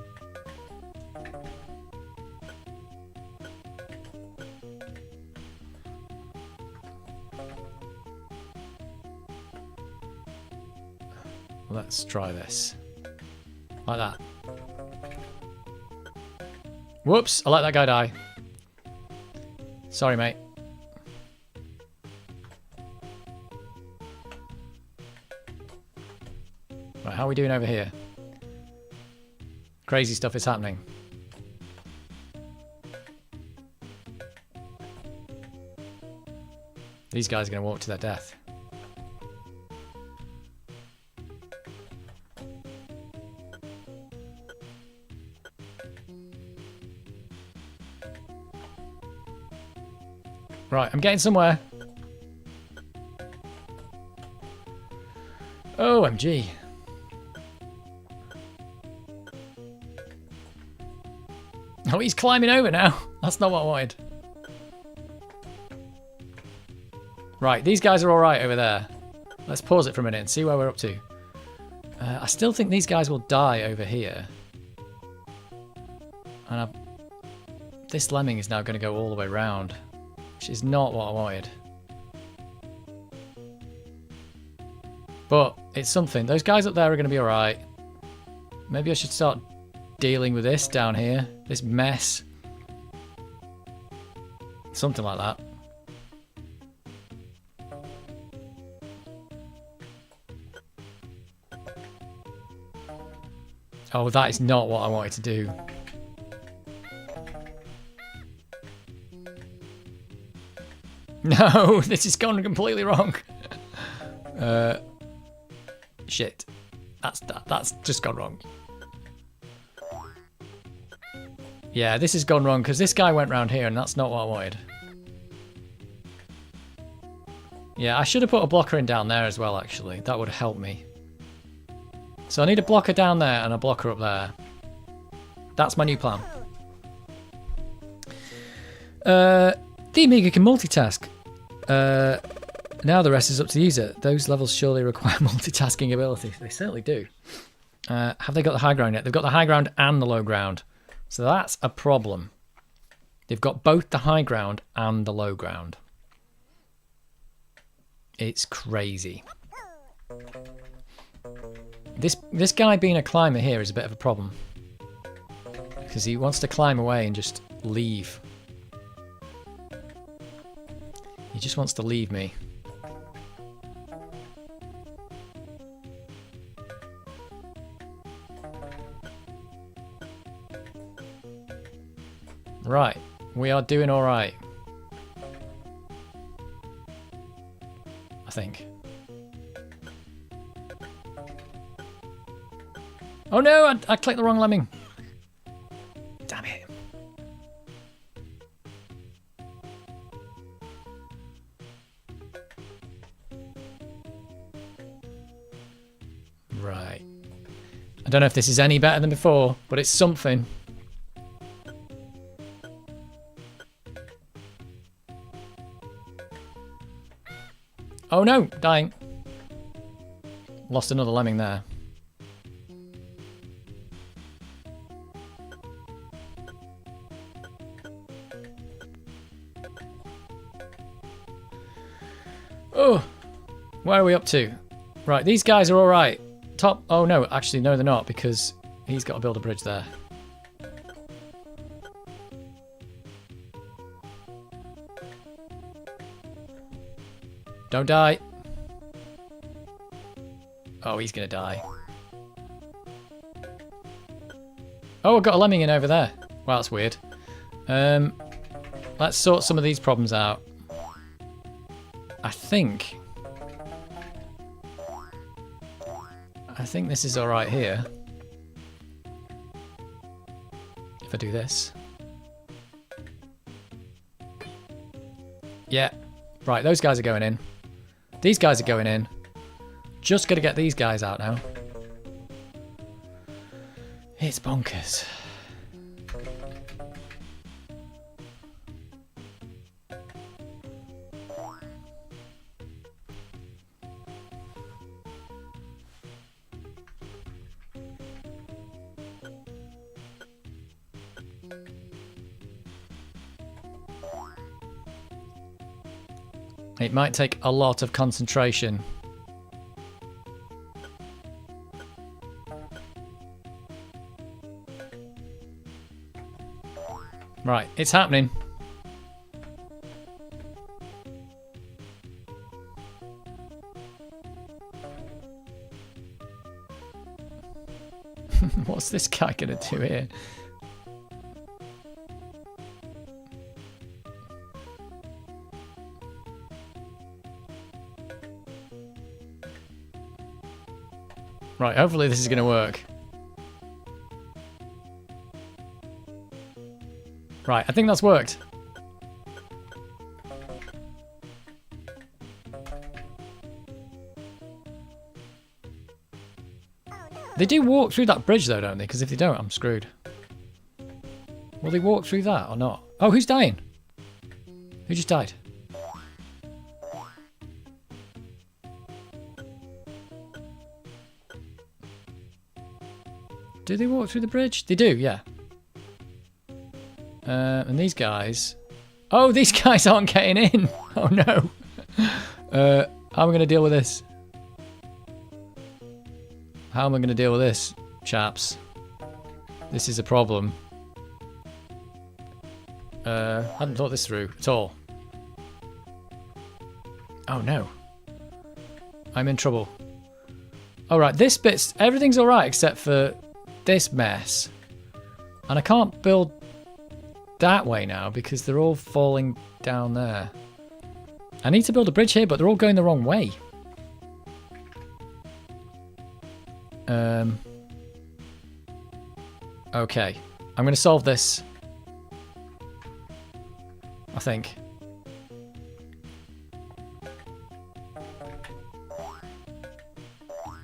Let's try this. Like that. Whoops, I let that guy die. Sorry, mate. Right, how are we doing over here? Crazy stuff is happening. These guys are going to walk to their death. Right, I'm getting somewhere. OMG. Oh, he's climbing over now. That's not what I wanted. Right, these guys are all right over there. Let's pause it for a minute and see where we're up to. I still think these guys will die over here. And this lemming is now going to go all the way around, which is not what I wanted. But it's something. Those guys up there are going to be all right. Maybe I should start dealing with this down here. This mess. Something like that. Oh, that is not what I wanted to do. No, this has gone completely wrong. Shit. That's just gone wrong. Yeah, this has gone wrong because this guy went round here and that's not what I wanted. Yeah, I should have put a blocker in down there as well, actually. That would have helped me. So I need a blocker down there and a blocker up there. That's my new plan. The Amiga can multitask. Now the rest is up to the user. Those levels surely require multitasking ability. They certainly do. Have they got the high ground yet? They've got the high ground and the low ground. So that's a problem. They've got both the high ground and the low ground. It's crazy. This guy being a climber here is a bit of a problem. Because he wants to climb away and just leave. He just wants to leave me. Right, we are doing all right. I think. Oh no, I clicked the wrong lemming. Damn it. Right. I don't know if this is any better than before, but it's something. Oh no, dying. Lost another lemming there. Oh, where are we up to? Right, these guys are all right. Top, oh no, actually no they're not because he's got to build a bridge there. Don't die. Oh, he's gonna die. Oh, I've got a lemming in over there. Wow, that's weird. Let's sort some of these problems out. I think this is all right here. If I do this. Yeah. Right, those guys are going in. These guys are going in. Just got to get these guys out now. It's bonkers. It might take a lot of concentration. Right, it's happening. What's this guy gonna do here? Right, hopefully this is going to work. Right, I think that's worked. They do walk through that bridge though, don't they? Because if they don't, I'm screwed. Will they walk through that or not? Oh, who's dying? Who just died? Do they walk through the bridge? They do, yeah. And these guys... Oh, these guys aren't getting in! Oh no! How am I going to deal with this? How am I going to deal with this, chaps? This is a problem. Hadn't thought this through at all. Oh no. I'm in trouble. Alright, this bit's... Everything's alright except for... this mess. And I can't build that way now because they're all falling down there. I need to build a bridge here, but they're all going the wrong way. Okay. I'm going to solve this. I think.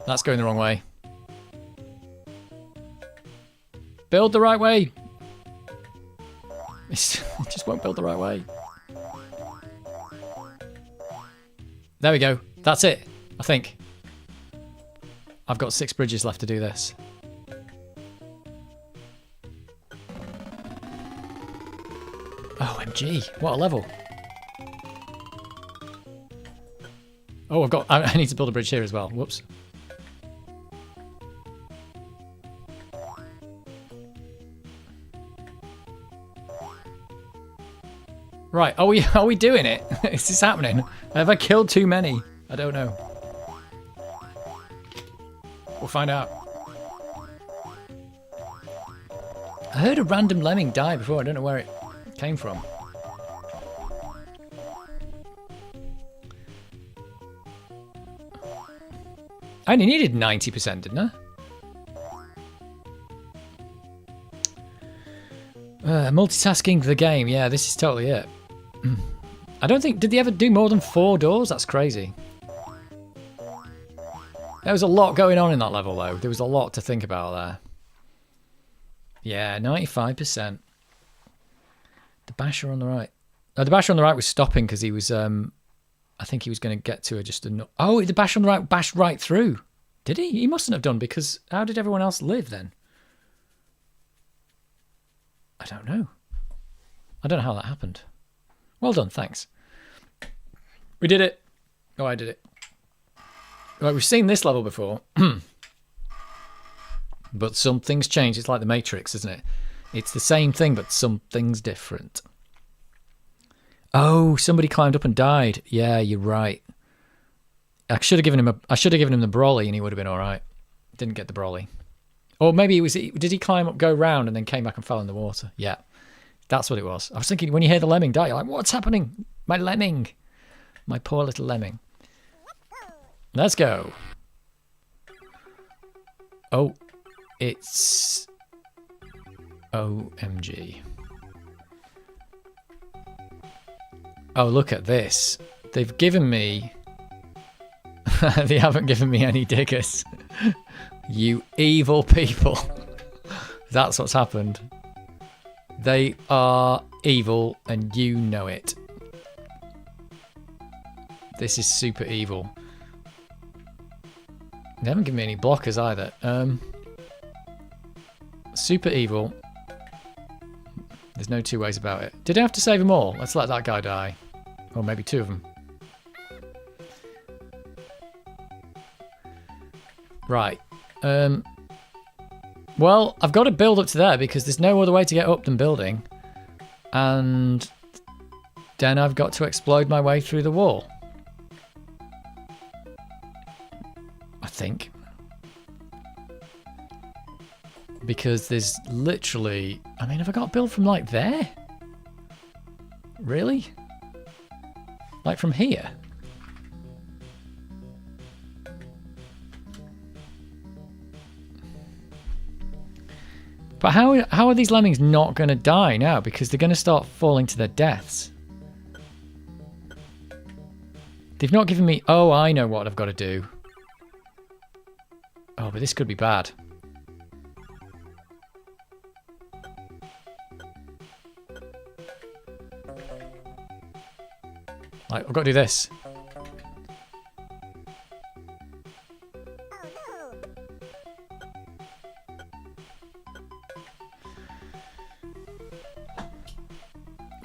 That's going the wrong way. Build the right way. It just won't build the right way. There we go. That's it, I think. I've got 6 bridges left to do this. OMG, what a level. Oh, I need to build a bridge here as well. Whoops. Right, are we doing it? Is this happening? Have I killed too many? I don't know. We'll find out. I heard a random lemming die before. I don't know where it came from. I only needed 90%, didn't I? Multitasking the game. Yeah, this is totally it. I don't think... Did they ever do more than 4 doors? That's crazy. There was a lot going on in that level, though. There was a lot to think about there. Yeah, 95%. The basher on the right. No, the basher on the right was stopping because he was... I think he was going to get to just a... Oh, the basher on the right bashed right through. Did he? He mustn't have done, because how did everyone else live then? I don't know. I don't know how that happened. Well done, thanks. We did it. Oh, I did it. Right, we've seen this level before. But something's changed. It's like the Matrix, isn't it? It's the same thing, but something's different. Oh, somebody climbed up and died. Yeah, you're right. I should have given him the brolly and he would have been all right. Didn't get the brolly. Or maybe it was... Did he climb up, go round, and then came back and fell in the water? Yeah. That's what it was. I was thinking, when you hear the lemming die, you're like, what's happening? My lemming. My poor little lemming. Let's go. Oh, it's... OMG. Oh, look at this. They've given me... They haven't given me any diggers. You evil people. That's what's happened. They are evil and you know it. This is super evil. They haven't given me any blockers either. Super evil. There's no two ways about it. Did I have to save them all? Let's let that guy die. Or maybe 2 of them. Right. Well, I've got to build up to there because there's no other way to get up than building. And then I've got to explode my way through the wall. I think. Because there's literally... I mean, have I got to build from like there? Really? Like from here? But how are these lemmings not going to die now? Because they're going to start falling to their deaths. They've not given me... Oh, I know what I've got to do. Oh, but this could be bad. Like, I've got to do this.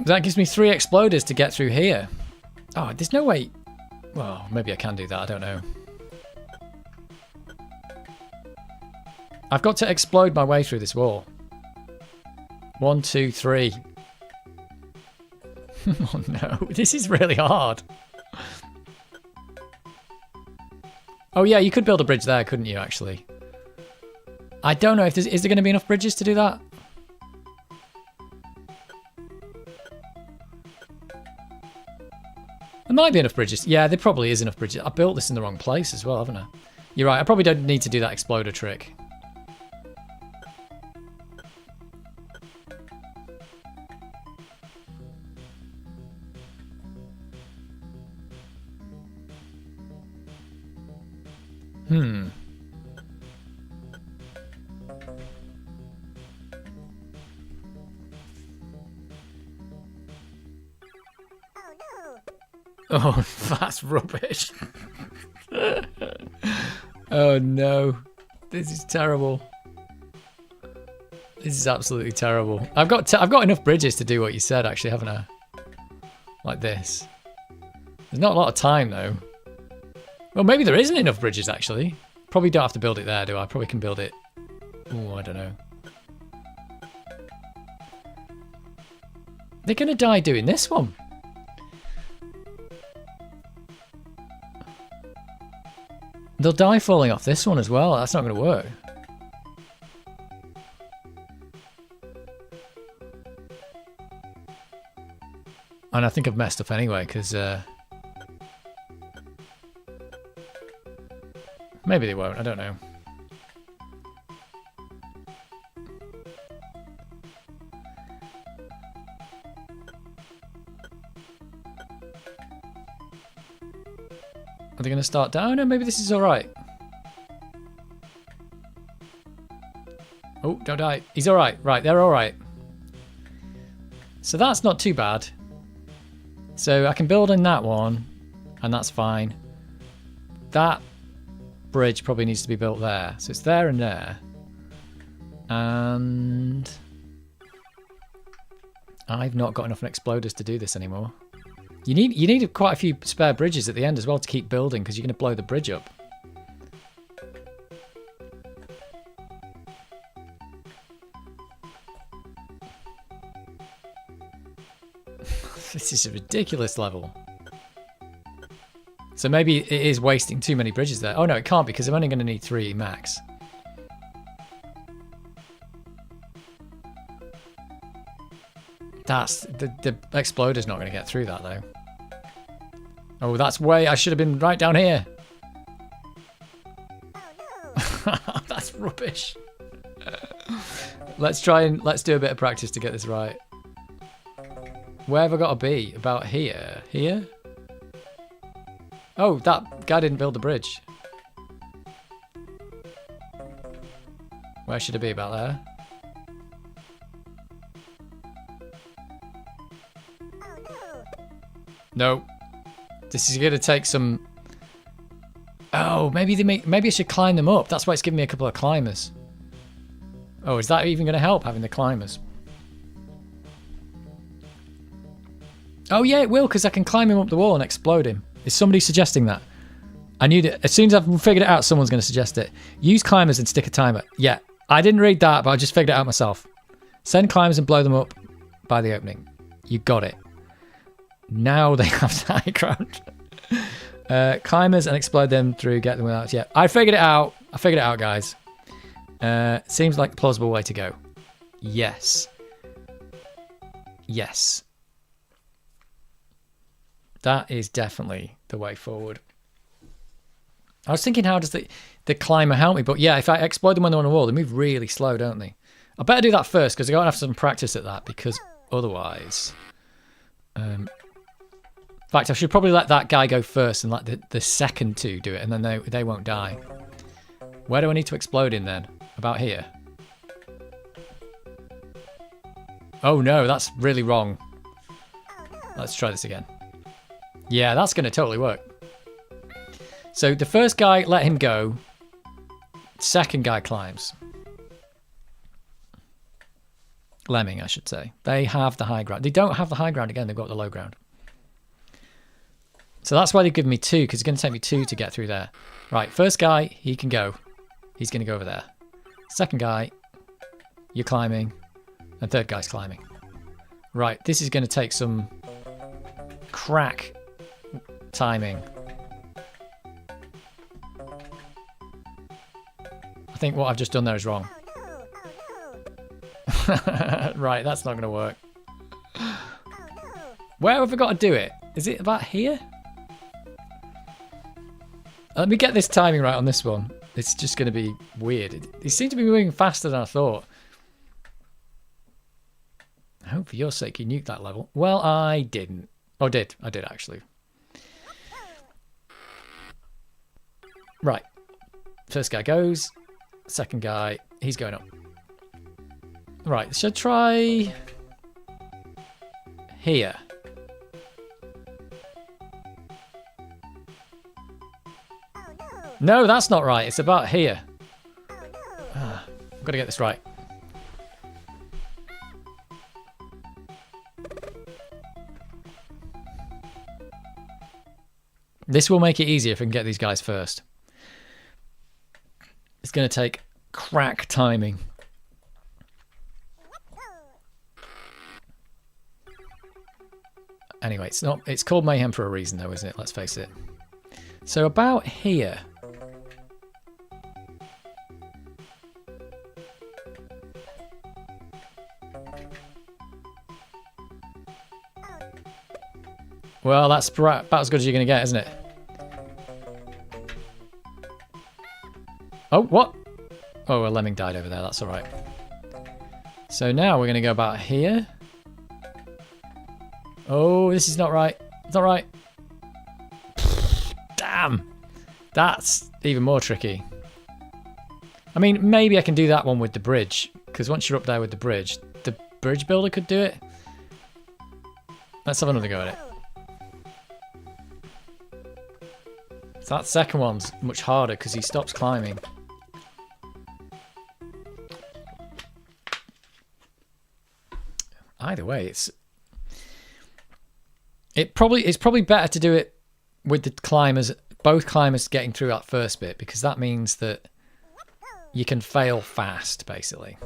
That gives me 3 exploders to get through here. Oh, there's no way... Well, maybe I can do that, I don't know. I've got to explode my way through this wall. 1, 2, 3. Oh no, this is really hard. Oh yeah, you could build a bridge there, couldn't you, actually? I don't know if there's... Is there going to be enough bridges to do that? There might be enough bridges. Yeah, there probably is enough bridges. I built this in the wrong place as well, haven't I? You're right. I probably don't need to do that exploder trick. Oh, that's rubbish. Oh no. This is terrible. This is absolutely terrible. I've got enough bridges to do what you said, actually, haven't I? Like this. There's not a lot of time though. Well, maybe there isn't enough bridges actually. Probably don't have to build it there, do I? Probably can build it. Oh, I don't know. They're gonna die doing this one. They'll die falling off this one as well. That's not going to work. And I think I've messed up anyway, because... maybe they won't. I don't know. Are they going to start down? No, maybe this is all right. Oh, don't die. He's all right. Right, they're all right. So that's not too bad. So I can build in that one, and that's fine. That bridge probably needs to be built there. So it's there and there. And I've not got enough exploders to do this anymore. You need quite a few spare bridges at the end as well to keep building, because you're going to blow the bridge up. This is a ridiculous level. So maybe it is wasting too many bridges there. Oh no, it can't, because I'm only going to need 3 max. That's the exploder's not going to get through that though. Oh, that's way... I should have been right down here. Oh, no. That's rubbish. Let's do a bit of practice to get this right. Where have I got to be? About here? Here? Oh, that guy didn't build the bridge. Where should it be? About there? No. This is going to take some... Oh, maybe maybe I should climb them up. That's why it's giving me a couple of climbers. Oh, is that even going to help, having the climbers? Oh yeah, it will, because I can climb him up the wall and explode him. Is somebody suggesting that? I knew that. As soon as I've figured it out, someone's going to suggest it. Use climbers and stick a timer. Yeah, I didn't read that, but I just figured it out myself. Send climbers and blow them up by the opening. You got it. Now they have the high ground. Climbers and explode them through, get them without... Yeah, I figured it out. I figured it out, guys. Seems like a plausible way to go. Yes. Yes. That is definitely the way forward. I was thinking, how does the climber help me? But yeah, if I explode them when they're on the wall, they move really slow, don't they? I better do that first, because I'm going to have some practice at that, because otherwise... in fact, I should probably let that guy go first and let the second 2 do it, and then they won't die. Where do I need to explode in then? About here? Oh no, that's really wrong. Let's try this again. Yeah, that's going to totally work. So the first guy, let him go. Second guy climbs. Lemming, I should say. They have the high ground. They don't have the high ground again, they've got the low ground. So that's why they've given me 2, because it's going to take me 2 to get through there. Right, first guy, he can go. He's going to go over there. Second guy, you're climbing. And third guy's climbing. Right, this is going to take some crack timing. I think what I've just done there is wrong. Right, that's not going to work. Where have I got to do it? Is it about here? Let me get this timing right on this one. It's just going to be weird. It seems to be moving faster than I thought. I hope for your sake you nuked that level. Well, I didn't. Oh, did. I did, actually. Right. First guy goes. Second guy, he's going up. Right, should I try here? No, that's not right. It's about here. I've got to get this right. This will make it easier if I can get these guys first. It's going to take crack timing. Anyway, it's called Mayhem for a reason though, isn't it? Let's face it. So about here. Well, that's about as good as you're going to get, isn't it? Oh, what? Oh, a lemming died over there. That's all right. So now we're going to go about here. Oh, this is not right. It's not right. Damn. That's even more tricky. I mean, maybe I can do that one with the bridge. Because once you're up there with the bridge builder could do it. Let's have another go at it. So that second one's much harder because he stops climbing. Either way, it's probably better to do it with the climbers, both climbers getting through that first bit, because that means that you can fail fast, basically.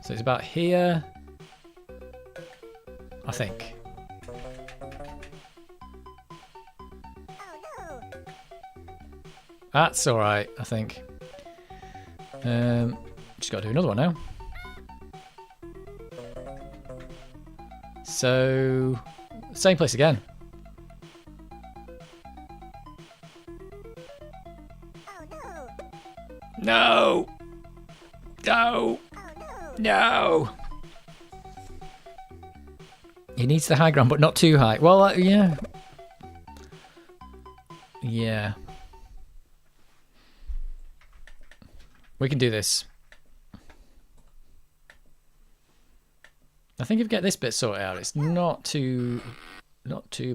So it's about here, I think. That's all right, I think. Just got to do another one now. So, same place again. No! No! No! He needs the high ground, but not too high. Well, yeah. Yeah. We can do this. I think if you get this bit sorted out, it's not too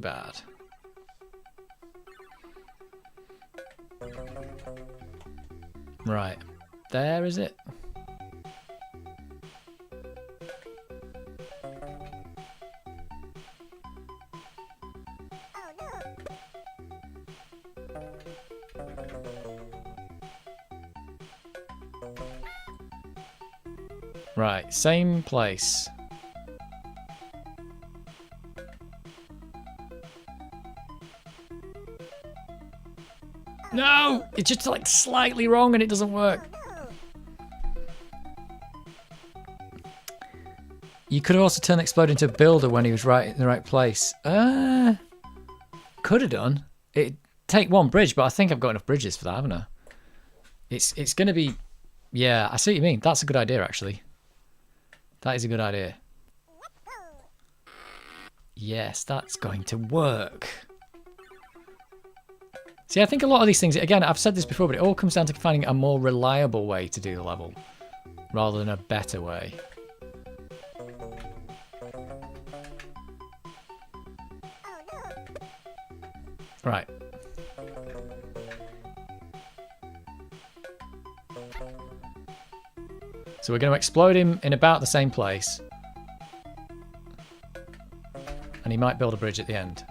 bad. Right. There is it. Right, same place. No! It's just like slightly wrong and it doesn't work. You could have also turned Explode into a builder when he was right in the right place. Could have done. It'd take one bridge, but I think I've got enough bridges for that, haven't I? It's going to be... Yeah, I see what you mean. That's a good idea, actually. That is a good idea. Yes, that's going to work. See, I think a lot of these things, again, I've said this before, but it all comes down to finding a more reliable way to do the level rather than a better way. Right. So we're going to explode him in about the same place. And he might build a bridge at the end.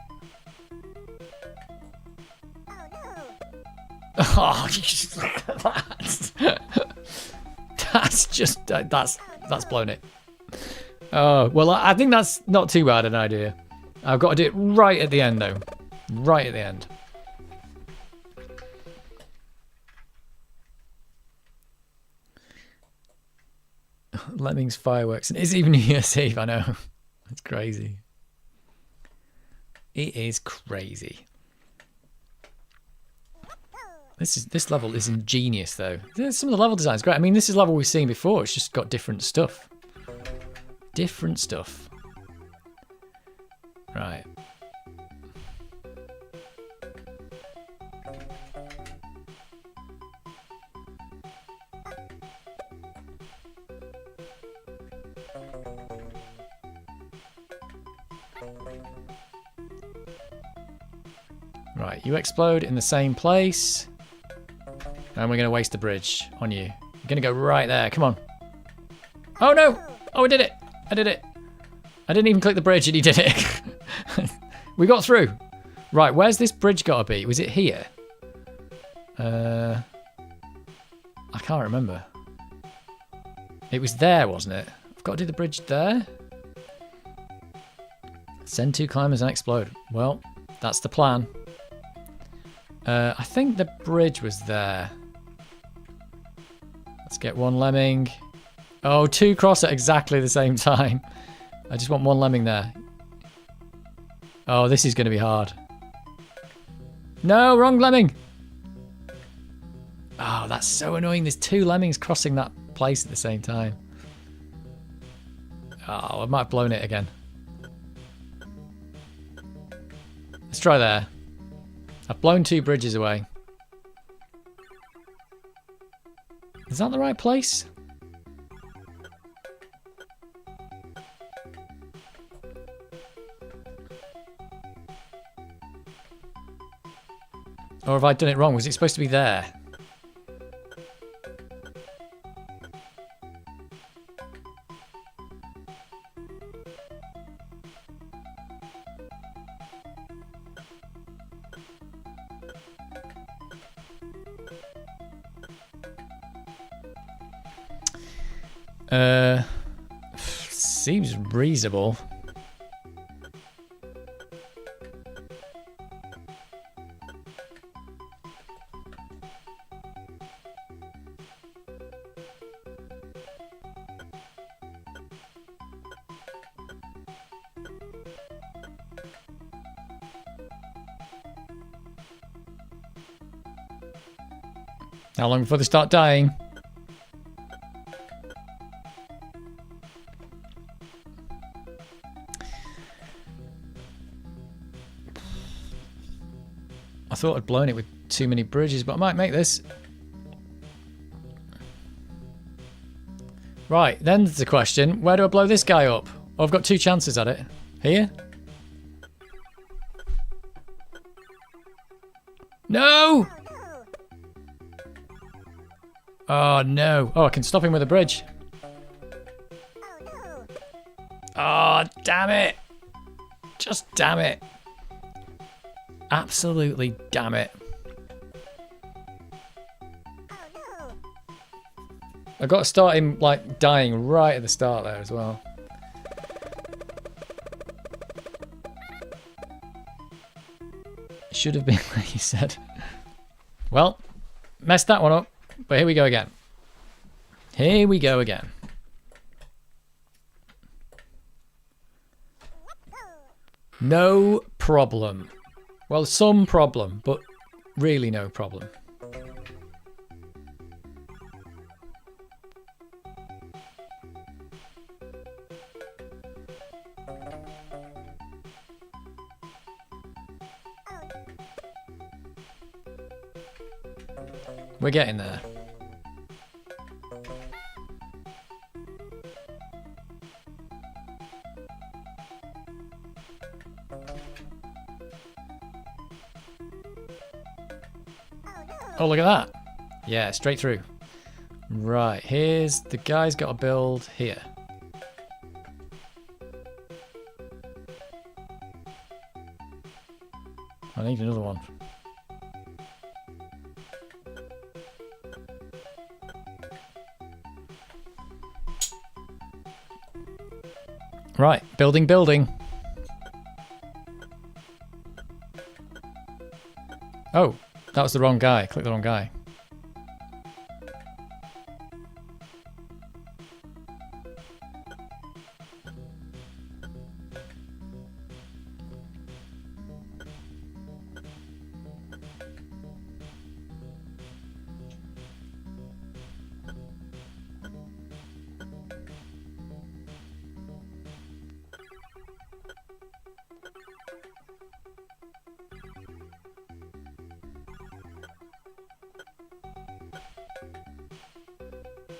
Oh, that's just that's blown it. Oh well, I think that's not too bad an idea. I've got to do it right at the end, though. Right at the end. Lemmings fireworks. And it's even New Year's Eve, I know. It's crazy. It is crazy. This level is ingenious, though. Some of the level design is great. I mean, this is a level we've seen before. It's just got different stuff. Different stuff. Right. Right, you explode in the same place. And we're going to waste the bridge on you. You're going to go right there. Come on. Oh, no. Oh, I did it. I did it. I didn't even click the bridge and he did it. We got through. Right, where's this bridge got to be? Was it here? I can't remember. It was there, wasn't it? I've got to do the bridge there. Send 2 climbers and explode. Well, that's the plan. I think the bridge was there. Let's get 1 lemming. Oh, 2 cross at exactly the same time. I just want 1 lemming there. Oh, this is going to be hard. No, wrong lemming. Oh, that's so annoying. There's 2 lemmings crossing that place at the same time. Oh, I might have blown it again. Let's try there. I've blown 2 bridges away. Is that the right place? Or have I done it wrong? Was it supposed to be there? Seems reasonable. How long before they start dying? I thought I'd blown it with too many bridges, but I might make this. Right, then there's the question. Where do I blow this guy up? Oh, I've got 2 chances at it. Here? No! Oh, no. Oh, I can stop him with a bridge. Oh, damn it. Just damn it. Absolutely damn it. I got to start him like dying right at the start there as well. Should have been like you said. Well, messed that one up, but here we go again. Here we go again. No problem. Well, some problem, but really no problem. We're getting there. Oh, look at that. Yeah, straight through. Right, here's the guy's got to build here. I need another one. Right, building. Oh, that was the wrong guy. Click the wrong guy.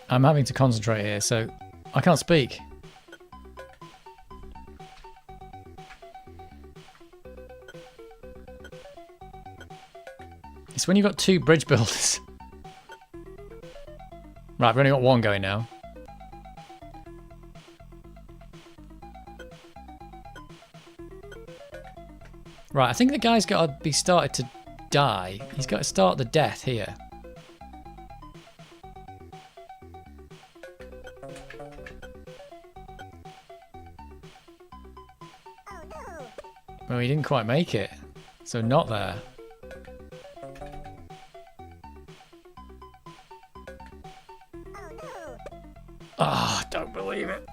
I'm having to concentrate here, so I can't speak. It's when you've got two bridge builders. Right, I've only got one going now. Right, I think the guy's got to be started to die. He's got to start the death here. Well, he didn't quite make it, so not there. Oh, don't believe it.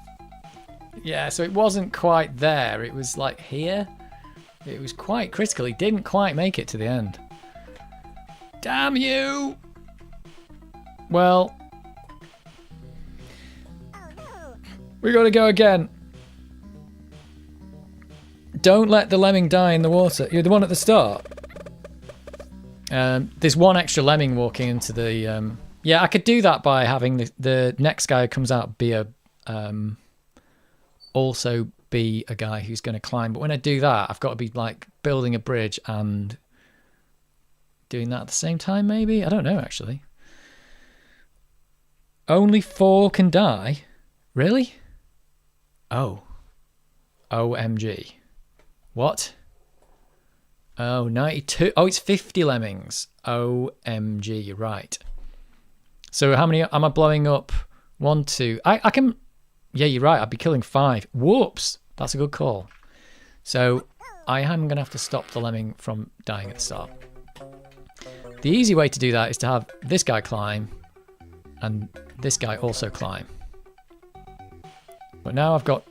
Yeah, so it wasn't quite there. It was like here. It was quite critical. He didn't quite make it to the end. Damn you! Well, we gotta go again. Don't let the lemming die in the water. You're the one at the start. There's one extra lemming walking into the... yeah, I could do that by having the next guy who comes out be a... also be a guy who's going to climb. But when I do that, I've got to be like building a bridge and doing that at the same time, maybe? I don't know, actually. Only 4 can die? Really? Oh. OMG. What? Oh, 92. Oh, it's 50 lemmings. OMG, right. So how many am I blowing up? 1, 2. I can... Yeah, you're right. I'd be killing 5. Whoops. That's a good call. So I am going to have to stop the lemming from dying at the start. The easy way to do that is to have this guy climb and this guy also climb. But now I've got...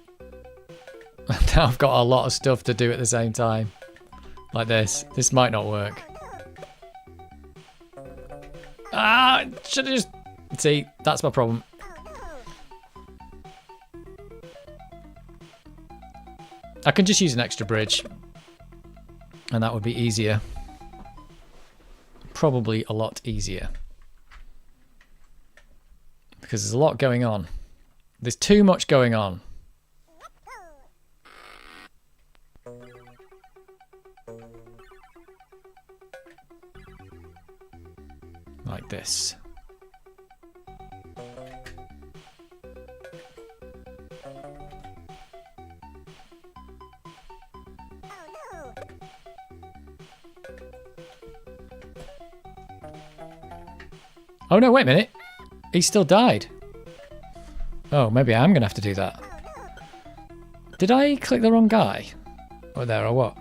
now I've got a lot of stuff to do at the same time. Like this. This might not work. Ah! Should have just... See, that's my problem. I can just use an extra bridge. And that would be easier. Probably a lot easier. Because there's a lot going on. There's too much going on. Like this. Oh no, wait a minute. He still died. Oh, maybe I am going to have to do that. Did I click the wrong guy? Or there, or what?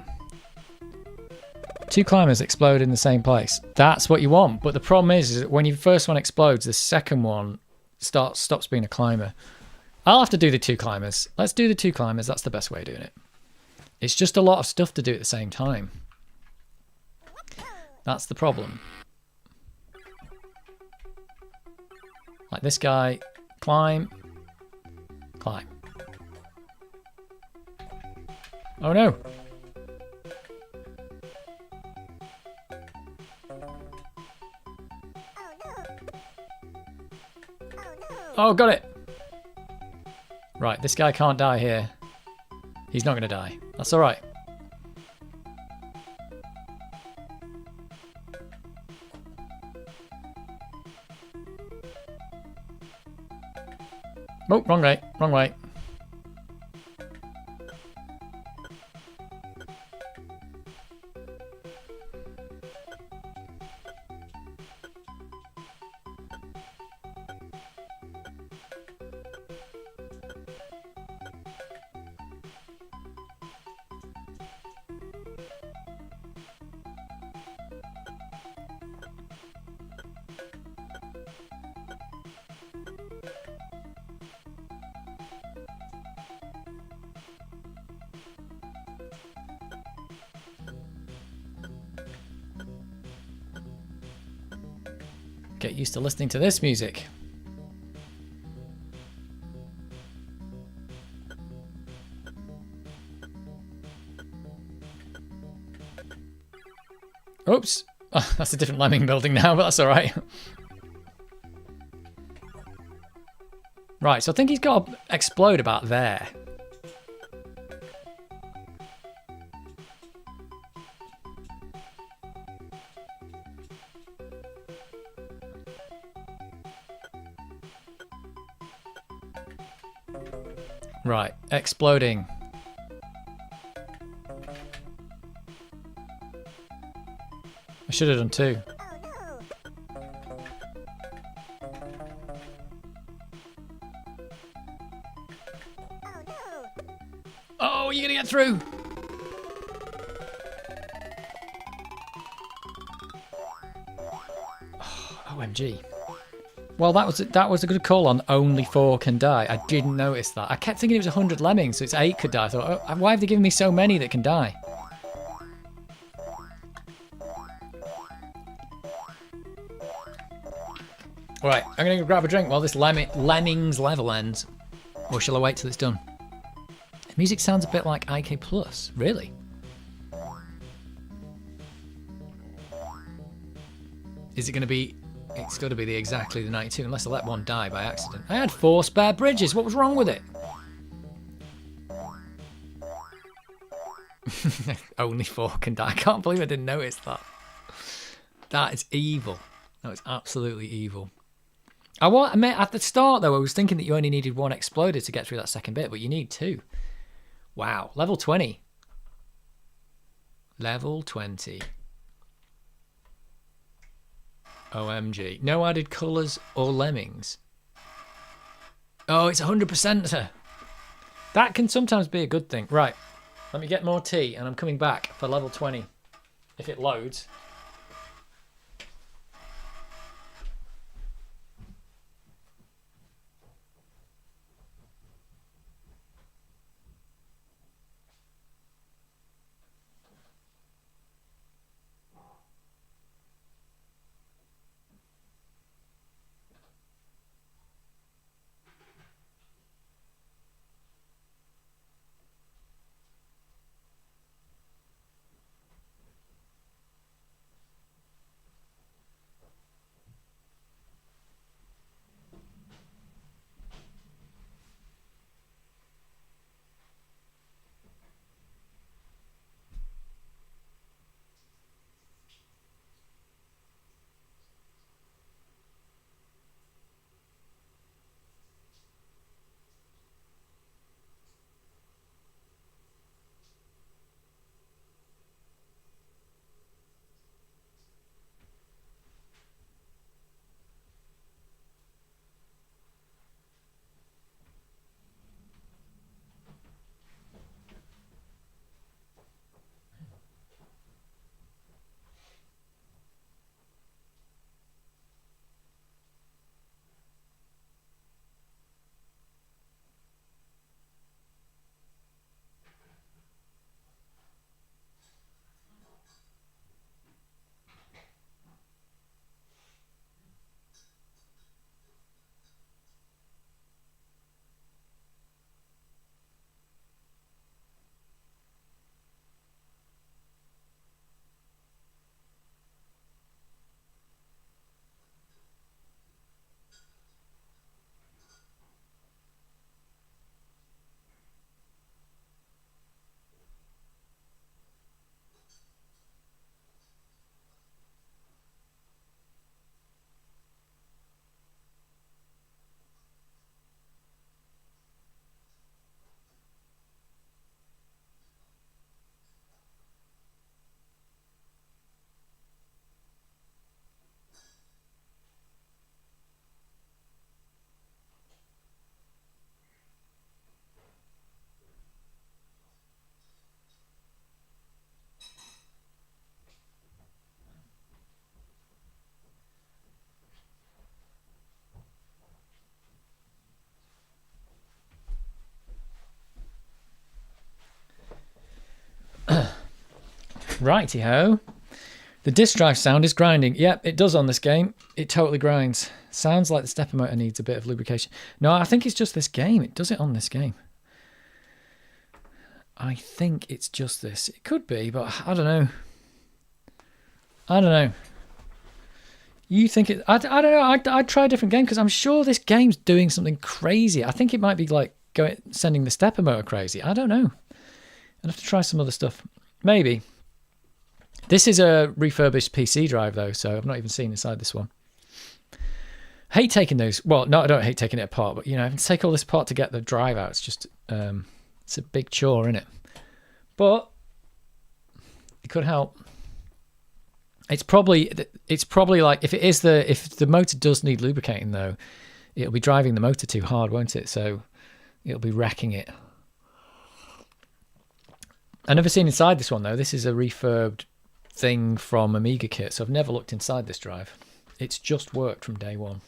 2 climbers explode in the same place. That's what you want. But the problem is that when your first one explodes, the second one stops being a climber. I'll have to do the 2 climbers. Let's do the 2 climbers. That's the best way of doing it. It's just a lot of stuff to do at the same time. That's the problem. Like this guy, climb, climb. Oh no. Oh, got it. Right, this guy can't die here. He's not going to die. That's all right. Oh, wrong way, wrong way. Get used to listening to this music. Oops. Oh, that's a different Lemming building now, but that's alright. Right, so I think he's got to explode about there. Right, exploding. I should have done two. Oh, you're gonna get through. Oh, OMG. Well, that was a good call on only 4 can die. I didn't notice that. I kept thinking it was 100 lemmings, so it's 8 could die. I thought, oh, why have they given me so many that can die? Right, I'm going to go grab a drink while this Lemmings level ends. Or shall I wait till it's done? The music sounds a bit like IK+. Really? Is it going to be... It's got to be exactly the 92, unless I let one die by accident. I had 4 spare bridges. What was wrong with it? Only 4 can die. I can't believe I didn't notice that. That is evil. That was absolutely evil. I mean, at the start, though, I was thinking that you only needed 1 exploder to get through that second bit, but you need 2. Wow. Level 20. Level 20. OMG. No added colours or lemmings. Oh, it's 100%er. That can sometimes be a good thing. Right. Let me get more tea and I'm coming back for level 20. If it loads. Righty-ho. The disk drive sound is grinding. Yep, it does on this game. It totally grinds. Sounds like the stepper motor needs a bit of lubrication. No, I think it's just this game. It does it on this game. I think it's just this. It could be, but I don't know. I don't know. You think it... I don't know. I'd try a different game because I'm sure this game's doing something crazy. I think it might be like sending the stepper motor crazy. I don't know. I'd have to try some other stuff. Maybe. This is a refurbished PC drive though, so I've not even seen inside this one. Hate taking those. Well, no, I don't hate taking it apart, but you know, having to take all this apart to get the drive out, it's just it's a big chore, isn't it? But it could help. It's probably like if the motor does need lubricating though, it'll be driving the motor too hard, won't it? So it'll be wrecking it. I've never seen inside this one though. This is a refurbed thing from Amiga kit, so I've never looked inside this drive. It's just worked from day one.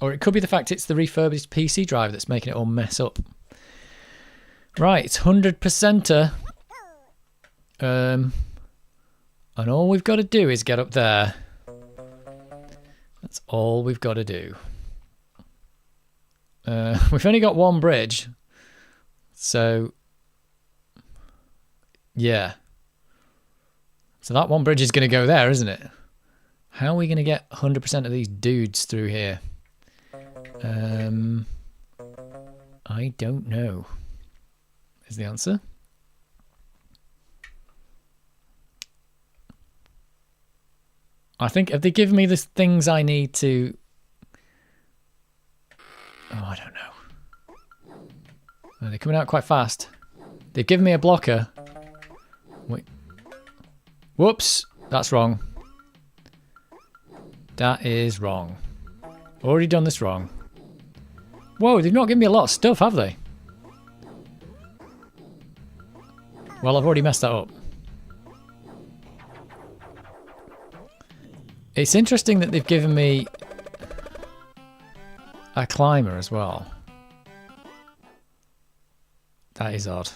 Or it could be the fact it's the refurbished PC drive that's making it all mess up. Right, it's 100%er. And all we've got to do is get up there. That's all we've got to do. We've only got one bridge. So, yeah. So that one bridge is going to go there, isn't it? How are we going to get 100% of these dudes through here? I don't know. Is the answer. I think, have they given me the things I need to... Oh, I don't know. Oh, they're coming out quite fast. They've given me a blocker. Wait. Whoops. That's wrong. That is wrong. Already done this wrong. Whoa, they've not given me a lot of stuff, have they? Well, I've already messed that up. It's interesting that they've given me a climber as well. That is odd.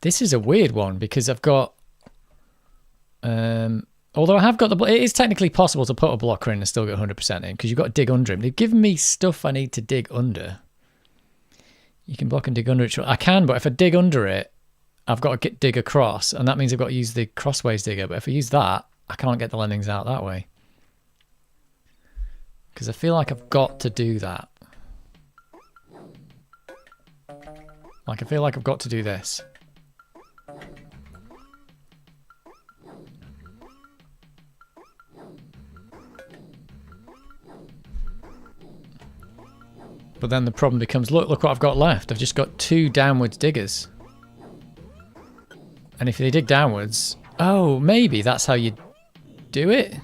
This is a weird one because I've got... although I have got the... It is technically possible to put a blocker in and still get 100% in because you've got to dig under him. They've given me stuff I need to dig under. You can block and dig under it. I can, but if I dig under it, I've got to dig across, and that means I've got to use the crossways digger. But if I use that, I can't get the lemmings out that way. Because I feel like I've got to do that. Like, I feel like I've got to do this. But then the problem becomes, look what I've got left. I've just got 2 downwards diggers. And if they dig downwards... Oh, maybe that's how you do it?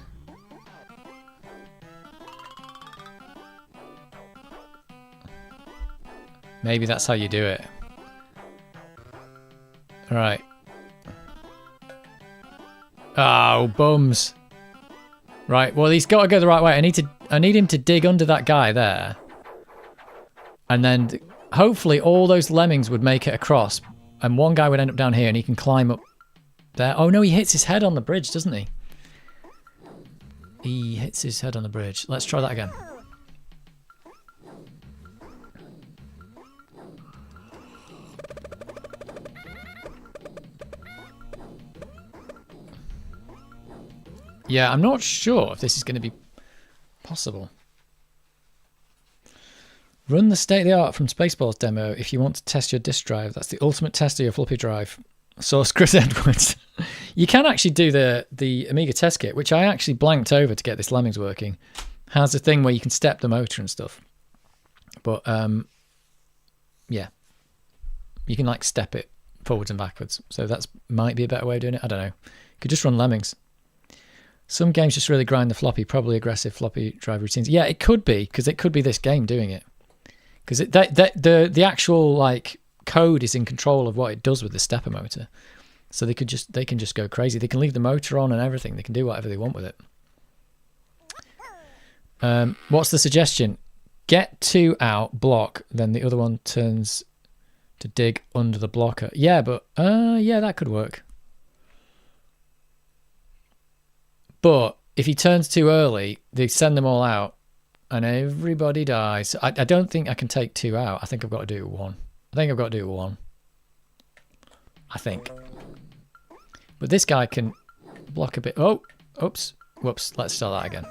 Maybe that's how you do it. Alright. Oh, bums. Right, well, he's got to go the right way. I need him to dig under that guy there. And then hopefully all those lemmings would make it across. And one guy would end up down here and he can climb up there. Oh no, he hits his head on the bridge, doesn't he? He hits his head on the bridge. Let's try that again. Yeah, I'm not sure if this is going to be possible. Run the state-of-the-art from Spaceballs demo if you want to test your disk drive. That's the ultimate test of your floppy drive. Source Chris Edwards. You can actually do the Amiga test kit, which I actually blanked over to get this Lemmings working. Has a thing where you can step the motor and stuff. But, yeah. You can, like, step it forwards and backwards. So that might be a better way of doing it. I don't know. You could just run Lemmings. Some games just really grind the floppy, probably aggressive floppy drive routines. Yeah, it could be, because it could be this game doing it. Because the actual like code is in control of what it does with the stepper motor, so they can just go crazy. They can leave the motor on and everything. They can do whatever they want with it. What's the suggestion? Get 2 out, block, then the other one turns to dig under the blocker. Yeah, but yeah, that could work. But if he turns too early, they send them all out and everybody dies. I don't think I can take 2 out. I think I've got to do it with 1. I think I've got to do it with 1. I think. But this guy can block a bit. Oh, oops. Whoops. Let's start that again.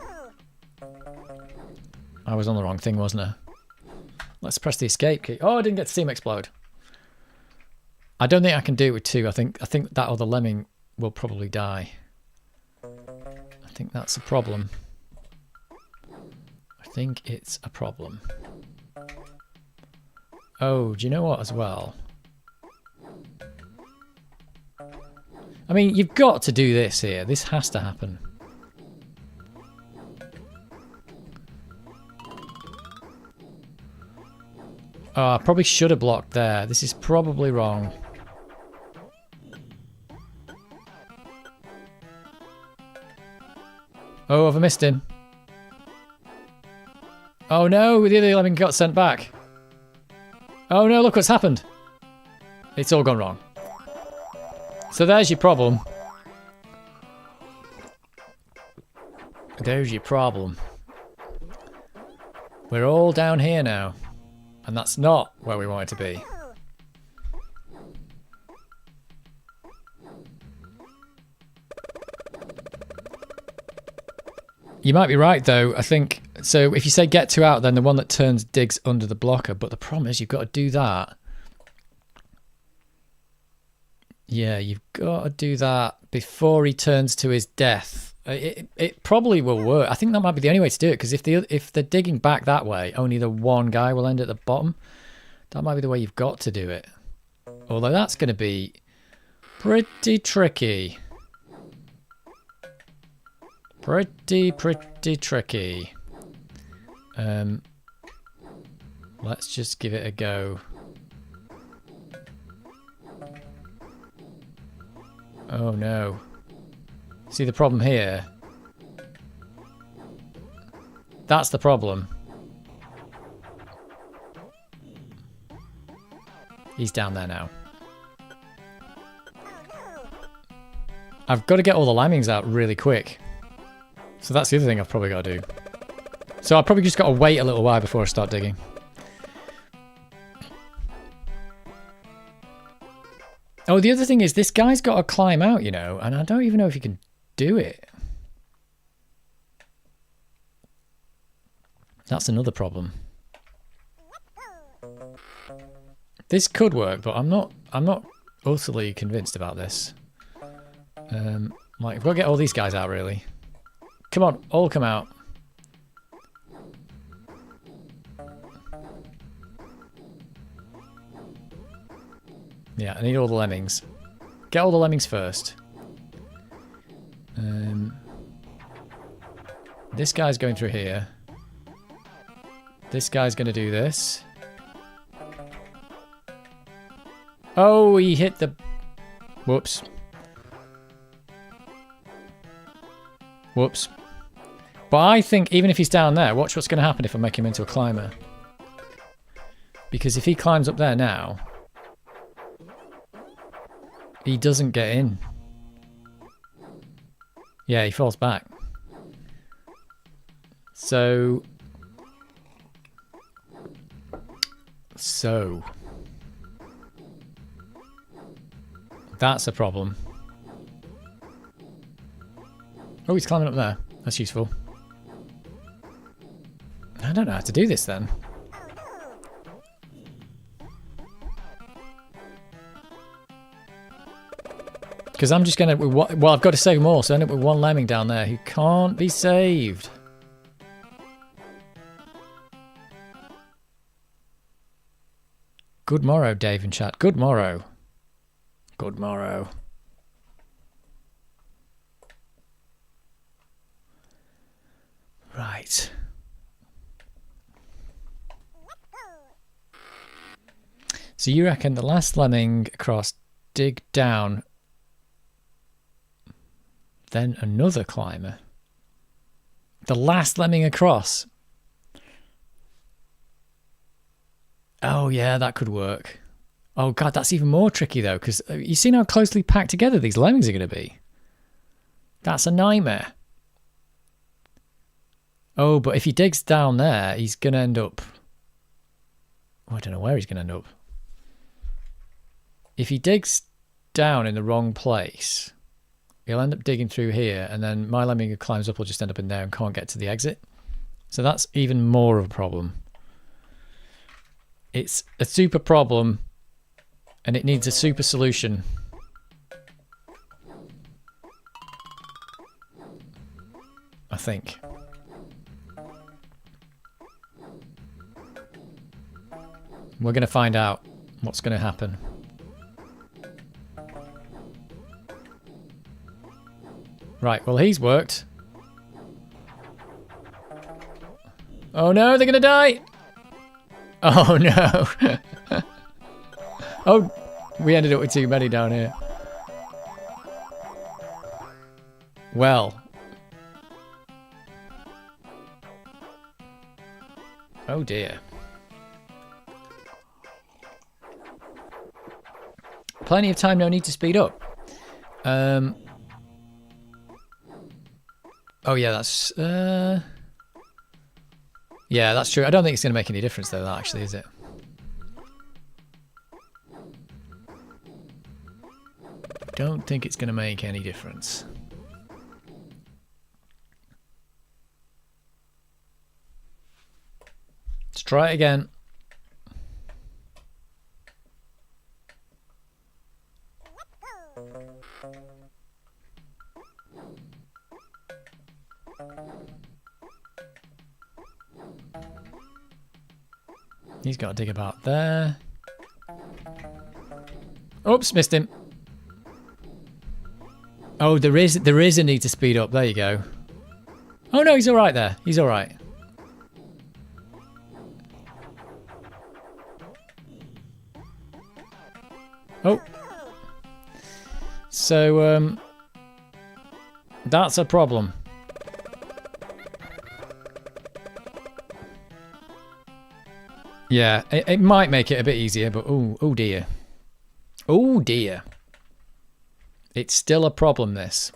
I was on the wrong thing, wasn't I? Let's press the escape key. Oh, I didn't get to see him explode. I don't think I can do it with 2. I think that other lemming will probably die. I think that's a problem. I think it's a problem. Oh, do you know what as well? I mean, you've got to do this here. This has to happen. Oh, I probably should have blocked there. This is probably wrong. Oh, have I missed him? Oh no, the other lemming got sent back. Oh no, look what's happened. It's all gone wrong. So there's your problem. There's your problem. We're all down here now. And that's not where we want it to be. You might be right though, I think. So if you say get 2 out, then the one that turns digs under the blocker. But the problem is you've got to do that. Yeah, you've got to do that before he turns to his death. It probably will work. I think that might be the only way to do it, because if they're digging back that way, only the one guy will end at the bottom. That might be the way you've got to do it. Although that's going to be pretty tricky. Pretty tricky. Let's just give it a go. Oh no. See the problem here? That's the problem. He's down there now. I've got to get all the lemmings out really quick. So that's the other thing I've probably got to do. So I've probably just got to wait a little while before I start digging. Oh, the other thing is this guy's got to climb out, you know, and I don't even know if he can do it. That's another problem. This could work, but I'm not utterly convinced about this. Like, I've got to get all these guys out, really. Come on, all come out. Yeah, I need all the lemmings. Get all the lemmings first. This guy's going through here. This guy's going to do this. Oh, he hit the... Whoops. Whoops. But I think even if he's down there, watch what's going to happen if I make him into a climber. Because if he climbs up there now, he doesn't get in. Yeah, he falls back. So that's a problem. Oh, he's climbing up there. That's useful. I don't know how to do this then. Because I'm just going to... Well, I've got to save them all, so I end up with one lemming down there who can't be saved. Good morrow, Dave in chat. Good morrow. Good morrow. Right. So you reckon the last lemming across, dig down, then another climber. The last lemming across. Oh, yeah, that could work. Oh, God, that's even more tricky, though, because you seen how closely packed together these lemmings are going to be? That's a nightmare. Oh, but if he digs down there, he's going to end up... Oh, I don't know where he's going to end up. If he digs down in the wrong place, he'll end up digging through here, and then my lemming who climbs up will just end up in there and can't get to the exit. So that's even more of a problem. It's a super problem, and it needs a super solution. I think. We're going to find out what's going to happen. Right, well, he's worked. Oh no, they're going to die! Oh no! Oh, we ended up with too many down here. Well. Oh dear. Plenty of time, no need to speed up. Oh yeah, that's yeah, that's true. I don't think it's going to make any difference though, that actually, is it? Don't think it's going to make any difference. Let's try it again. He's got to dig about there. Oops, missed him. Oh, there is a need to speed up. There you go. Oh no, he's all right there. He's all right. Oh. So, that's a problem. Yeah, it might make it a bit easier, but oh dear. Oh dear. It's still a problem, this.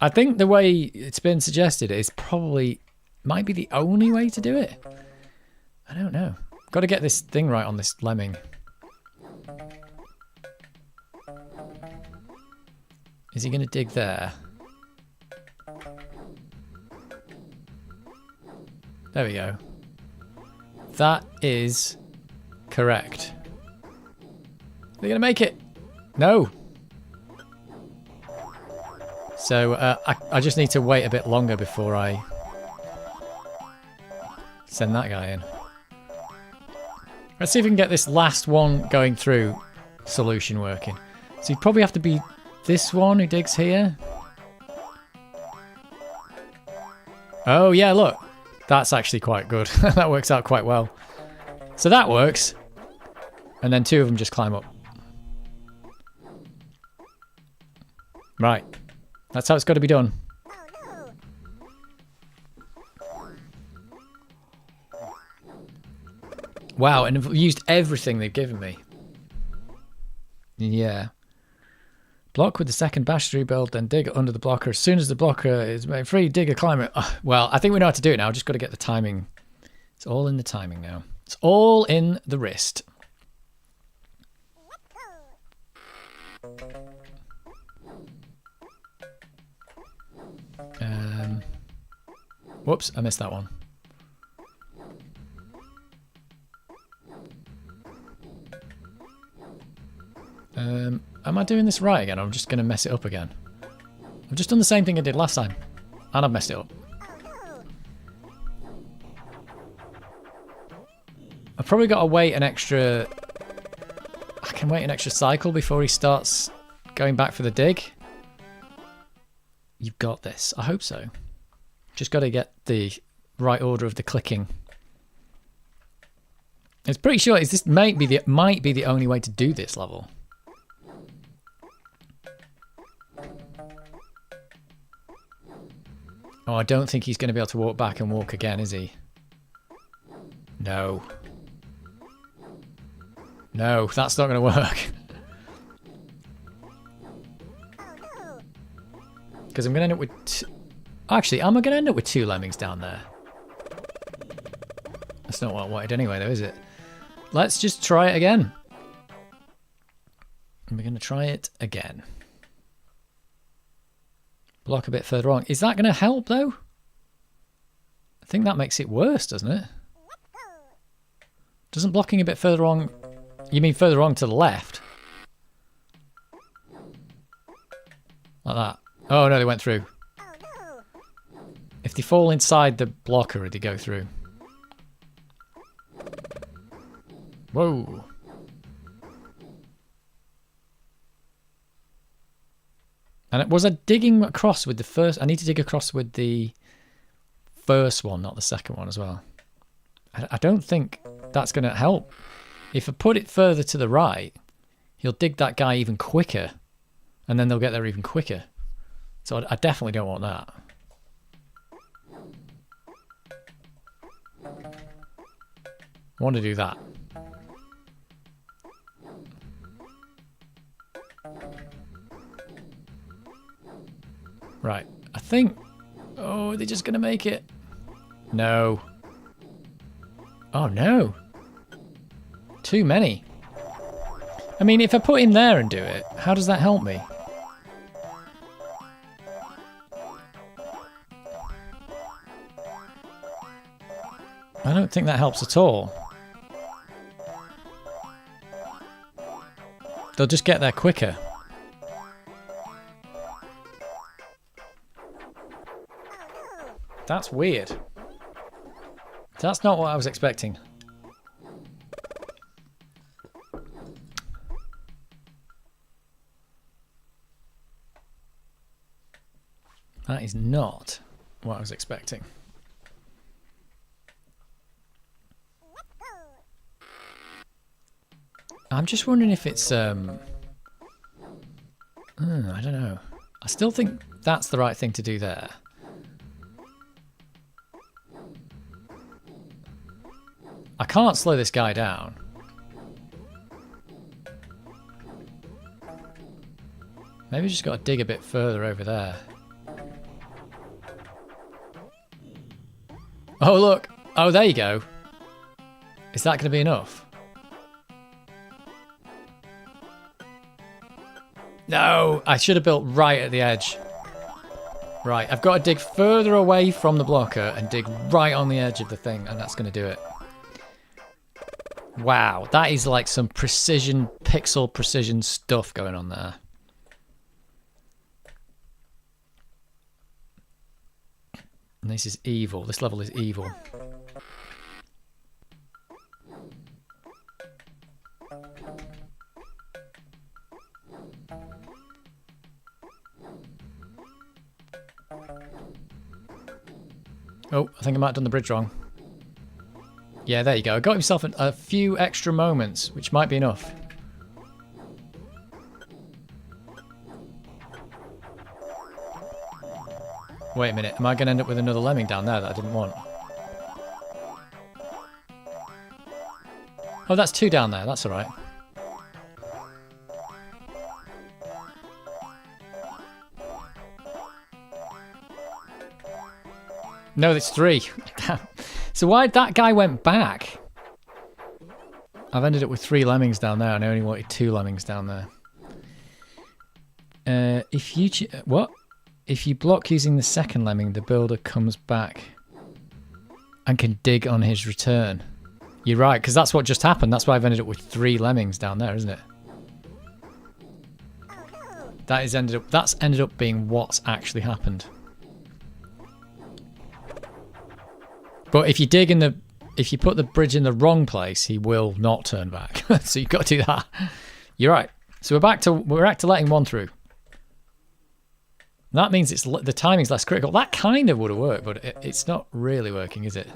I think the way it's been suggested is probably, might be the only way to do it. I don't know. Got to get this thing right on this lemming. Is he going to dig there? There we go. That is correct. They're going to make it. No. So I just need to wait a bit longer before I send that guy in. Let's see if we can get this last one going through solution working. So you'd probably have to be this one who digs here. Oh yeah, look. That's actually quite good. That works out quite well. So that works. And then two of them just climb up. Right. That's how it's got to be done. Wow, and I've used everything they've given me. Yeah. Block with the second bash rebuild, then dig under the blocker. As soon as the blocker is made free, dig a climber. Oh, well, I think we know how to do it now. I've just got to get the timing. It's all in the timing now. It's all in the wrist. Whoops, I missed that one. Am I doing this right again? I'm just going to mess it up again. I've just done the same thing I did last time. And I've messed it up. I've probably got to wait an extra... I can wait an extra cycle before he starts going back for the dig. You've got this. I hope so. Just got to get the right order of the clicking. It's pretty sure this might be the only way to do this level. Oh, I don't think he's going to be able to walk back and walk again, is he? No. No, that's not going to work. Because I'm going to end up with... Actually, am I going to end up with 2 lemmings down there? That's not what I wanted anyway, though, is it? Let's just try it again. And we're going to try it again. Block a bit further on. Is that going to help, though? I think that makes it worse, doesn't it? Doesn't blocking a bit further on... You mean further on to the left? Like that. Oh, no, they went through. If they fall inside the blocker, they go through. Whoa. And was I digging across with the first... I need to dig across with the first one, not the second one as well. I don't think that's going to help. If I put it further to the right, he'll dig that guy even quicker. And then they'll get there even quicker. So I definitely don't want that. I want to do that. Right, I think... Oh, they're just going to make it. No. Oh, no. Too many. I mean, if I put him there and do it, how does that help me? I don't think that helps at all. They'll just get there quicker. That's weird. That's not what I was expecting. That is not what I was expecting. I'm just wondering if it's I don't know. I still think that's the right thing to do there. I can't slow this guy down. Maybe just got to dig a bit further over there. Oh, look. Oh, there you go. Is that going to be enough? No, I should have built right at the edge. Right, I've got to dig further away from the blocker and dig right on the edge of the thing, and that's going to do it. Wow, that is like some precision, pixel precision stuff going on there. And this is evil. This level is evil. Oh, I think I might have done the bridge wrong. Yeah, there you go. I got himself a few extra moments, which might be enough. Wait a minute, am I going to end up with another lemming down there that I didn't want? Oh, that's 2 down there. That's all right. No, it's 3. So why that guy went back? I've ended up with 3 lemmings down there and I only wanted 2 lemmings down there. If you... What? If you block using the second lemming, the builder comes back and can dig on his return. You're right, because that's what just happened. That's why I've ended up with 3 lemmings down there, isn't it? That's ended up being what's actually happened. But if you dig in if you put the bridge in the wrong place, he will not turn back. So you've got to do that. You're right. So we're back to letting 1 through. That means the timing's less critical. That kind of would have worked, but it's not really working, is it?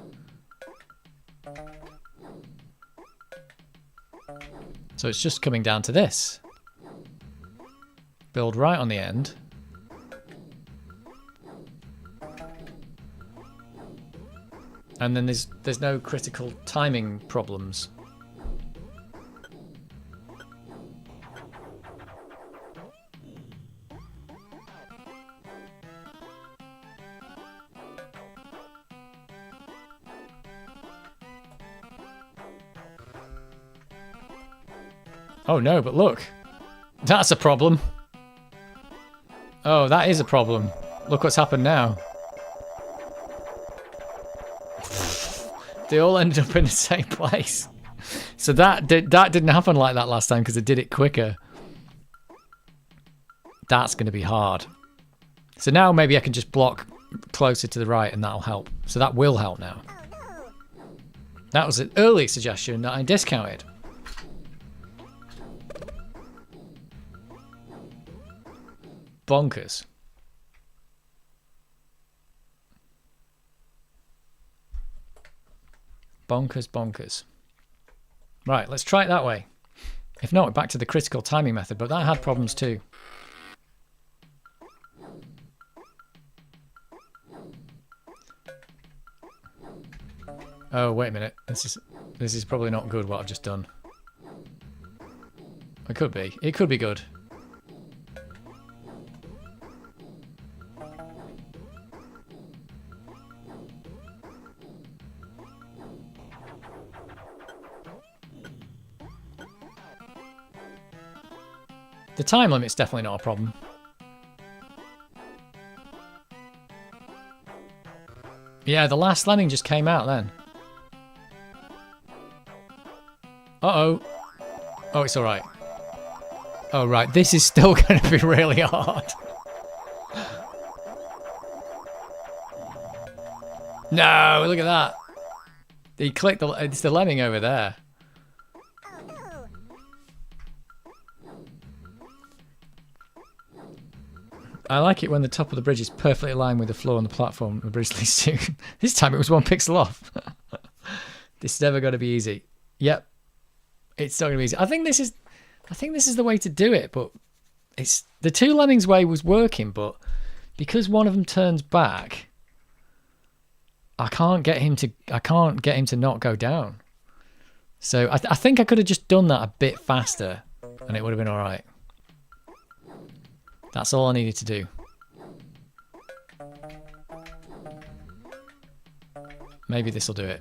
So it's just coming down to this. Build right on the end. And then there's no critical timing problems. Oh no, but look. That's a problem. Oh, that is a problem. Look what's happened now. They all ended up in the same place. So that didn't happen like that last time because it did it quicker. That's going to be hard. So now maybe I can just block closer to the right and that'll help. So that will help now. That was an early suggestion that I discounted. Bonkers. Bonkers, bonkers. Right, let's try it that way. If not, back to the critical timing method, but that had problems too. Oh, wait a minute. This is probably not good what I've just done. It could be. It could be good. The time limit's definitely not a problem. Yeah, the last lemming just came out then. Uh-oh. Oh, it's alright. Oh, right. This is still going to be really hard. No, look at that. He clicked it's the lemming over there. I like it when the top of the bridge is perfectly aligned with the floor on the platform. This time it was 1 pixel off. This is never going to be easy. Yep, it's not going to be easy. I think this is the way to do it. But it's the two lemmings way was working, but because one of them turns back, I can't get him to not go down. So I think I could have just done that a bit faster, and it would have been all right. That's all I needed to do. Maybe this will do it.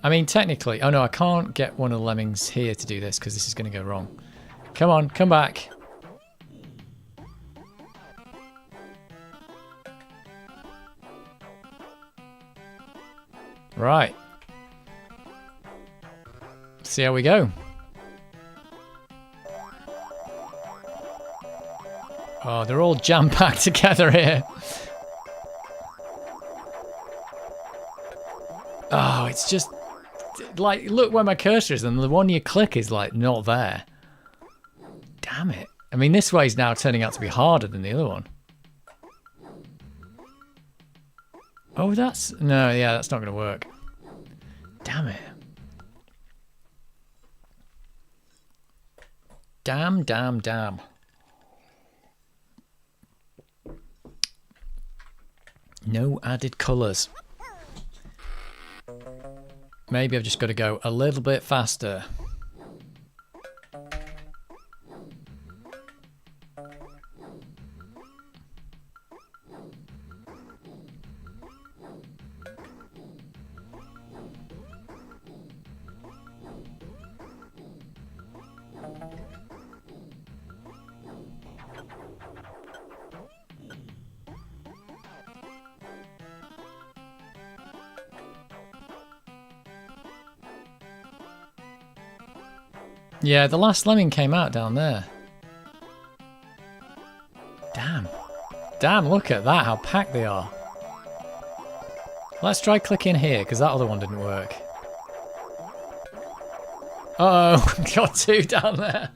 I mean, technically... Oh no, I can't get one of the lemmings here to do this because this is going to go wrong. Come on, come back. Right. See how we go. Oh, they're all jam-packed together here. Oh, it's just... Like, look where my cursor is, and the one you click is, like, not there. Damn it. I mean, this way is now turning out to be harder than the other one. Oh, that's... No, yeah, that's not going to work. Damn it. Damn, damn, damn. No added colours. Maybe I've just got to go a little bit faster. Yeah, the last lemming came out down there. Damn. Damn, look at that, how packed they are. Let's try clicking here, because that other one didn't work. Uh-oh, got two down there.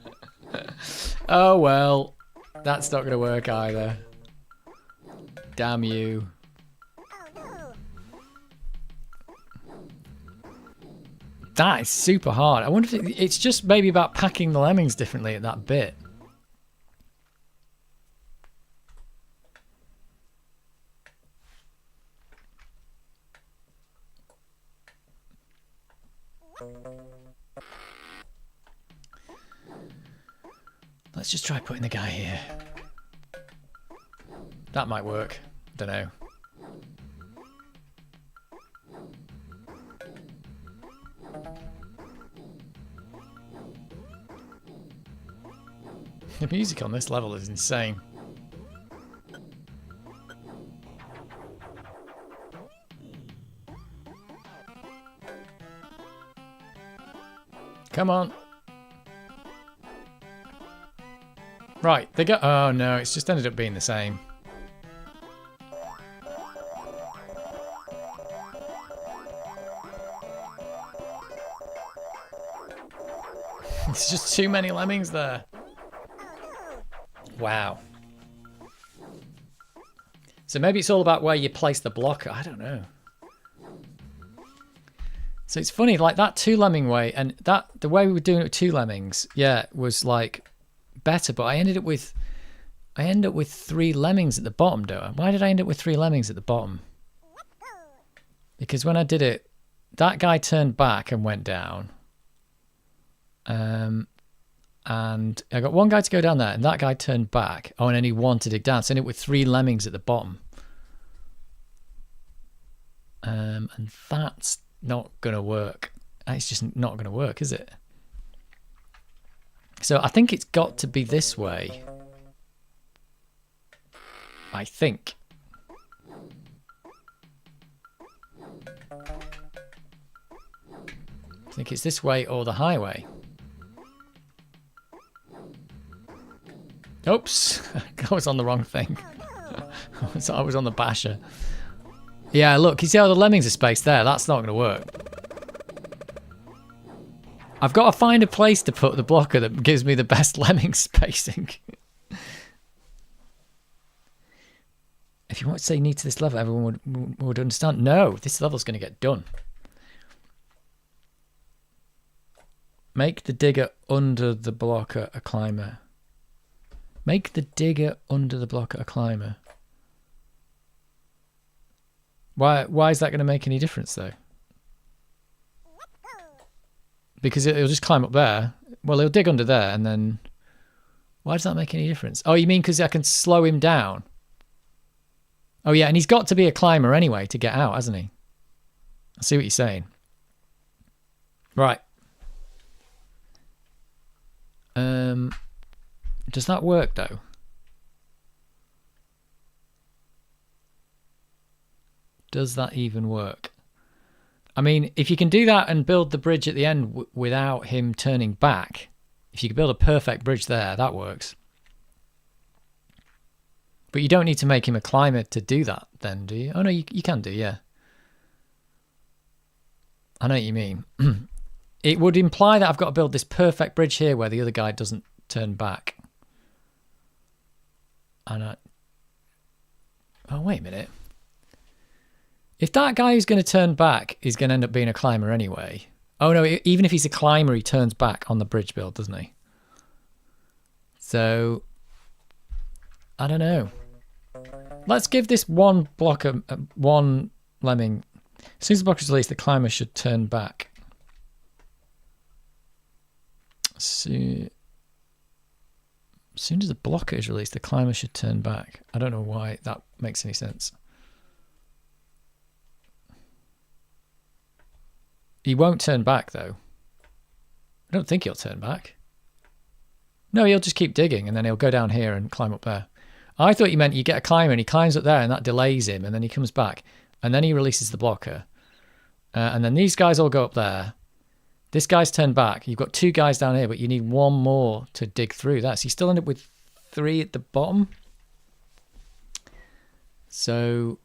Oh well, that's not going to work either. Damn you. That is super hard. I wonder if it's just maybe about packing the lemmings differently at that bit. Let's just try putting the guy here. That might work. Don't know. The music on this level is insane. Come on. Right, they go. Oh no, it's just ended up being the same. There's just too many lemmings there. Wow. So maybe it's all about where you place the blocker. I don't know. So it's funny, like that 2 lemming way, and that the way we were doing it with 2 lemmings, yeah, was like better. But I ended up with 3 lemmings at the bottom, don't I? Why did I end up with 3 lemmings at the bottom? Because when I did it, that guy turned back and went down. And I got one guy to go down there, and that guy turned back. Oh, and then he wanted to dig down. So I ended up with 3 lemmings at the bottom. And that's not going to work. It's just not going to work, is it? So I think it's got to be this way. I think. I think it's this way or the highway. Oops, I was on the wrong thing. I was on the basher. Yeah, look, you see how the lemmings are spaced there? That's not going to work. I've got to find a place to put the blocker that gives me the best lemming spacing. If you want to say need to this level, everyone would understand. No, this level's going to get done. Make the digger under the blocker a climber. Make the digger under the blocker a climber. Why is that going to make any difference, though? Because it'll just climb up there. Well, he'll dig under there, and then... Why does that make any difference? Oh, you mean because I can slow him down? Oh, yeah, and he's got to be a climber anyway to get out, hasn't he? I see what you're saying. Right. Does that work, though? Does that even work? I mean, if you can do that and build the bridge at the end without him turning back, if you can build a perfect bridge there, that works. But you don't need to make him a climber to do that then, do you? Oh, no, you can do, yeah. I know what you mean. It would imply that I've got to build this perfect bridge here where the other guy doesn't turn back. And oh, wait a minute. If that guy who's going to turn back is going to end up being a climber anyway. Oh, no, even if he's a climber, he turns back on the bridge build, doesn't he? So, I don't know. Let's give this one blocker, one lemming. As soon as the blocker is released, the climber should turn back. So, as soon as the blocker is released, the climber should turn back. I don't know why that makes any sense. He won't turn back, though. I don't think he'll turn back. No, he'll just keep digging, and then he'll go down here and climb up there. I thought you meant you get a climber, and he climbs up there, and that delays him, and then he comes back, and then he releases the blocker. And then these guys all go up there. This guy's turned back. You've got 2 guys down here, but you need 1 more to dig through that. So you still end up with 3 at the bottom. So,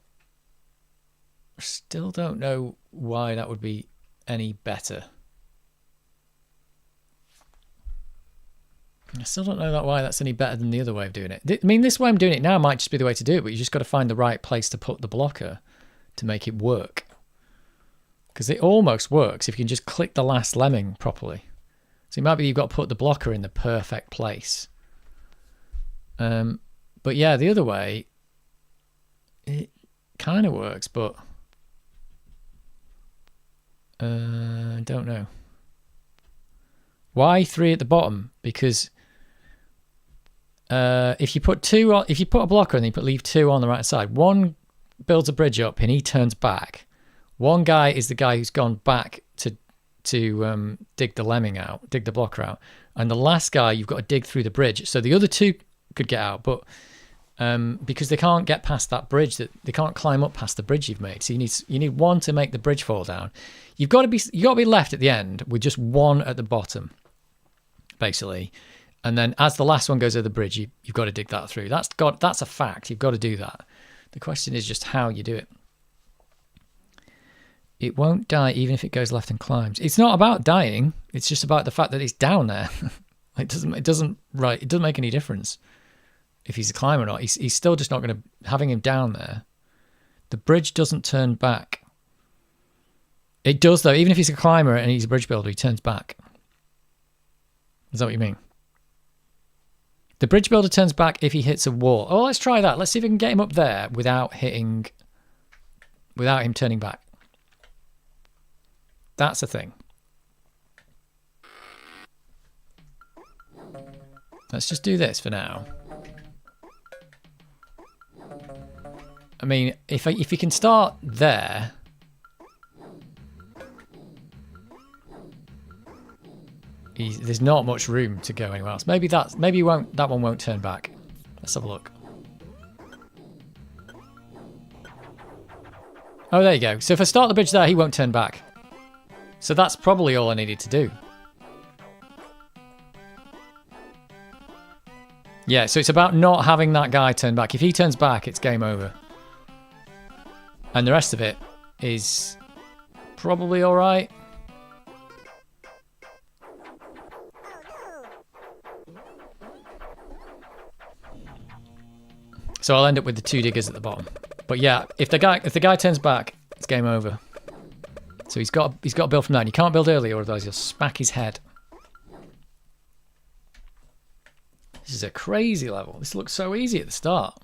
still don't know why that would be any better. I still don't know why that's any better than the other way of doing it. I mean, this way I'm doing it now might just be the way to do it, but you just got to find the right place to put the blocker to make it work. Because it almost works if you can just click the last lemming properly. So it might be you've got to put the blocker in the perfect place. But yeah, the other way, it kind of works, but I don't know. Why 3 at the bottom? Because if you put a blocker and then leave 2 on the right side, one builds a bridge up and he turns back. One guy is the guy who's gone back to dig the lemming out, dig the blocker out, and the last guy you've got to dig through the bridge. So the other 2 could get out, but because they can't get past that bridge, that they can't climb up past the bridge you've made. So you need one to make the bridge fall down. You got to be left at the end with just 1 at the bottom, basically. And then as the last one goes over the bridge, you've got to dig that through. That's a fact. You've got to do that. The question is just how you do it. It won't die even if it goes left and climbs. It's not about dying. It's just about the fact that it's down there. It doesn't make any difference if he's a climber or not. He's still just not going to, having him down there. The bridge doesn't turn back. It does though. Even if he's a climber and he's a bridge builder, he turns back. Is that what you mean? The bridge builder turns back if he hits a wall. Oh, let's try that. Let's see if we can get him up there without him turning back. That's the thing. Let's just do this for now. I mean, if you can start there, there's not much room to go anywhere else. Maybe that one won't turn back. Let's have a look. Oh, there you go. So if I start the bridge there, he won't turn back. So that's probably all I needed to do. Yeah, so it's about not having that guy turn back. If he turns back, it's game over. And the rest of it is probably all right. So I'll end up with the 2 diggers at the bottom. But yeah, if the guy turns back, it's game over. So he's got to build from that. And you can't build early, or otherwise you'll smack his head. This is a crazy level. This looks so easy at the start.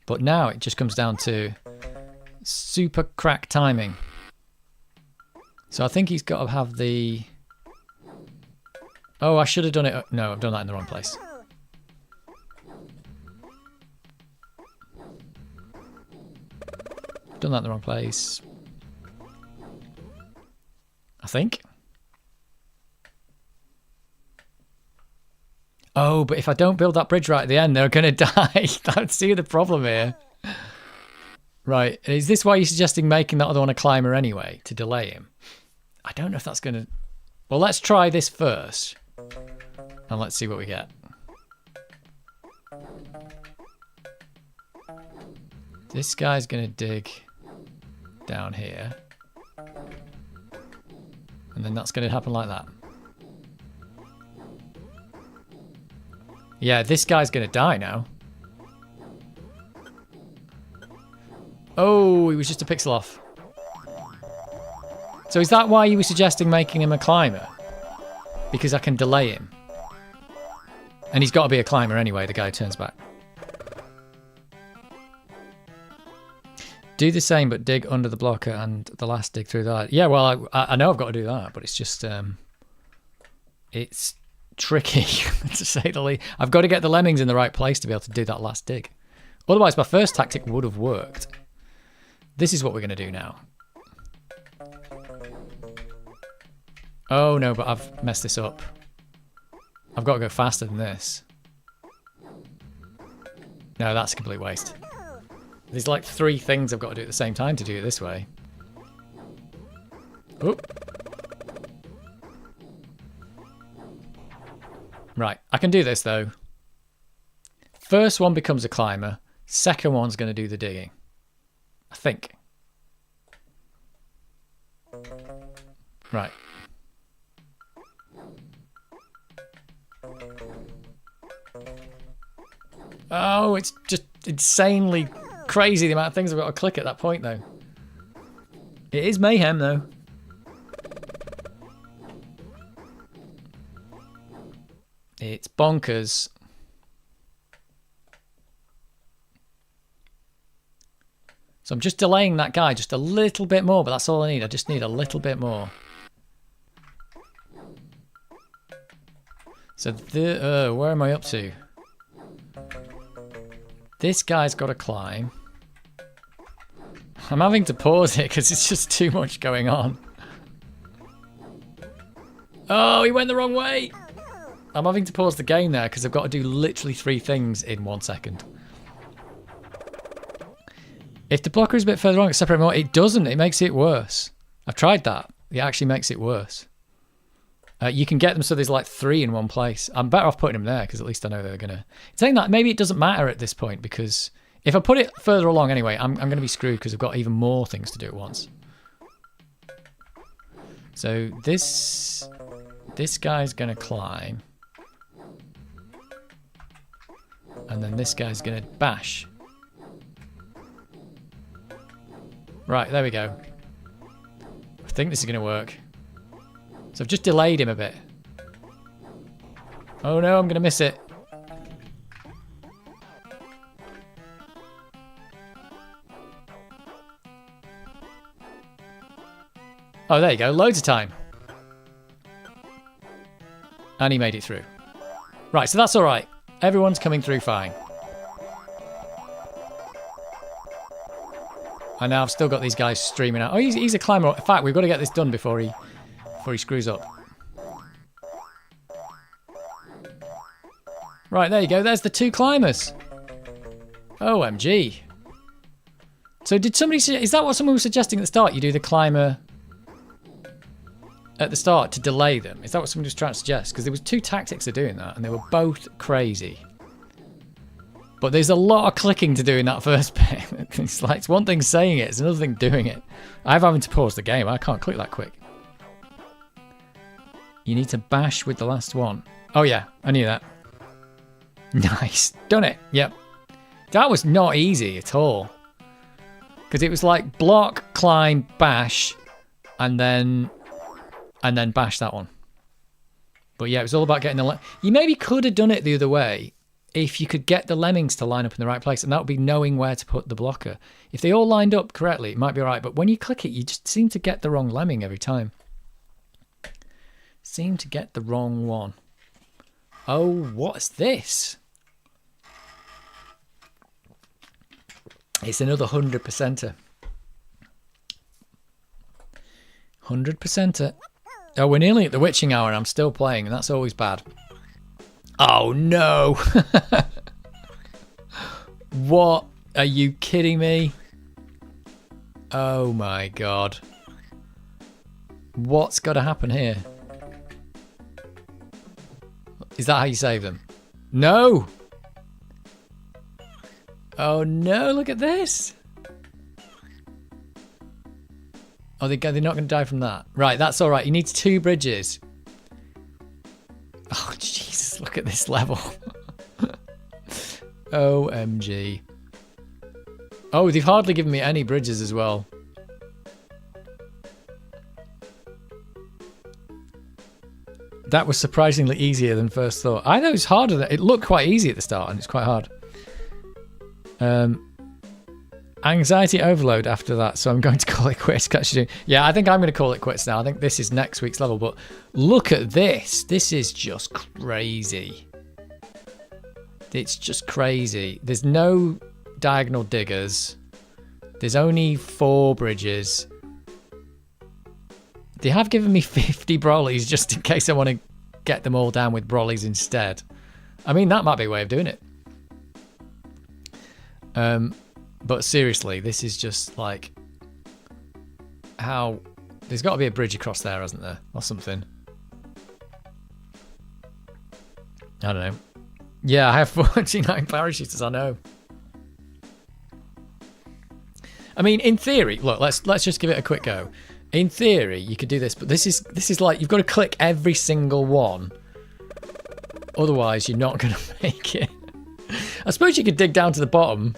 But now it just comes down to super crack timing. So I think he's got to have the... Oh, I should have done it. No, I've done that in the wrong place. Done that in the wrong place. I think. Oh, but if I don't build that bridge right at the end, they're going to die. That's the problem here. Right. Is this why you're suggesting making that other one a climber anyway, to delay him? I don't know if that's going to... Well, let's try this first. And let's see what we get. This guy's going to dig down here. And then that's going to happen like that. Yeah, this guy's going to die now. Oh, he was just a pixel off. So is that why you were suggesting making him a climber? Because I can delay him. And he's got to be a climber anyway, the guy who turns back. Do the same, but dig under the blocker and the last dig through that. Yeah, well, I know I've got to do that, but it's just... it's tricky, to say the least. I've got to get the lemmings in the right place to be able to do that last dig. Otherwise, my first tactic would have worked. This is what we're going to do now. Oh, no, but I've messed this up. I've got to go faster than this. No, that's a complete waste. There's like 3 things I've got to do at the same time to do it this way. Oop. Right, I can do this though. First one becomes a climber. Second one's going to do the digging. I think. Right. Oh, it's just insanely crazy the amount of things I've got to click at that point though. It is mayhem though. It's bonkers. So I'm just delaying that guy just a little bit more, but that's all I need. I just need a little bit more. So where am I up to? This guy's got to climb. I'm having to pause it because it's just too much going on. Oh, he went the wrong way. I'm having to pause the game there because I've got to do literally 3 things in 1 second. If the blocker is a bit further on, it's separate more. It doesn't. It makes it worse. I've tried that. It actually makes it worse. You can get them so there's like 3 in one place. I'm better off putting them there because at least I know they're going to... Saying that, maybe it doesn't matter at this point because if I put it further along anyway, I'm going to be screwed because I've got even more things to do at once. So this guy's going to climb. And then this guy's going to bash. Right, there we go. I think this is going to work. So I've just delayed him a bit. Oh no, I'm going to miss it. Oh, there you go. Loads of time. And he made it through. Right, so that's all right. Everyone's coming through fine. And now I've still got these guys streaming out. Oh, he's a climber. In fact, we've got to get this done before he screws up. Right, there you go. There's the 2 climbers. OMG. So did somebody... Is that what someone was suggesting at the start? You do the climber at the start to delay them? Is that what somebody was trying to suggest? Because there was 2 tactics of doing that, and they were both crazy. But there's a lot of clicking to do in that first bit. It's like, it's one thing saying it, it's another thing doing it. I'm having to pause the game. I can't click that quick. You need to bash with the last one. Oh yeah, I knew that. Nice. Done it. Yep. That was not easy at all. Because it was like block, climb, bash, and then bash that one. But yeah, it was all about getting the... You maybe could have done it the other way if you could get the lemmings to line up in the right place, and that would be knowing where to put the blocker. If they all lined up correctly, it might be all right. But when you click it, you just seem to get the wrong lemming every time. Seem to get the wrong one. Oh, what's this? It's another 100%er. 100%er. Oh, we're nearly at the witching hour and I'm still playing, and that's always bad. Oh, no. What? Are you kidding me? Oh, my God. What's got to happen here? Is that how you save them? No! Oh no, look at this! Oh, they're not going to die from that. Right, that's alright. He needs 2 bridges. Oh, Jesus, look at this level. OMG. Oh, they've hardly given me any bridges as well. That was surprisingly easier than first thought. I know it's harder. It looked quite easy at the start, and it's quite hard. Anxiety overload after that, so I'm going to call it quits. Yeah, I think I'm going to call it quits now. I think this is next week's level, but look at this. This is just crazy. It's just crazy. There's no diagonal diggers. There's only 4 bridges. They have given me 50 brollies just in case I want to get them all down with brollies instead. I mean, that might be a way of doing it. But seriously, this is just like... How... There's got to be a bridge across there, hasn't there? Or something. I don't know. Yeah, I have 49 parachuters, I know. I mean, in theory... Look, let's just give it a quick go. In theory, you could do this, but this is like, you've got to click every single one. Otherwise, you're not going to make it. I suppose you could dig down to the bottom.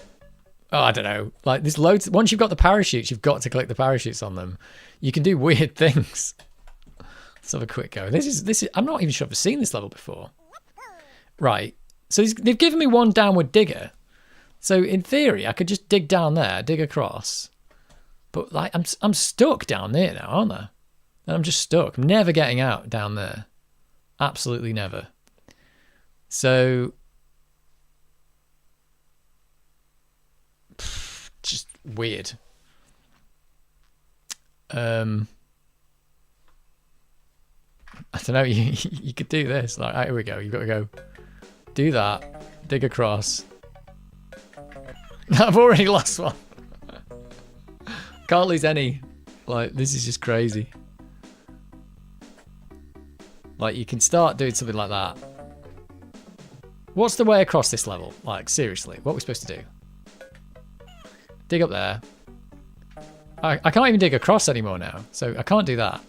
Oh, I don't know. Like, there's loads. Once you've got the parachutes, you've got to click the parachutes on them. You can do weird things. Let's have a quick go. This is. I'm not even sure I've seen this level before. Right. So they've given me 1 downward digger. So in theory, I could just dig down there, dig across. But like, I'm stuck down there now, aren't I? And I'm just stuck. I'm never getting out down there. Absolutely never. So just weird. I don't know. You could do this. Like, right, here we go. You've got to go do that. Dig across. I've already lost one. Can't lose any. Like, this is just crazy. Like, you can start doing something like that. What's the way across this level? Like, seriously, what are we supposed to do? Dig up there. I can't even dig across anymore now, so I can't do that.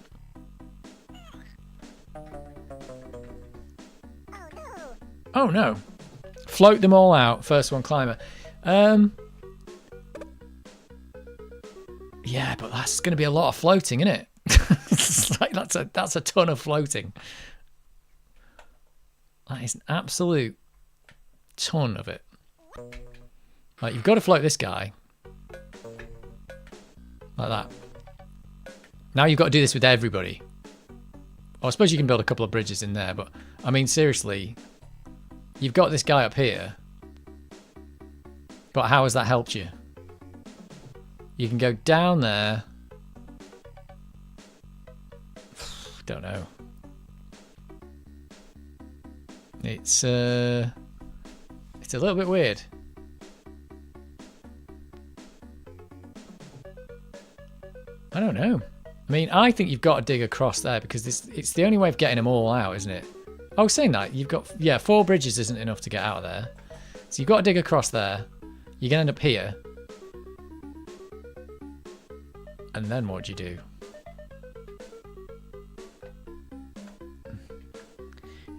Oh no. Float them all out. First one climber. Yeah, but that's going to be a lot of floating, isn't it? It's like that's a ton of floating. That is an absolute ton of it. Like, you've got to float this guy. Like that. Now you've got to do this with everybody. Well, I suppose you can build a couple of bridges in there, but I mean, seriously, you've got this guy up here. But how has that helped you? You can go down there. Don't know. It's a little bit weird. I don't know. I mean, I think you've got to dig across there because it's the only way of getting them all out, isn't it? Oh, saying that, you've got, yeah, 4 bridges isn't enough to get out of there. So you've got to dig across there. You're going to end up here. And then what do you do?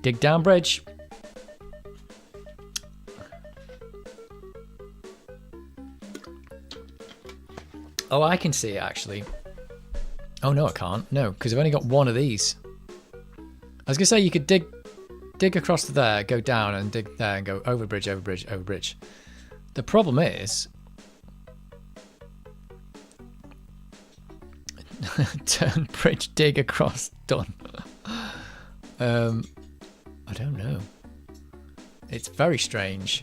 Dig down bridge. Oh, I can see it actually. Oh no, I can't. No, because I've only got one of these. I was gonna say you could dig across to there, go down and dig there and go over bridge, over bridge, over bridge. The problem is turn bridge, dig across, done. I don't know. It's very strange.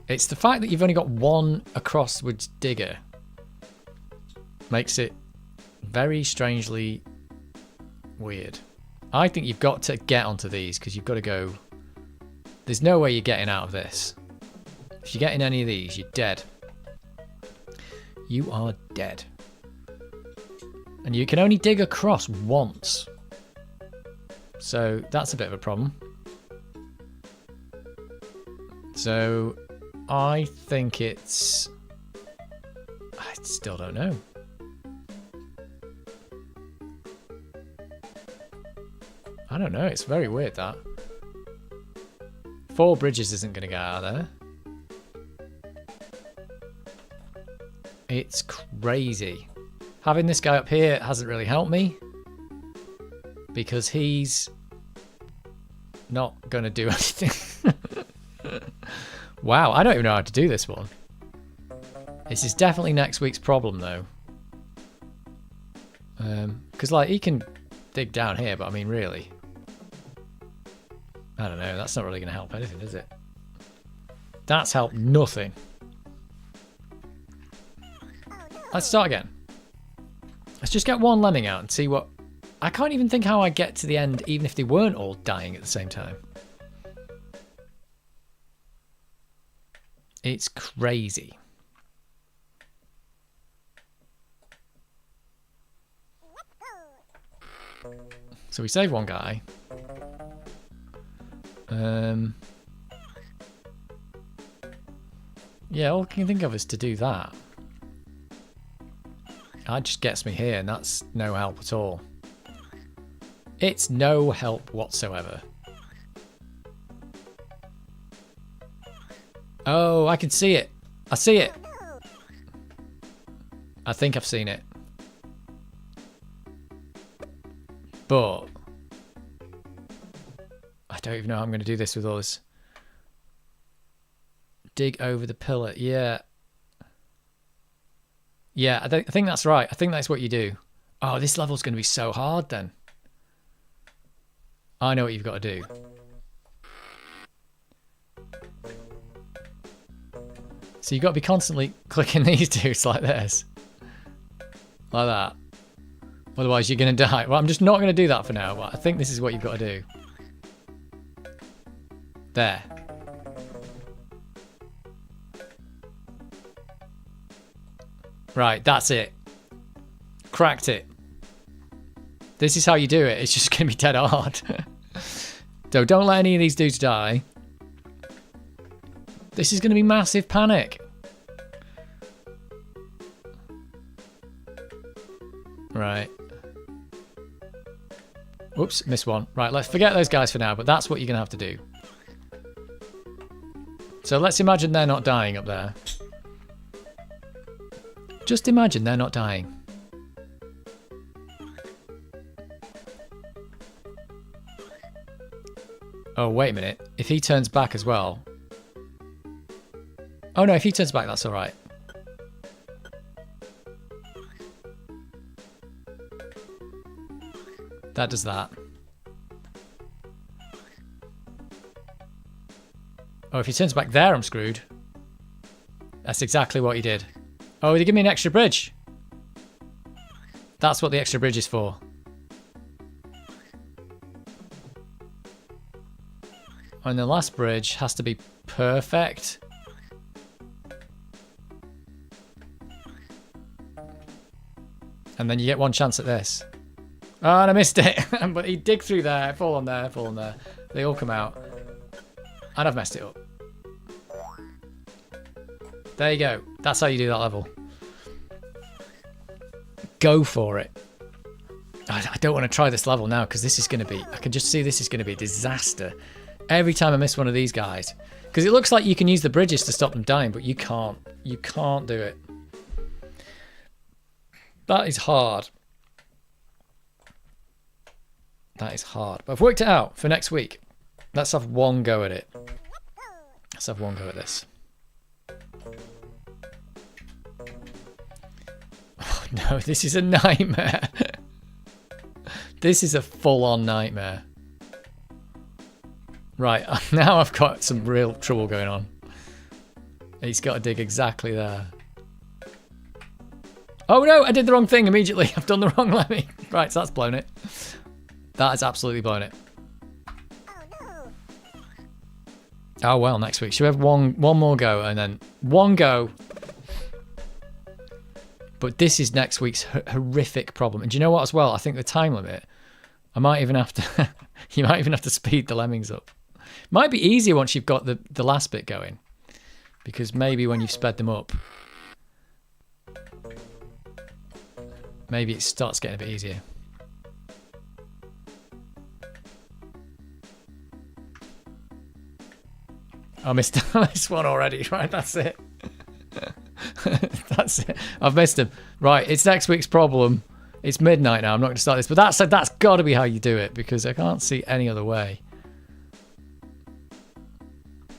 It's the fact that you've only got one acrosswards digger makes it very strangely weird. I think you've got to get onto these because you've got to go. There's no way you're getting out of this. If you get in any of these, you're dead. You are dead. And you can only dig across once. So that's a bit of a problem. So I think it's... I still don't know. I don't know. It's very weird, that. 4 bridges isn't going to get out of there. It's crazy. Having this guy up here hasn't really helped me. Because he's not going to do anything. Wow, I don't even know how to do this one. This is definitely next week's problem, though. Because, like, he can dig down here, but I mean, really. I don't know, that's not really going to help anything, is it? That's helped nothing. Let's start again. Let's just get one lemming out and see what... I can't even think how I get to the end, even if they weren't all dying at the same time. It's crazy. So we save one guy. Yeah, all I can think of is to do that. That just gets me here, and that's no help at all. It's no help whatsoever. Oh, I can see it. I see it. I think I've seen it. But I don't even know how I'm going to do this with all this. Dig over the pillar. Yeah. Yeah, I think that's right. I think that's what you do. Oh, this level's going to be so hard then. I know what you've got to do. So you've got to be constantly clicking these dudes like this. Like that. Otherwise you're going to die. Well, I'm just not going to do that for now. But I think this is what you've got to do. There. Right, that's it. Cracked it. This is how you do it. It's just going to be dead hard. So don't let any of these dudes die. This is going to be massive panic. Right. Whoops, missed one. Right, let's forget those guys for now, but that's what you're going to have to do. So let's imagine they're not dying up there. Just imagine they're not dying. Oh, wait a minute. If he turns back as well. Oh no, if he turns back, that's alright. That does that. Oh, if he turns back there, I'm screwed. That's exactly what he did. Oh, they give me an extra bridge. That's what the extra bridge is for. And the last bridge has to be perfect. And then you get one chance at this. Oh, and I missed it. But he dig through there, fall on there, fall on there. They all come out. And I've messed it up. There you go. That's how you do that level. Go for it. I don't want to try this level now because this is going to be... I can just see this is going to be a disaster. Every time I miss one of these guys. Because it looks like you can use the bridges to stop them dying, but you can't. You can't do it. That is hard. That is hard. But I've worked it out for next week. Let's have one go at it. Let's have one go at this. Oh no, this is a nightmare. This is a full-on nightmare. Right, now I've got some real trouble going on. He's got to dig exactly there. Oh no, I did the wrong thing immediately. I've done the wrong lemming. Right, so that's blown it. That has absolutely blown it. Oh well, next week. Should we have one more go and then one go? But this is next week's horrific problem. And do you know what as well? I think the time limit, I might even have to, you might even have to speed the lemmings up. Might be easier once you've got the last bit going. Because maybe when you've sped them up, maybe it starts getting a bit easier. I missed this one already. Right, that's it. That's it. I've missed him. Right, it's next week's problem. It's midnight now. I'm not going to start this. But that's got to be how you do it. Because I can't see any other way.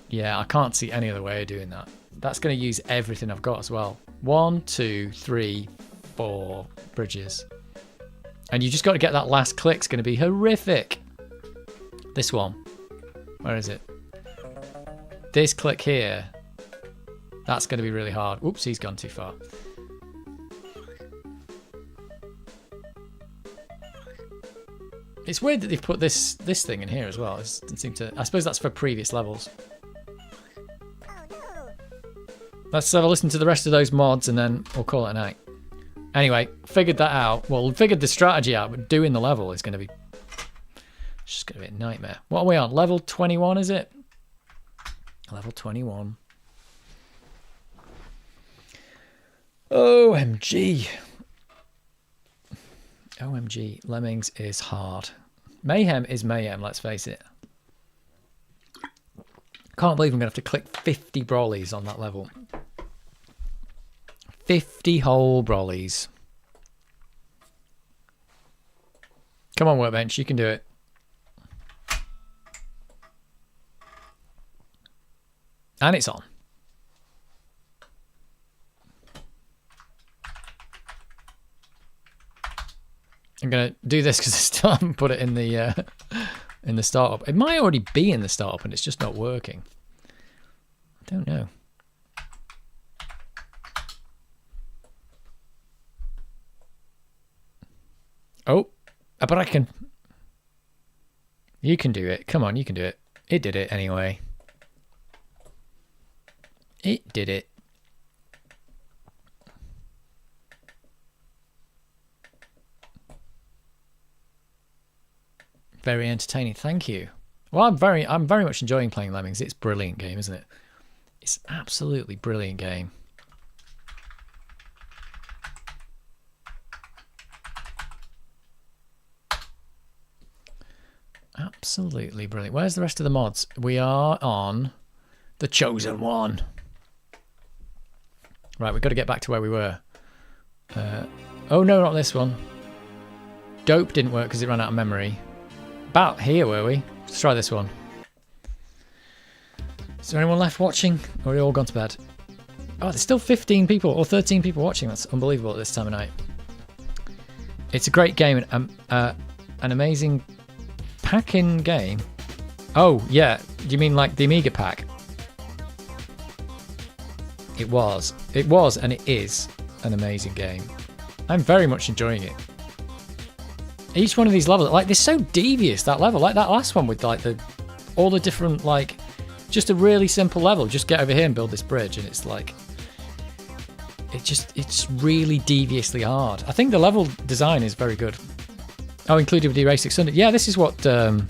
Yeah, I can't see any other way of doing that. That's going to use everything I've got as well. 1, 2, 3, 4 bridges. And you just got to get that last click. It's going to be horrific. This one. Where is it? This click here. That's going to be really hard. Oops, he's gone too far. It's weird that they've put this thing in here as well. It doesn't seem to... I suppose that's for previous levels. Let's have a listen to the rest of those mods and then we'll call it a night. Anyway, figured that out. Well, figured the strategy out, but doing the level is going to be... It's just going to be a nightmare. What are we on? Level 21, is it? Level 21. OMG. OMG. Lemmings is hard. Mayhem is mayhem, let's face it. Can't believe I'm going to have to click 50 brollies on that level. 50 whole brollies. Come on, Workbench, you can do it. And it's on. I'm going to do this because I still haven't put it in the startup. It might already be in the startup and it's just not working. I don't know. Oh, but I can... You can do it. Come on, you can do it. It did it anyway. It did it. Very entertaining. Thank you. Well, I'm very much enjoying playing Lemmings. It's a brilliant game, isn't it? It's an absolutely brilliant game. Absolutely brilliant. Where's the rest of the mods? We are on the Chosen One. Right, we've got to get back to where we were. Oh no, not this one. Dope didn't work because it ran out of memory. About here, were we? Let's try this one. Is there anyone left watching? Or are we all gone to bed? Oh, there's still 15 people or 13 people watching. That's unbelievable at this time of night. It's a great game and an amazing pack-in game. Oh, yeah. Do you mean like the Amiga pack? It was, and it is an amazing game. I'm very much enjoying it. Each one of these levels, like, they're so devious, that level. Like that last one with like all the different, like, just a really simple level. Just get over here and build this bridge, and it's like, it's really deviously hard. I think the level design is very good. Oh, included with the Erase 600. Yeah, this is what, that's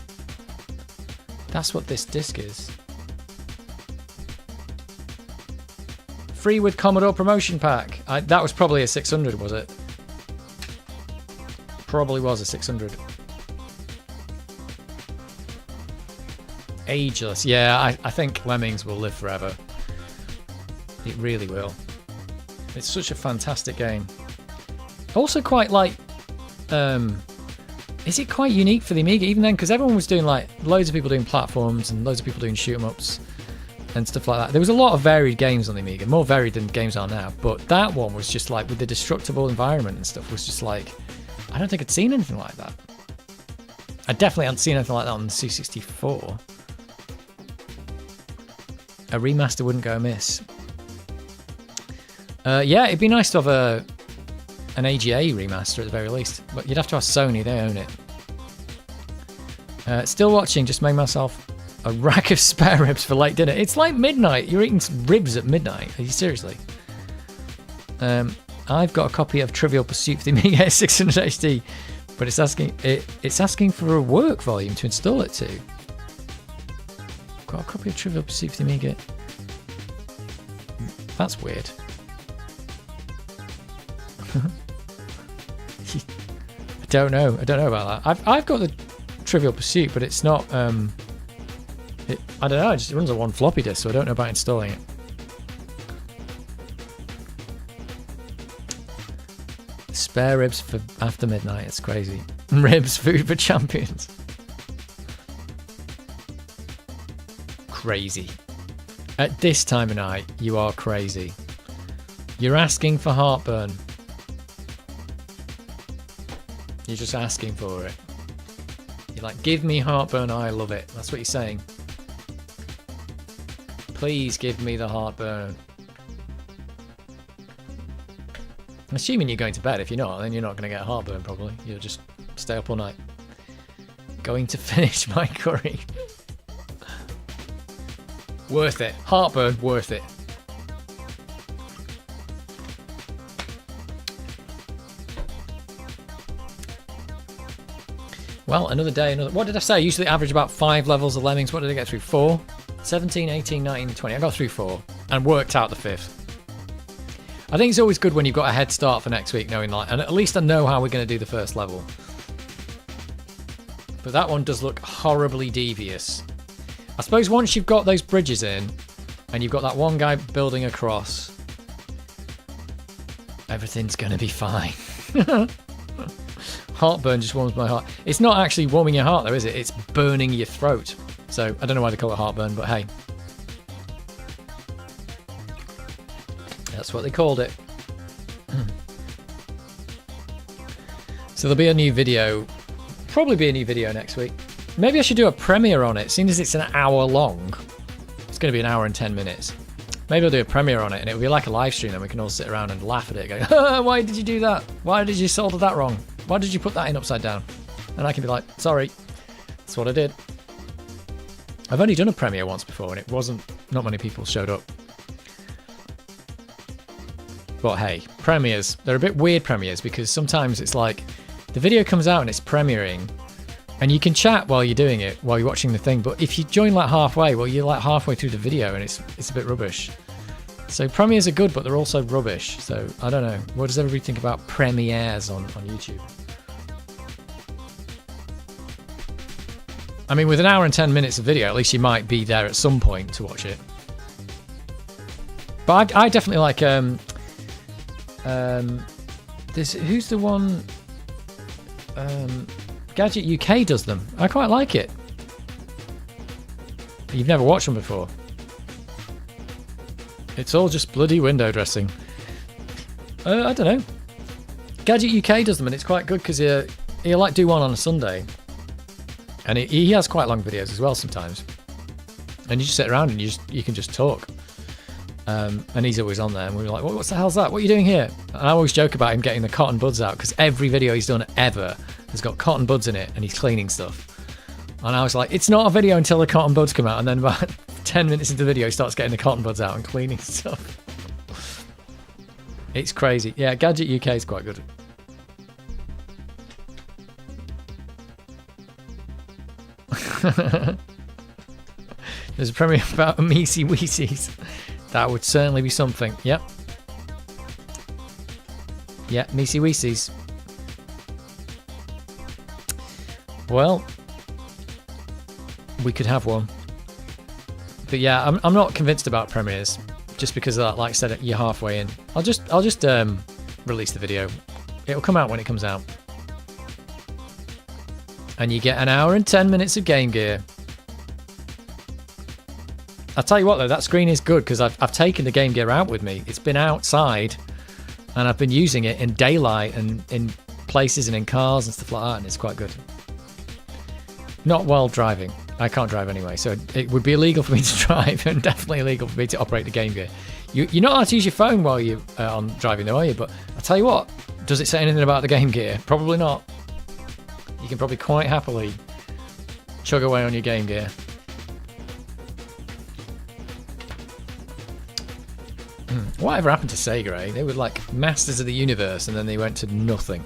what this disc is. Free with Commodore promotion pack. That was probably a 600, was it? Probably was a 600. Ageless. Yeah, I think Lemmings will live forever. It really will. It's such a fantastic game. Also quite like... is it quite unique for the Amiga even then? Because everyone was doing like... Loads of people doing platforms and loads of people doing shoot-em-ups and stuff like that. There was a lot of varied games on the Amiga. More varied than games are now. But that one was just like, with the destructible environment and stuff, was just like... I don't think I'd seen anything like that. I definitely hadn't seen anything like that on the C64. A remaster wouldn't go amiss. Yeah, it'd be nice to have an AGA remaster at the very least. But you'd have to ask Sony, they own it. Still watching, just made myself a rack of spare ribs for late dinner. It's like midnight. You're eating ribs at midnight. Are you seriously? I've got a copy of Trivial Pursuit for the Amiga 600 HD, but it's asking for a work volume to install it to. Got a copy of Trivial Pursuit for the Amiga. That's weird. I don't know about that. I've got the Trivial Pursuit, but it's not. I don't know. It just runs on one floppy disk, so I don't know about installing it. Spare ribs for after midnight. It's crazy. Ribs, food for champions. Crazy. At this time of night, you are crazy. You're asking for heartburn. You're just asking for it. You're like, give me heartburn, I love it. That's what you're saying. Please give me the heartburn. I'm assuming you're going to bed. If you're not, then you're not going to get heartburn probably. You'll just stay up all night. Going to finish my curry. Worth it. Heartburn, worth it. Well, another day, another... What did I say? I usually average about 5 levels of Lemmings. What did I get through? 4? 17, 18, 19, 20. I got through 4 and worked out the 5th. I think it's always good when you've got a head start for next week, knowing like, and at least I know how we're going to do the first level. But that one does look horribly devious. I suppose once you've got those bridges in, and you've got that one guy building across, everything's going to be fine. Heartburn just warms my heart. It's not actually warming your heart though, is it? It's burning your throat. So I don't know why they call it heartburn, but hey. That's what they called it. So there'll be a new video. Probably be a new video next week. Maybe I should do a premiere on it, seeing as it's an hour long. It's going to be an hour and 10 minutes. Maybe I'll do a premiere on it, and it'll be like a live stream, and we can all sit around and laugh at it, going, why did you do that? Why did you solder that wrong? Why did you put that in upside down? And I can be like, sorry, that's what I did. I've only done a premiere once before, and it wasn't, not many people showed up. But hey, premieres, they're a bit weird premieres, because sometimes it's like the video comes out and it's premiering, and you can chat while you're doing it, while you're watching the thing, but if you join like halfway, well, you're like halfway through the video and it's a bit rubbish. So premieres are good, but they're also rubbish. So I don't know. What does everybody think about premieres on YouTube? I mean, with an hour and 10 minutes of video, at least you might be there at some point to watch it. But I definitely like this. Who's the one? Gadget UK does them. I quite like it. You've never watched them before. It's all just bloody window dressing. I don't know. Gadget UK does them, and it's quite good because he'll like do one on a Sunday, and he has quite long videos as well sometimes. And you just sit around and you can just talk. And he's always on there, and we're like, what the hell's that? What are you doing here? And I always joke about him getting the cotton buds out, because every video he's done ever has got cotton buds in it, and he's cleaning stuff. And I was like, it's not a video until the cotton buds come out, and then about 10 minutes into the video, he starts getting the cotton buds out and cleaning stuff. It's crazy. Yeah, Gadget UK is quite good. There's a premiere about Meesy Weesies. That would certainly be something. Yep. Yeah, Meesy Weesies. Well, we could have one. But yeah, I'm not convinced about premieres, just because of that, like I said, you're halfway in. I'll just release the video. It'll come out when it comes out. And you get an hour and 10 minutes of Game Gear. I'll tell you what though, that screen is good because I've taken the Game Gear out with me. It's been outside and I've been using it in daylight and in places and in cars and stuff like that, and it's quite good. Not while driving. I can't drive anyway, so it would be illegal for me to drive, and definitely illegal for me to operate the Game Gear. You're not allowed to use your phone while you're on driving though, are you? But I'll tell you what, does it say anything about the Game Gear? Probably not. You can probably quite happily chug away on your Game Gear. Whatever happened to Sega, eh? They were like masters of the universe, and then they went to nothing.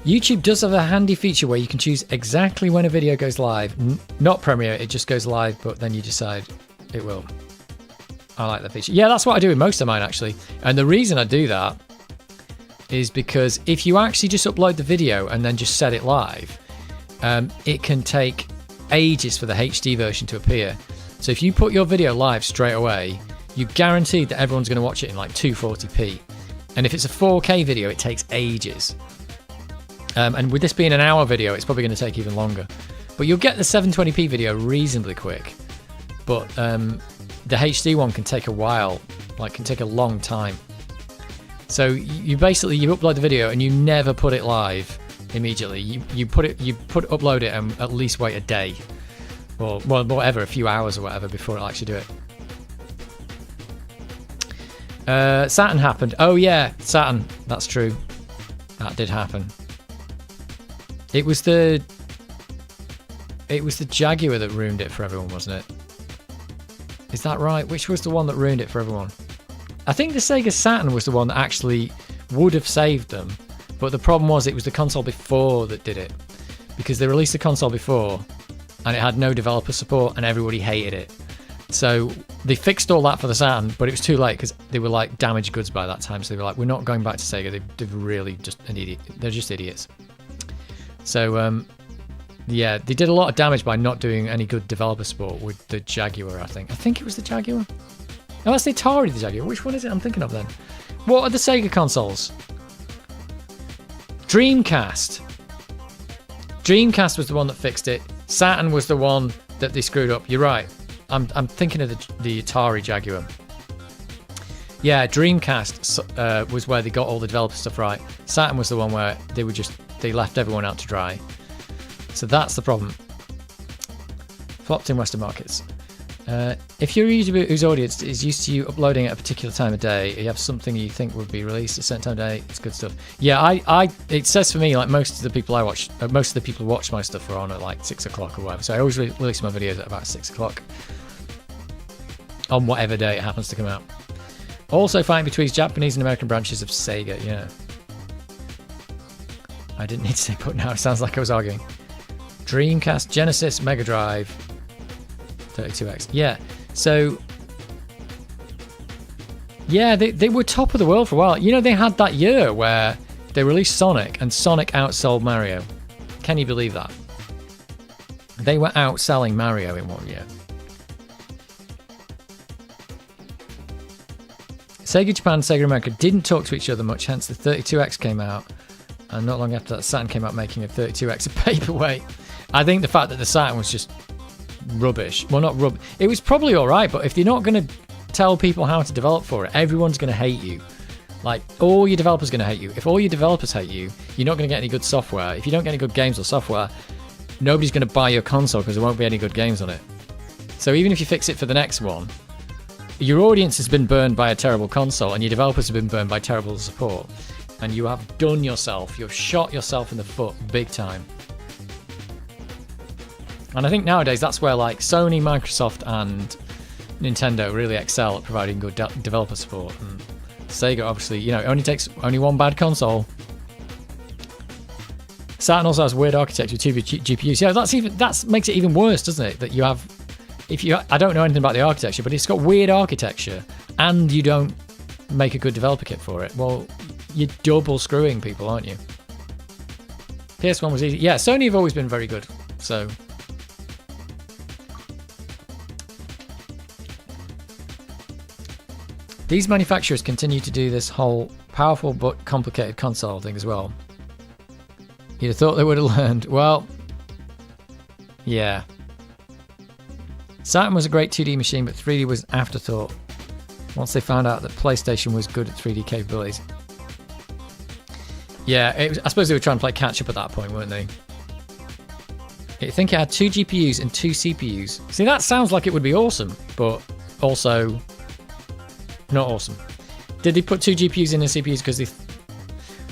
YouTube does have a handy feature where you can choose exactly when a video goes live. Not Premiere, it just goes live, but then you decide it will. I like that feature. Yeah, that's what I do with most of mine, actually. And the reason I do that is because if you actually just upload the video and then just set it live, it can take ages for the HD version to appear. So if you put your video live straight away, you're guaranteed that everyone's going to watch it in like 240p. And if it's a 4K video, it takes ages. And with this being an hour video, it's probably going to take even longer. But you'll get the 720p video reasonably quick. But the HD one can take a while, like can take a long time. So you upload the video and you never put it live immediately. You upload it and at least wait a day. Or well, whatever, a few hours or whatever before it'll actually do it. Saturn happened. Oh yeah, Saturn. That's true. That did happen. It was the Jaguar that ruined it for everyone, wasn't it? Is that right? Which was the one that ruined it for everyone? I think the Sega Saturn was the one that actually would have saved them, but the problem was it was the console before that did it, because they released the console before and it had no developer support and everybody hated it. So they fixed all that for the Saturn, but it was too late because they were like damaged goods by that time. So they were like, we're not going back to Sega. They're really just an idiot. They're just idiots. So yeah, they did a lot of damage by not doing any good developer support with the Jaguar, I think. I think it was the Jaguar. Oh, that's the Atari, the Jaguar. Which one is it I'm thinking of then? What are the Sega consoles? Dreamcast. Dreamcast was the one that fixed it. Saturn was the one that they screwed up. You're right. I'm thinking of the Atari Jaguar. Yeah, Dreamcast was where they got all the developer stuff right. Saturn was the one where they left everyone out to dry. So that's the problem. Flopped in Western markets. If you're a YouTuber whose audience is used to you uploading at a particular time of day, you have something you think would be released at a certain time of day, it's good stuff. Yeah, it says for me, like most of the people I watch, most of the people who watch my stuff are on at like 6 o'clock or whatever. So I always release my videos at about 6 o'clock on whatever day it happens to come out. Also fighting between Japanese and American branches of Sega, yeah. I didn't need to say but now, it sounds like I was arguing. Dreamcast, Genesis, Mega Drive, 32X. Yeah, so... yeah, they were top of the world for a while. You know, they had that year where they released Sonic and Sonic outsold Mario. Can you believe that? They were outselling Mario in 1 year. Sega Japan and Sega America didn't talk to each other much, hence the 32X came out. And not long after that, Saturn came out making a 32X a paperweight. I think the fact that the Saturn was just rubbish. Well, not rubbish. It was probably alright, but if you're not going to tell people how to develop for it, everyone's going to hate you. Like, all your developers are going to hate you. If all your developers hate you, you're not going to get any good software. If you don't get any good games or software, nobody's going to buy your console because there won't be any good games on it. So even if you fix it for the next one, your audience has been burned by a terrible console and your developers have been burned by terrible support. And you have done yourself. You've shot yourself in the foot big time. And I think nowadays that's where like Sony, Microsoft and Nintendo really excel at providing good developer support. And Sega obviously, you know, it only takes one bad console. Saturn also has weird architecture with 2 GPUs. Yeah, that makes it even worse, doesn't it? That you have, I don't know anything about the architecture, but it's got weird architecture and you don't make a good developer kit for it. Well, you're double screwing people, aren't you? PS1 was easy. Yeah, Sony have always been very good. So these manufacturers continue to do this whole powerful but complicated console thing as well. You'd have thought they would have learned. Well, yeah. Saturn was a great 2D machine, but 3D was an afterthought once they found out that PlayStation was good at 3D capabilities. Yeah, I suppose they were trying to play catch up at that point, weren't they? I think it had 2 GPUs and 2 CPUs. See, that sounds like it would be awesome, but also not awesome. Did they put 2 GPUs in and CPUs because they...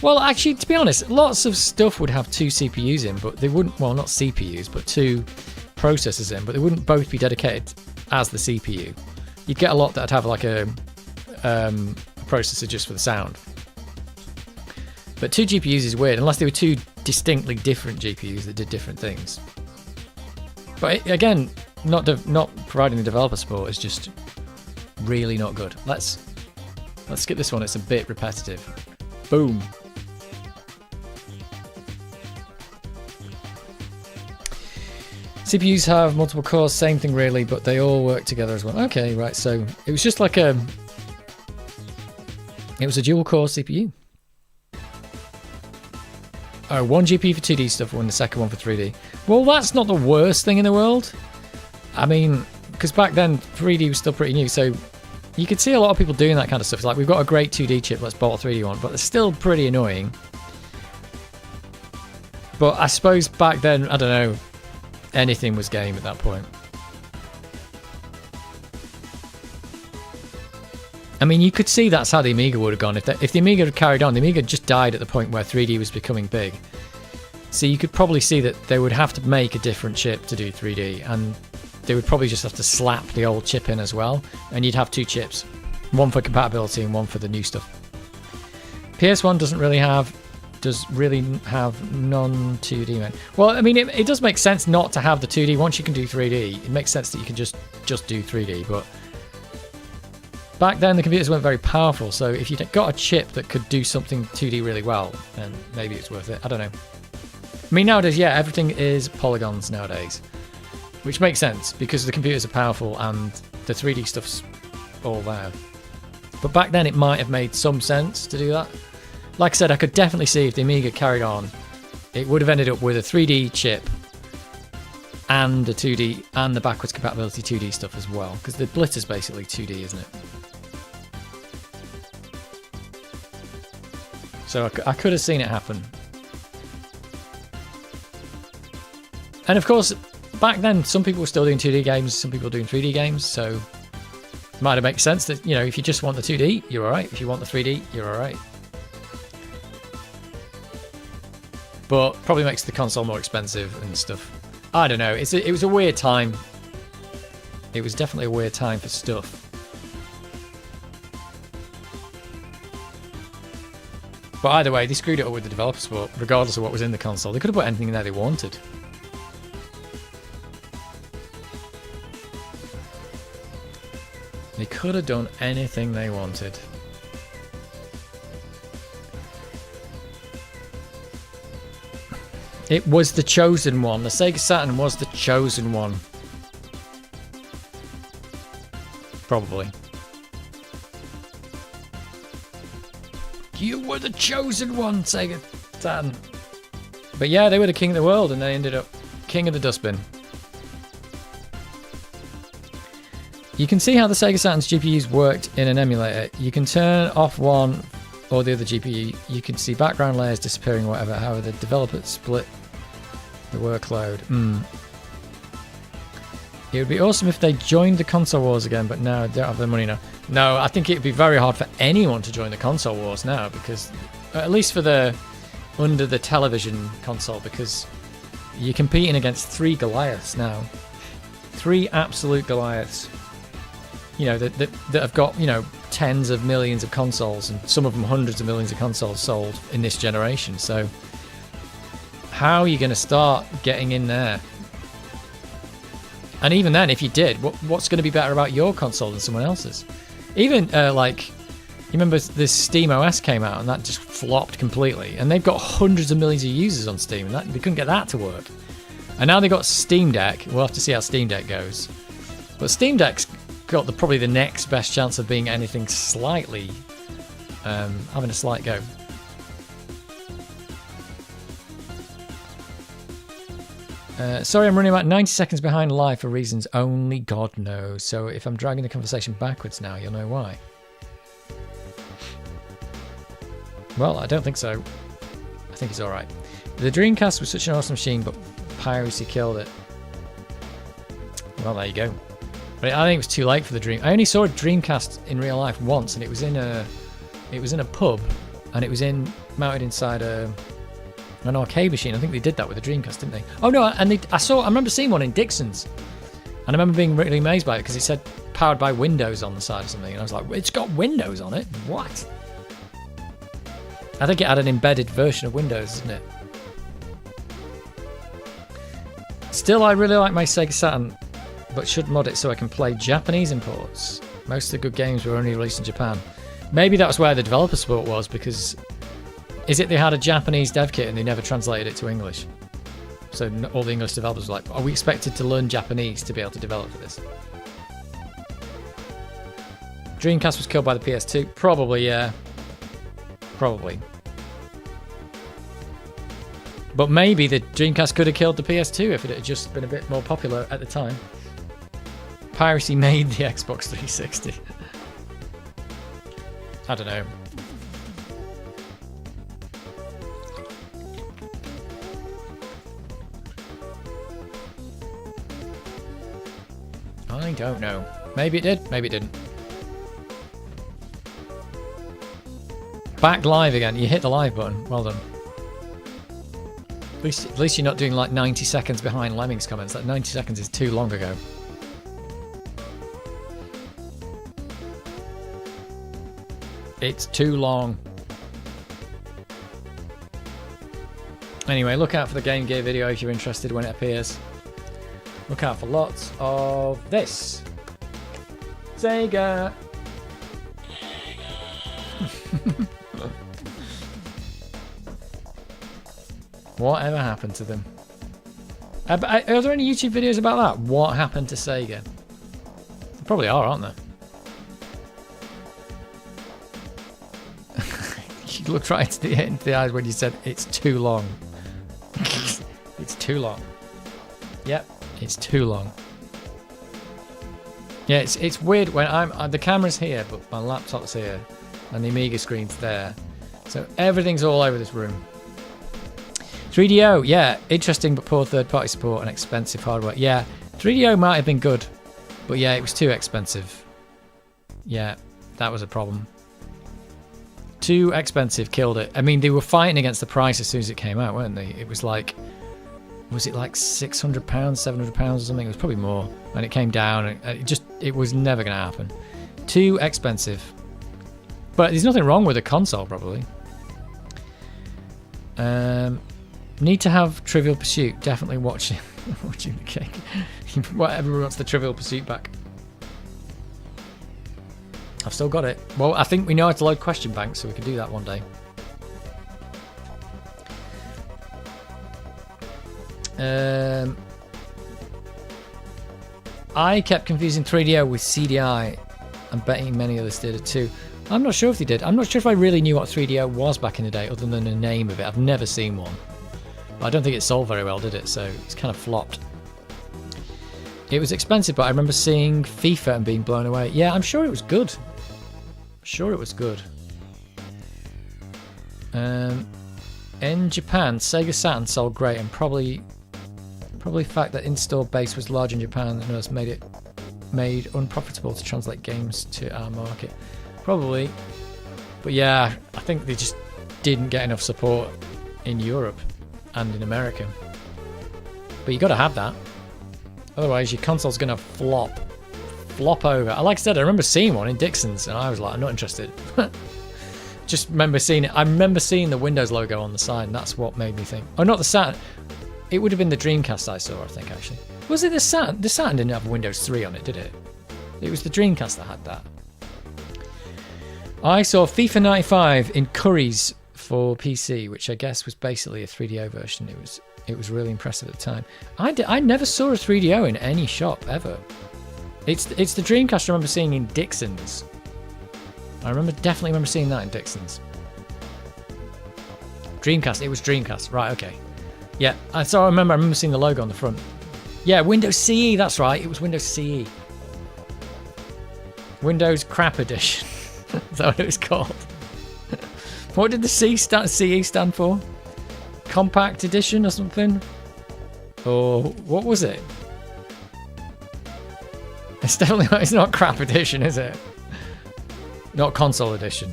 Well, actually, to be honest, lots of stuff would have 2 CPUs in, but they wouldn't... Well, not CPUs, but 2 processors in, but they wouldn't both be dedicated as the CPU. You'd get a lot that'd have like a processor just for the sound. But 2 GPUs is weird, unless they were 2 distinctly different GPUs that did different things. But again, not providing the developer support is just really not good. Let's skip this one. It's a bit repetitive. Boom. CPUs have multiple cores, same thing really, but they all work together as well. Okay, right. So it was just like it was a dual core CPU. Oh, 1 GPU for 2D stuff and the second one for 3D. Well, that's not the worst thing in the world. I mean, because back then 3D was still pretty new, so you could see a lot of people doing that kind of stuff. It's like, we've got a great 2D chip, let's bolt a 3D one, but it's still pretty annoying. But I suppose back then, I don't know, anything was game at that point. I mean, you could see that's how the Amiga would have gone. If the Amiga had carried on, the Amiga just died at the point where 3D was becoming big. So you could probably see that they would have to make a different chip to do 3D, and they would probably just have to slap the old chip in as well, and you'd have 2 chips. One for compatibility and one for the new stuff. PS1 does really have non-2D mode. Well, I mean, it does make sense not to have the 2D. Once you can do 3D, it makes sense that you can just do 3D, but back then the computers weren't very powerful, so if you got a chip that could do something 2D really well, then maybe it's worth it. I don't know. I mean, nowadays, yeah, everything is polygons nowadays, which makes sense because the computers are powerful and the 3D stuff's all there. But back then it might have made some sense to do that. Like I said, I could definitely see if the Amiga carried on, it would have ended up with a 3D chip and a 2D and the backwards compatibility 2D stuff as well, because the Blitter's basically 2D, isn't it? So I could have seen it happen. And of course, back then, some people were still doing 2D games, some people were doing 3D games, so it might have made sense that, you know, if you just want the 2D, you're alright. If you want the 3D, you're alright. But probably makes the console more expensive and stuff. I don't know. It was a weird time. It was definitely a weird time for stuff. But either way, they screwed it up with the developer support, regardless of what was in the console. They could have put anything in there they wanted. They could have done anything they wanted. It was the chosen one. The Sega Saturn was the chosen one. Probably. You were the chosen one, Sega Saturn. But yeah, they were the king of the world and they ended up king of the dustbin. You can see how the Sega Saturn's GPUs worked in an emulator. You can turn off one or the other GPU. You can see background layers disappearing or whatever. However, the developer split the workload. It would be awesome if they joined the console wars again, but no, they don't have the money now. No, I think it would be very hard for anyone to join the console wars now, because at least for the under the television console, because you're competing against 3 Goliaths now. 3 absolute Goliaths. You know, that have got, you know, tens of millions of consoles, and some of them hundreds of millions of consoles sold in this generation. So how are you going to start getting in there? And even then, if you did, what's going to be better about your console than someone else's? Even like, you remember this Steam OS came out and that just flopped completely, and they've got hundreds of millions of users on Steam, and they couldn't get that to work. And now they've got Steam Deck. We'll have to see how Steam Deck goes. But Steam Deck's got probably the next best chance of being anything slightly, having a slight go. Sorry, I'm running about 90 seconds behind live for reasons only God knows. So if I'm dragging the conversation backwards now, you'll know why. Well, I don't think so. I think it's alright. The Dreamcast was such an awesome machine, but piracy killed it. Well, there you go. But I think it was too late for the Dream. I only saw a Dreamcast in real life once, and it was in a pub, and it was mounted inside an arcade machine. I think they did that with the Dreamcast, didn't they? Oh no, and I remember seeing one in Dixon's, and I remember being really amazed by it because it said powered by Windows on the side or something, and I was like, it's got Windows on it? What? I think it had an embedded version of Windows, isn't it? Still, I really like my Sega Saturn, but should mod it so I can play Japanese imports. Most of the good games were only released in Japan. Maybe that's where the developer support was, because is it they had a Japanese dev kit and they never translated it to English? So all the English developers were like, are we expected to learn Japanese to be able to develop for this? Dreamcast was killed by the PS2? Probably, yeah. Probably. But maybe the Dreamcast could have killed the PS2 if it had just been a bit more popular at the time. Piracy made the Xbox 360. I don't know. I don't know. Maybe it did, maybe it didn't. Back live again. You hit the live button. Well done. At least you're not doing like 90 seconds behind Lemmings comments. That 90 seconds is too long ago. It's too long. Anyway, look out for the Game Gear video if you're interested when it appears. Look out for lots of this. Sega. Whatever happened to them? Are there any YouTube videos about that? What happened to Sega? There probably are, aren't there? You looked right into the eyes when you said it's too long. It's too long. Yep, it's too long. Yeah, it's weird when the camera's here, but my laptop's here, and the Amiga screen's there, so everything's all over this room. 3DO, yeah, interesting but poor third-party support and expensive hardware. Yeah, 3DO might have been good, but yeah, it was too expensive. Yeah, that was a problem. Too expensive, killed it. I mean, they were fighting against the price as soon as it came out, weren't they? It was like, was it like £600, £700 or something? It was probably more. And it came down, and it was never going to happen. Too expensive. But there's nothing wrong with a console, probably. Need to have Trivial Pursuit. Definitely watching the cake. Whatever wants the Trivial Pursuit back. I've still got it. Well, I think we know how to load question banks, so we can do that one day. I kept confusing 3DO with CDI. I'm betting many others did it too. I'm not sure if they did. I'm not sure if I really knew what 3DO was back in the day, other than the name of it. I've never seen one. But I don't think it sold very well, did it? So it's kind of flopped. It was expensive, but I remember seeing FIFA and being blown away. Yeah, I'm sure it was good. Sure it was good. In Japan, Sega Saturn sold great, and probably the fact that install base was large in Japan and us made unprofitable to translate games to our market. Probably. But yeah, I think they just didn't get enough support in Europe and in America. But you got to have that. Otherwise, your console's going to flop over. Like I said, I remember seeing one in Dixon's, and I was like, I'm not interested. Just remember seeing it. I remember seeing the Windows logo on the side, and that's what made me think. Oh, not the Saturn. It would have been the Dreamcast I saw, I think, actually. Was it the Saturn? The Saturn didn't have Windows 3 on it, did it? It was the Dreamcast that had that. I saw FIFA 95 in Curry's for PC, which I guess was basically a 3DO version. It was really impressive at the time. I never saw a 3DO in any shop ever. It's the Dreamcast I remember seeing in Dixon's. I definitely remember seeing that in Dixon's. Dreamcast, it was Dreamcast, right? Okay, yeah. I remember seeing the logo on the front. Yeah, Windows CE, that's right. It was Windows CE. Windows Crap Edition. Is that what it was called? What did the CE stand for? Compact Edition or something? Or what was it? It's definitely not, it's not Crap Edition, is it? Not Console Edition.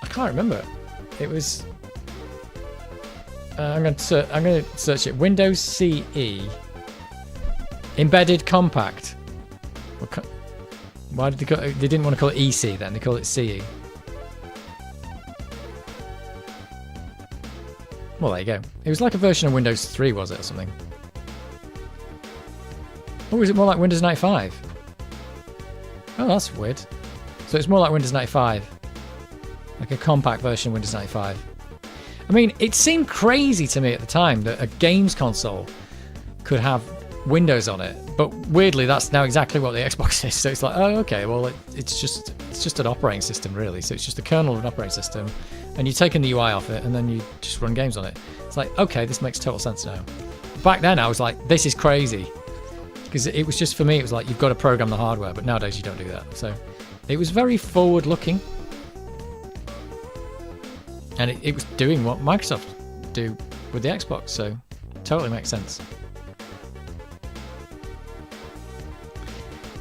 I can't remember. It was. I'm going to search it. Windows CE. Embedded Compact. Why did they didn't want to call it EC then? They call it CE. Well, there you go. It was like a version of Windows 3, was it, or something? Or was it more like Windows 95? Oh, that's weird. So it's more like Windows 95. Like a compact version of Windows 95. I mean, it seemed crazy to me at the time that a games console could have Windows on it, but weirdly that's now exactly what the Xbox is. So it's like, oh, okay, well it's just an operating system really. So it's just a kernel of an operating system, and you're taking the UI off it, and then you just run games on it. It's like, okay, this makes total sense now. Back then I was like, this is crazy, because it was just, for me, it was like, you've got to program the hardware, but nowadays you don't do that. So it was very forward looking, and it was doing what Microsoft do with the Xbox, so it totally makes sense.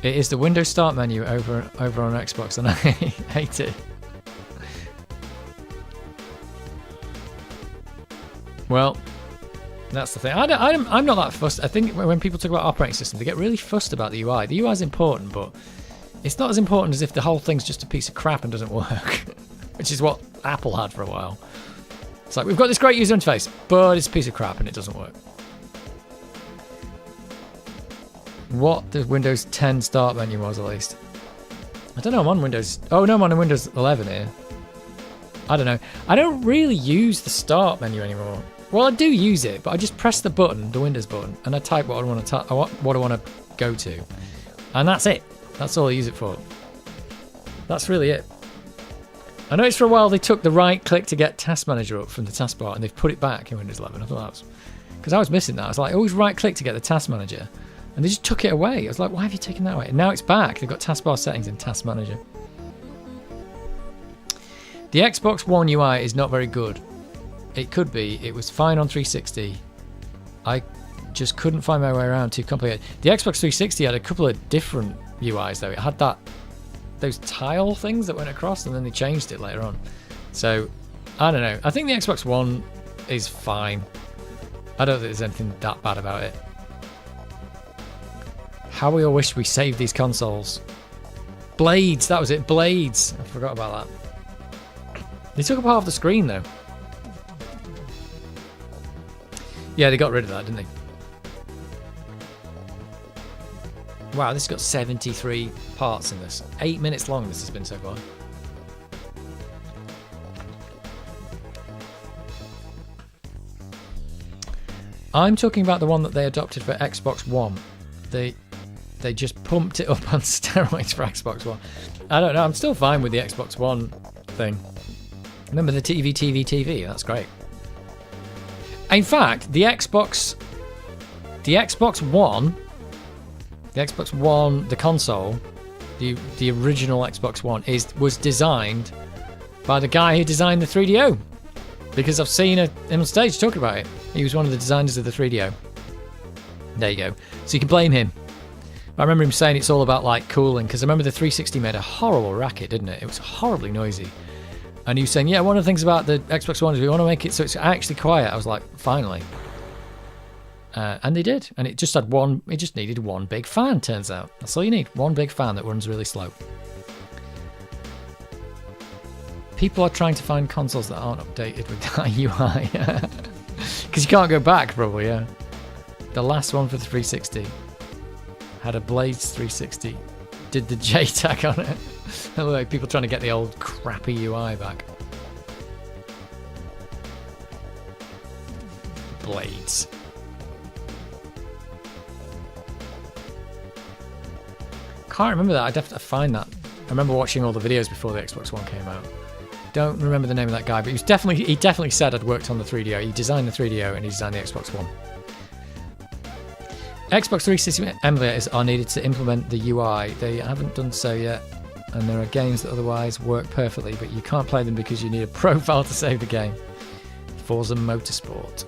It is the Windows Start menu over on Xbox, and I hate it. Well, that's the thing. I'm not that fussed. I think when people talk about operating systems, they get really fussed about the UI. The UI is important, but it's not as important as if the whole thing's just a piece of crap and doesn't work, which is what Apple had for a while. It's like, we've got this great user interface, but it's a piece of crap and it doesn't work. What the Windows 10 start menu was, at least. I don't know, I'm on Windows... Oh, no, I'm on Windows 11 here. I don't know. I don't really use the start menu anymore. Well, I do use it, but I just press the button, the Windows button, and I type what I want to go to. And that's it. That's all I use it for. That's really it. I noticed for a while they took the right click to get Task Manager up from the taskbar, and they've put it back in Windows 11. I thought that was... Because I was missing that. I was like, always right click to get the Task Manager. And they just took it away. I was like, why have you taken that away? And now it's back. They've got taskbar settings in Task Manager. The Xbox One UI is not very good. It could be. It was fine on 360. I just couldn't find my way around. Too complicated. The Xbox 360 had a couple of different UIs though. It had those tile things that went across, and then they changed it later on. So I don't know. I think the Xbox One is fine. I don't think there's anything that bad about it. How we all wish we saved these consoles. Blades, that was it. Blades. I forgot about that. They took up half the screen though. Yeah, they got rid of that, didn't they? Wow, this has got 73 parts in this. 8 minutes long this has been so far. I'm talking about the one that they adopted for Xbox One. They just pumped it up on steroids for Xbox One. I don't know, I'm still fine with the Xbox One thing. Remember the TV, that's great. In fact, the Xbox One, the console, the original Xbox One was designed by the guy who designed the 3DO, because I've seen him on stage talking about it. He was one of the designers of the 3DO. There you go. So you can blame him. I remember him saying it's all about like cooling, because I remember the 360 made a horrible racket, didn't it? It was horribly noisy. And he was saying, yeah, one of the things about the Xbox One is we want to make it so it's actually quiet. I was like, finally. And they did. And it just needed one big fan, turns out. That's all you need. One big fan that runs really slow. People are trying to find consoles that aren't updated with that UI. Because you can't go back, probably, yeah. The last one for the 360 had a Blades 360. Did the JTAG on it. Like people trying to get the old crappy UI back. Blades. Can't remember that. I'd have to find that. I remember watching all the videos before the Xbox One came out. Don't remember the name of that guy, but he definitely said I'd worked on the 3DO. He designed the 3DO and he designed the Xbox One. Xbox 360 emulators are needed to implement the UI. They haven't done so yet, and there are games that otherwise work perfectly, but you can't play them because you need a profile to save the game. Forza Motorsport.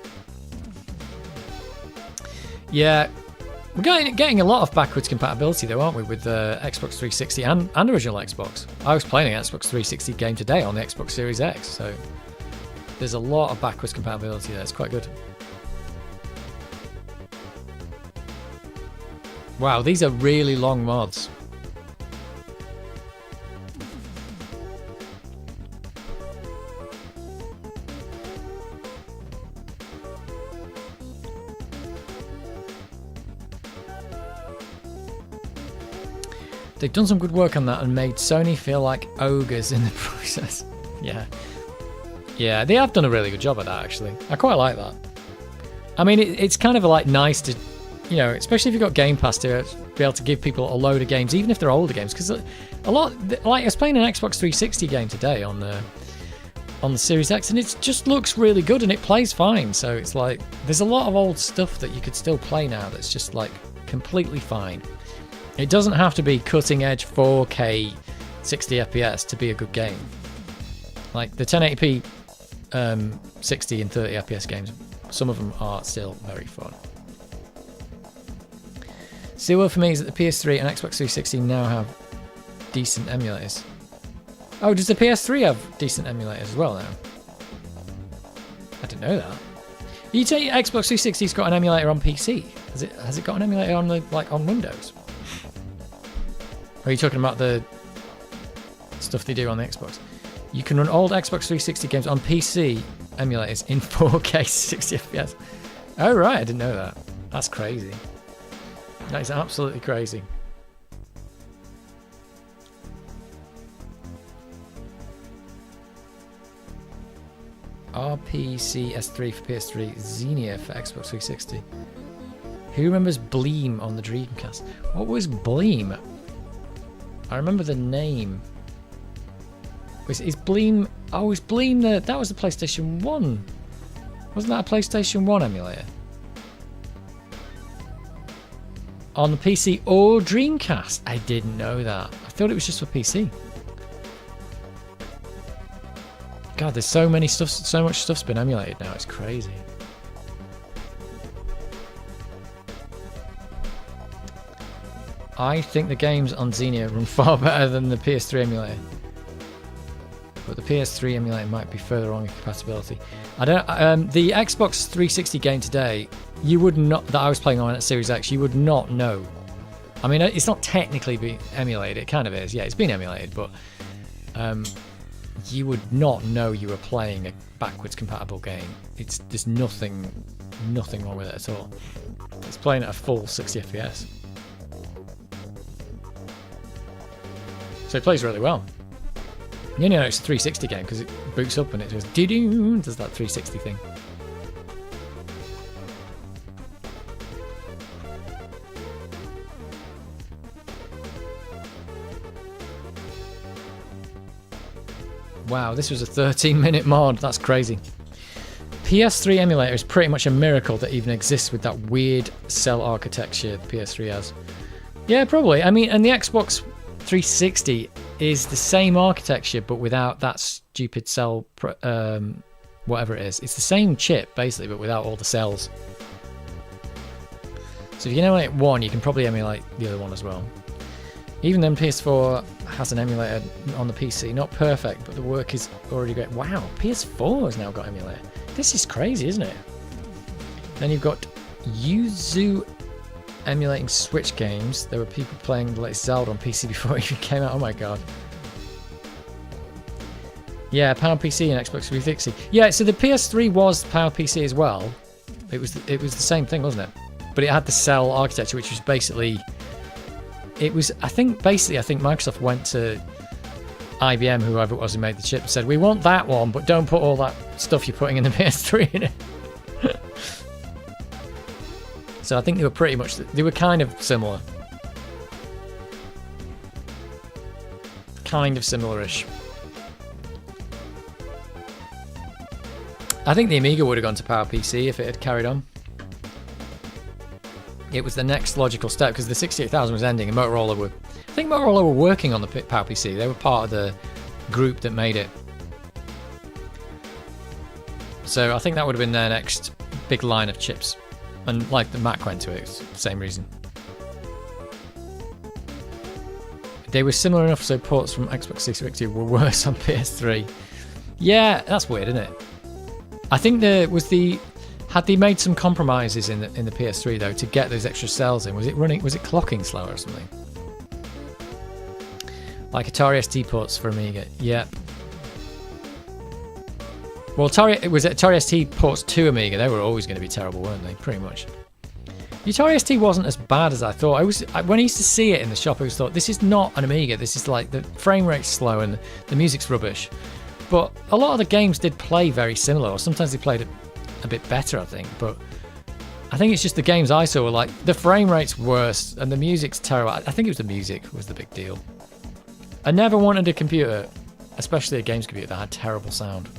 Yeah, we're getting a lot of backwards compatibility though, aren't we, with Xbox 360 and original Xbox. I was playing an Xbox 360 game today on the Xbox Series X, so there's a lot of backwards compatibility there. It's quite good. Wow, these are really long mods. They've done some good work on that and made Sony feel like ogres in the process. Yeah. Yeah, they have done a really good job at that, actually. I quite like that. I mean, it's kind of like nice to, you know, especially if you've got Game Pass, to be able to give people a load of games, even if they're older games. Because a lot, like I was playing an Xbox 360 game today on the Series X, and it just looks really good and it plays fine. So it's like, there's a lot of old stuff that you could still play now that's just like completely fine. It doesn't have to be cutting edge 4K 60 FPS to be a good game. Like the 1080p 60 and 30 FPS games, some of them are still very fun. See, well, for me is that the PS3 and Xbox 360 now have decent emulators. Oh, does the PS3 have decent emulators as well now? I didn't know that. You say Xbox 360's got an emulator on PC. Has it got an emulator on on Windows? Or are you talking about the stuff they do on the Xbox? You can run old Xbox 360 games on PC emulators in 4K 60 FPS. Oh right, I didn't know that. That's crazy. That is absolutely crazy. RPCS3 for PS3, Xenia for Xbox 360. Who remembers Bleem on the Dreamcast? What was Bleem? I remember the name. Is Bleem... Oh, is Bleem the... That was the PlayStation 1. Wasn't that a PlayStation 1 emulator? On the PC or Dreamcast? I didn't know that. I thought it was just for PC. God, there's so many stuff, so much stuff's been emulated now. It's crazy. I think the games on Xenia run far better than the PS3 emulator, but the PS3 emulator might be further along in compatibility. I don't. The Xbox 360 game today, you would not, that I was playing on at Series X, you would not know. I mean, it's not technically being emulated. It kind of is. Yeah, it's been emulated, but you would not know you were playing a backwards compatible game. There's nothing wrong with it at all. It's playing at a full 60 FPS. So it plays really well. You only know it's a 360 game because it boots up and it just does that 360 thing. Wow, this was a 13-minute mod. That's crazy. PS3 emulator is pretty much a miracle that even exists with that weird cell architecture the PS3 has. Yeah, probably. I mean, and the Xbox 360 is the same architecture but without that stupid cell whatever it is. It's the same chip basically but without all the cells. So if you can emulate one, you can probably emulate the other one as well. Even then, PS4 has an emulator on the PC. Not perfect, but the work is already great. Wow, PS4 has now got emulator. This is crazy, isn't it? Then you've got Yuzu emulating Switch games. There were people playing the latest Zelda on PC before it even came out. Oh my god. Yeah, PowerPC and Xbox 360. Yeah, so the PS3 was PowerPC as well. It was the same thing, wasn't it? But it had the cell architecture, which was basically... It was, I think Microsoft went to IBM, whoever it was who made the chip, and said, we want that one, but don't put all that stuff you're putting in the PS3 in it. So I think they were kind of similar. Kind of similar-ish. I think the Amiga would have gone to PowerPC if it had carried on. It was the next logical step because the 68000 was ending and Motorola were... I think Motorola were working on the PowerPC. They were part of the group that made it. So I think that would have been their next big line of chips. And like the Mac went to it, same reason. They were similar enough so ports from Xbox 360 were worse on PS3. Yeah, that's weird, isn't it? I think had they made some compromises in the PS3 though to get those extra cells in? Was it clocking slower or something? Like Atari ST ports for Amiga. Yep. Well, Atari ST ports to Amiga. They were always going to be terrible, weren't they? Pretty much. The Atari ST wasn't as bad as I thought. When I used to see it in the shop, I always thought, this is not an Amiga. This is like the frame rate's slow and the music's rubbish. But a lot of the games did play very similar, or sometimes they played a bit better, I think. But I think it's just the games I saw were like, the frame rate's worse and the music's terrible. I think it was the music was the big deal. I never wanted a computer, especially a games computer, that had terrible sound.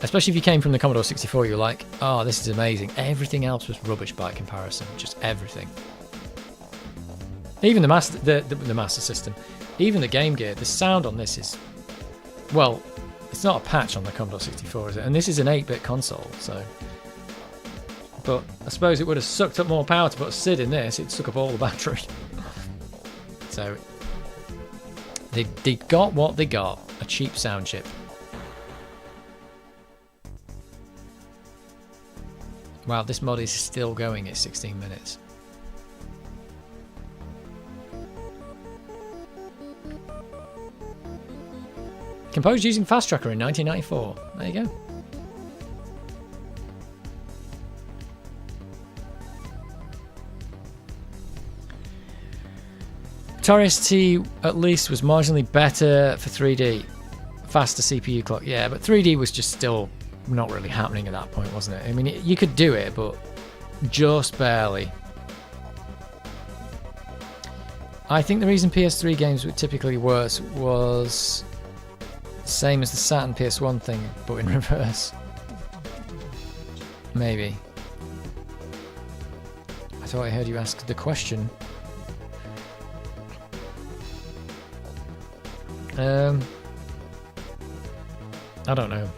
Especially if you came from the Commodore 64, you're like, oh, this is amazing. Everything else was rubbish by comparison, just everything. Even the Master System, even the Game Gear, the sound on this is, well, it's not a patch on the Commodore 64, is it? And this is an 8-bit console, so... But I suppose it would have sucked up more power to put a SID in this. It took up all the battery. So, they got what they got, a cheap sound chip. Wow, this mod is still going at 16 minutes. Composed using Fast Tracker in 1994. There you go. Atari ST at least was marginally better for 3D. Faster CPU clock. Yeah, but 3D was just still not really happening at that point, wasn't it? I mean, you could do it, but just barely. I think the reason PS3 games were typically worse was the same as the Saturn PS1 thing, but in reverse. Maybe. I thought I heard you ask the question. I don't know.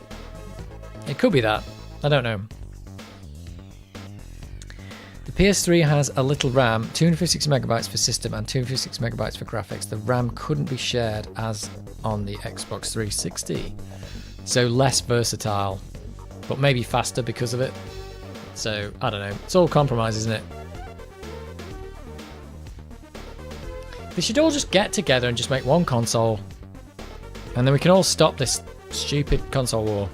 It could be that. I don't know. The PS3 has a little RAM, 256 megabytes for system and 256 megabytes for graphics. The RAM couldn't be shared as on the Xbox 360. So less versatile, but maybe faster because of it. So, I don't know. It's all compromise, isn't it? They should all just get together and just make one console. And then we can all stop this stupid console war.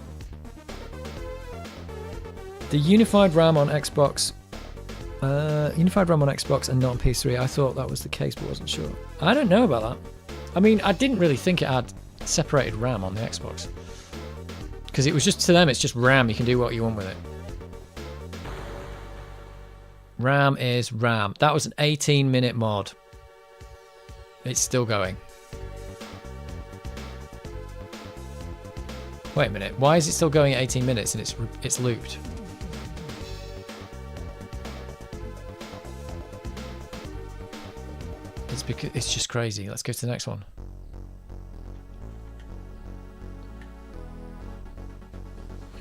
The unified RAM on Xbox... unified RAM on Xbox and not on PS3. I thought that was the case, but wasn't sure. I don't know about that. I mean, I didn't really think it had separated RAM on the Xbox. Because it was just, to them, it's just RAM. You can do what you want with it. RAM is RAM. That was an 18-minute mod. It's still going. Wait a minute. Why is it still going at 18 minutes and it's looped? It's because it's just crazy. Let's go to the next one.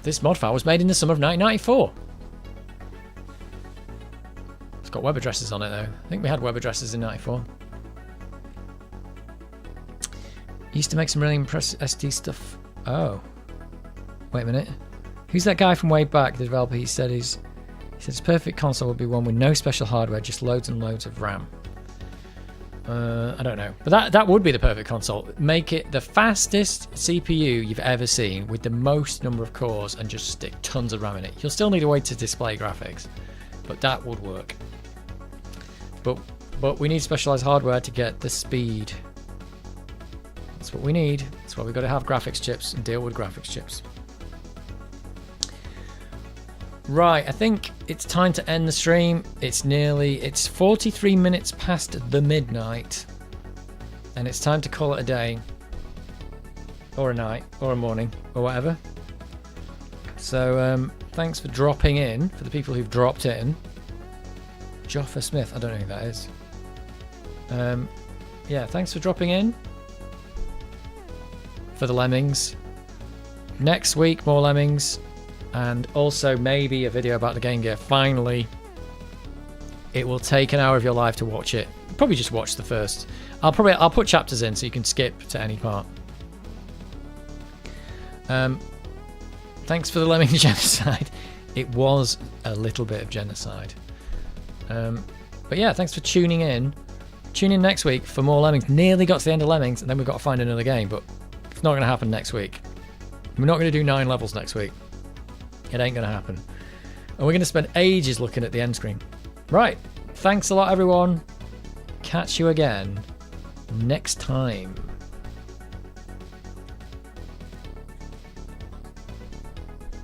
This mod file was made in the summer of 1994. It's got web addresses on it though. I think we had web addresses in 94. Used to make some really impressive SD stuff. Oh. Wait a minute. Who's that guy from way back, the developer? He said his perfect console would be one with no special hardware, just loads and loads of RAM. I don't know. But that would be the perfect console. Make it the fastest CPU you've ever seen with the most number of cores and just stick tons of RAM in it. You'll still need a way to display graphics, but that would work. But we need specialized hardware to get the speed. That's what we need. That's why we've got to have graphics chips and deal with graphics chips. Right, I think it's time to end the stream. It's 43 minutes past the midnight. And it's time to call it a day. Or a night, or a morning, or whatever. So, thanks for dropping in, for the people who've dropped in. Joffa Smith, I don't know who that is. Yeah, thanks for dropping in. For the Lemmings. Next week, more Lemmings. And also maybe a video about the Game Gear. Finally, it will take an hour of your life to watch it. Probably just watch the first. I'll put chapters in so you can skip to any part. Thanks for the Lemmings genocide. It was a little bit of genocide. But yeah, thanks for tuning in. Tune in next week for more Lemmings. Nearly got to the end of Lemmings, and then we've got to find another game, but it's not going to happen next week. We're not going to do 9 levels next week. It ain't going to happen. And we're going to spend ages looking at the end screen. Right. Thanks a lot, everyone. Catch you again next time.